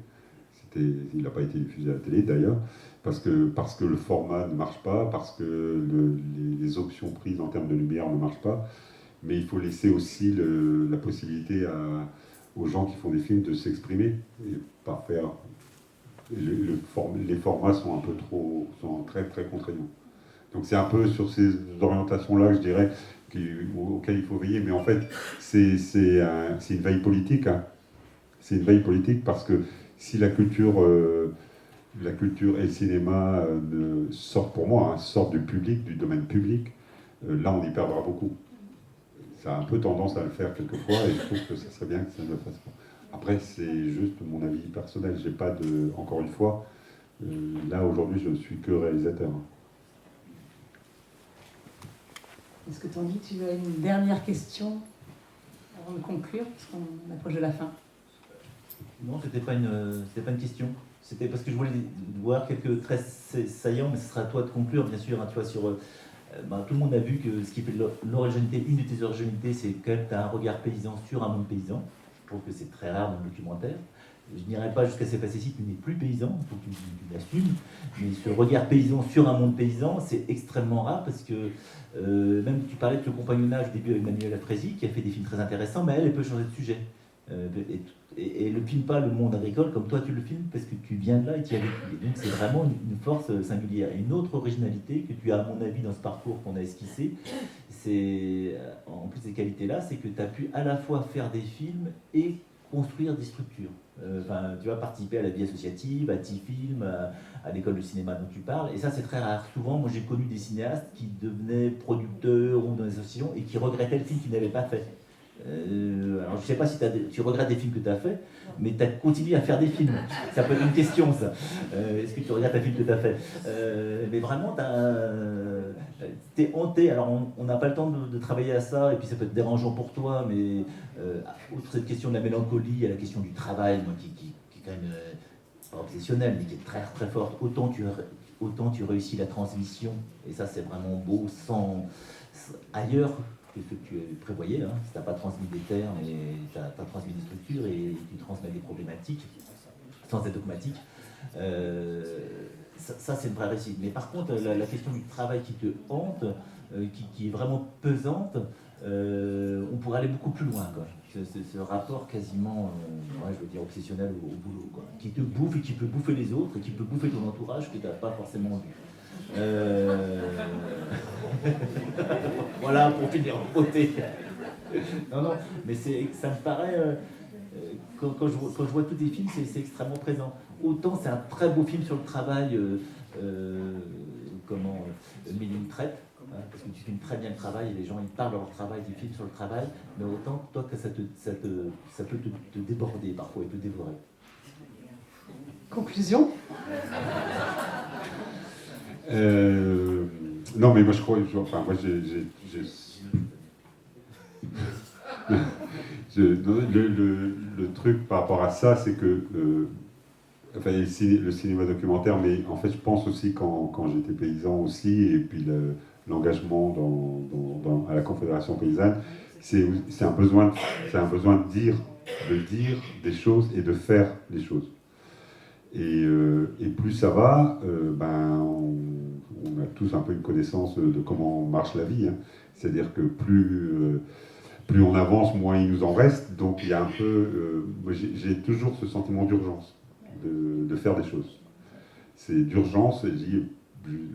Il n'a pas été diffusé à la télé d'ailleurs, parce que le format ne marche pas, parce que les options prises en termes de lumière ne marchent pas. Mais il faut laisser aussi la possibilité aux gens qui font des films de s'exprimer et pas faire. Les formats sont un peu sont très très contraignants. Donc c'est un peu sur ces orientations-là, je dirais, auxquelles il faut veiller. Mais en fait, c'est une veille politique. Hein. C'est une veille politique parce que si la culture et le cinéma sortent, pour moi, sortent du public, du domaine public, là on y perdra beaucoup. Ça a un peu tendance à le faire quelquefois et je trouve que ça serait bien que ça ne le fasse pas. Après, c'est juste mon avis personnel. J'ai pas encore une fois, là aujourd'hui, je ne suis que réalisateur. Est-ce que Tanguy, tu as une dernière question avant de conclure, parce qu'on approche de la fin? Non, c'était pas une question. C'était parce que je voulais voir quelques traits saillants, mais ce sera à toi de conclure, bien sûr. Hein, tu vois, sur tout le monde a vu que ce qui fait l'originalité, une de tes originalités, c'est que tu as un regard paysan sur un monde paysan. Je trouve que c'est très rare dans le documentaire. Je n'irai pas jusqu'à ces facéties, tu n'es plus paysan, il faut que tu l'assumes. Mais ce regard paysan sur un monde paysan, c'est extrêmement rare parce que même tu parlais de ce compagnonnage au début avec Manuela Frézy, qui a fait des films très intéressants, mais elle peut changer de sujet. Et ne filme pas le monde agricole comme toi tu le filmes parce que tu viens de là et tu y as vécu. Et donc c'est vraiment une force singulière. Et une autre originalité que tu as à mon avis dans ce parcours qu'on a esquissé, c'est en plus de ces qualités-là, c'est que tu as pu à la fois faire des films et construire des structures. Tu vas participer à la vie associative, à Tifilm, à l'école de cinéma dont tu parles, et ça c'est très rare. Souvent, moi j'ai connu des cinéastes qui devenaient producteurs ou dans des associations et qui regrettaient le film qu'ils n'avaient pas fait. Alors je ne sais pas si tu regrettes des films que tu as fait, mais tu as continué à faire des films. Ça peut être une question, ça. Est-ce que tu regrettes un film que tu as fait mais vraiment, t'es hanté. Alors on n'a pas le temps de travailler à ça, et puis ça peut être dérangeant pour toi, mais outre cette question de la mélancolie, il y a la question du travail, moi, qui est quand même pas obsessionnelle, mais qui est très très forte. Autant tu réussis la transmission, et ça c'est vraiment beau, ailleurs que ce que tu prévoyais, hein. Si tu n'as pas transmis des termes, et tu as transmis des structures et tu transmets des problématiques sans être dogmatique, ça c'est une vraie réussite. Mais par contre, la question du travail qui te hante, qui est vraiment pesante, on pourrait aller beaucoup plus loin, quoi. Ce rapport quasiment, je veux dire, obsessionnel au boulot, quoi, qui te bouffe et qui peut bouffer les autres et qui peut bouffer ton entourage que tu n'as pas forcément vu. Voilà, pour finir en beauté. Non, mais ça me paraît... quand je vois tous tes films, c'est extrêmement présent. Autant c'est un très beau film sur le travail, Mille et une traite, hein, parce que tu filmes très bien le travail et les gens ils parlent de leur travail, tu filmes sur le travail, mais autant toi que ça peut te déborder parfois et te dévorer. Conclusion. Non, mais moi je crois, le truc par rapport à ça, c'est que le cinéma documentaire, mais en fait je pense aussi quand j'étais paysan aussi, et puis l'engagement à la Confédération paysanne, c'est un besoin de dire des choses et de faire des choses. Et plus ça va, on a tous un peu une connaissance de comment marche la vie, hein. C'est-à-dire que plus on avance, moins il nous en reste. Donc il y a un peu... moi j'ai toujours ce sentiment d'urgence, de faire des choses. C'est d'urgence, et je dis,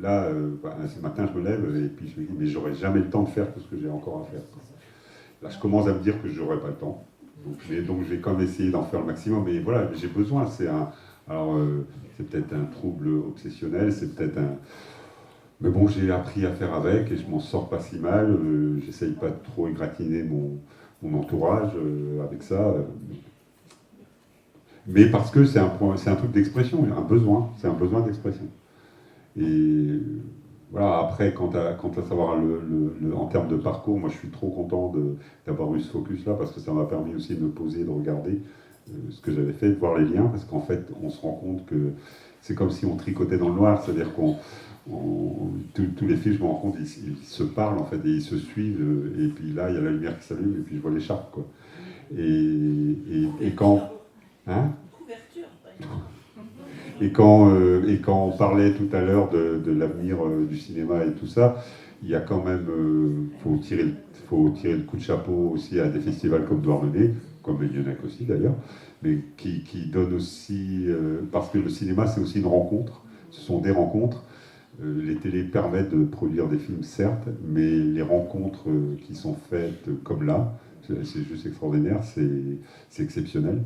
là, ce matin je me lève, et puis je me dis, mais j'aurai jamais le temps de faire tout ce que j'ai encore à faire. Là je commence à me dire que je n'aurai pas le temps. Donc je vais quand même essayer d'en faire le maximum, mais voilà, j'ai besoin, c'est peut-être un trouble obsessionnel, c'est peut-être un... Mais bon, j'ai appris à faire avec et je m'en sors pas si mal. J'essaye pas de trop égratigner mon entourage avec ça. Mais parce que c'est un truc d'expression, un besoin, c'est un besoin d'expression. Et voilà, après, quant à savoir en termes de parcours, moi je suis trop content d'avoir eu ce focus-là parce que ça m'a permis aussi de me poser, de regarder ce que j'avais fait, de voir les liens, parce qu'en fait, on se rend compte que c'est comme si on tricotait dans le noir, c'est-à-dire tous les films, je me rends compte, ils se parlent en fait, et ils se suivent, et puis là, il y a la lumière qui s'allume, et puis je vois l'écharpe, quoi. Et quand... Hein ? Et quand on parlait tout à l'heure de l'avenir du cinéma et tout ça, il y a quand même... faut tirer le coup de chapeau aussi à des festivals comme Douarnenez, comme Lyonnais aussi d'ailleurs, mais qui donnent aussi... parce que le cinéma, c'est aussi une rencontre, ce sont des rencontres. Les télés permettent de produire des films, certes, mais les rencontres qui sont faites comme là, c'est juste extraordinaire, c'est exceptionnel.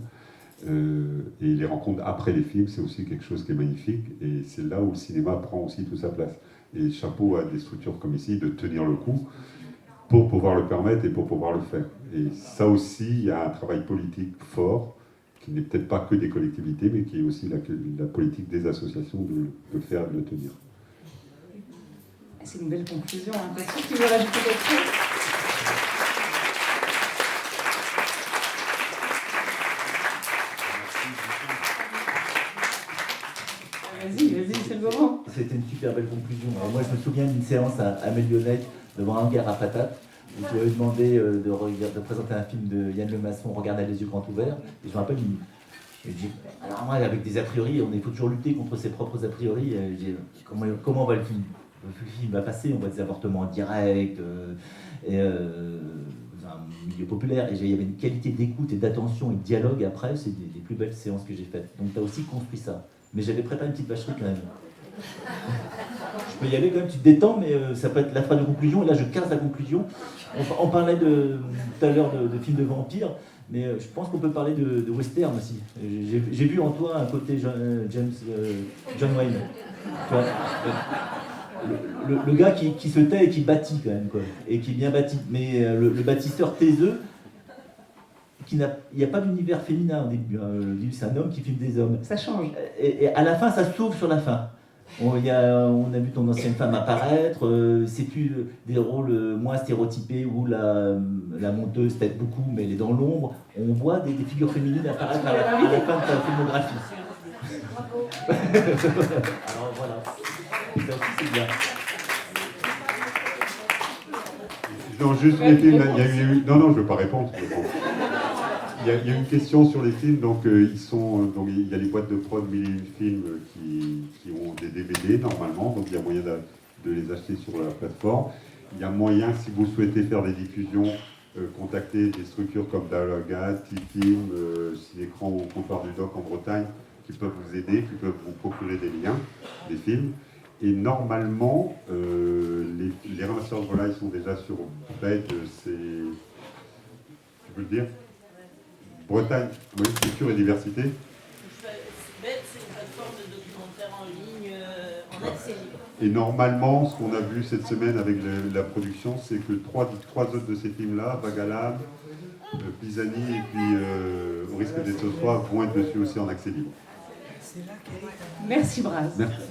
Et les rencontres après les films, c'est aussi quelque chose qui est magnifique, et c'est là où le cinéma prend aussi toute sa place. Et chapeau à des structures comme ici de tenir le coup pour pouvoir le permettre et pour pouvoir le faire. Et ça aussi, il y a un travail politique fort, qui n'est peut-être pas que des collectivités, mais qui est aussi la politique des associations de le faire et de le tenir. C'est une belle conclusion. Hein. Est-ce que tu veux rajouter quelque chose ? Vas-y, c'est le moment. C'était une super belle conclusion. Moi, je me souviens d'une séance à Mélionnec devant un hangar à patates, où tu avais demandé de présenter un film de Yann Lemasson, Regarde à les yeux grands ouverts. Et je me rappelle, alors moi, avec des a priori, il faut toujours lutter contre ses propres a priori. Comment va le film ? Le film va passer, on voit des avortements en direct, un milieu populaire, et il y avait une qualité d'écoute et d'attention et de dialogue après, c'est des plus belles séances que j'ai faites. Donc tu as aussi construit ça. Mais j'avais préparé une petite vacherie quand même. Je peux y aller quand même, tu te détends, mais ça peut être la phrase de conclusion, et là je casse la conclusion. On parlait tout à l'heure de films de vampires, mais je pense qu'on peut parler de western aussi. J'ai vu en toi un côté John Wayne. Tu vois, le gars qui se tait et qui bâtit quand même, quoi, et qui est bien bâti, mais le bâtisseur taiseux, il n'y a pas d'univers féminin au début, c'est un homme qui filme des hommes. Ça change. Et à la fin, ça s'ouvre sur la fin. On a vu ton ancienne femme apparaître, c'est plus des rôles moins stéréotypés où la monteuse t'aide beaucoup, mais elle est dans l'ombre. On voit des figures féminines apparaître à la fin de ta filmographie. Alors voilà. Ça aussi, c'est bien. Non, juste les films, il y a eu... Non, je ne veux pas répondre. Il y a une question sur les films, donc il y a les boîtes de prod Mille et une films qui ont des DVD normalement, donc il y a moyen de les acheter sur la plateforme. Il y a moyen, si vous souhaitez faire des diffusions, contacter des structures comme Dalaga, T-Film, Cinécran ou Comptoir du Doc en Bretagne, qui peuvent vous aider, qui peuvent vous procurer des liens, des films. Et normalement, les ramasseurs de volailles sont déjà sur BED, c'est... Tu peux le dire? Bretagne, oui, culture et diversité. BED, c'est une plateforme de documentaire en ligne, en accès libre. Et normalement, ce qu'on a vu cette semaine avec la production, c'est que trois autres de ces films-là, Bagalam, Pisani et puis Au risque d'être ce soir, vont être dessus aussi en accès libre. Merci Braz. Merci.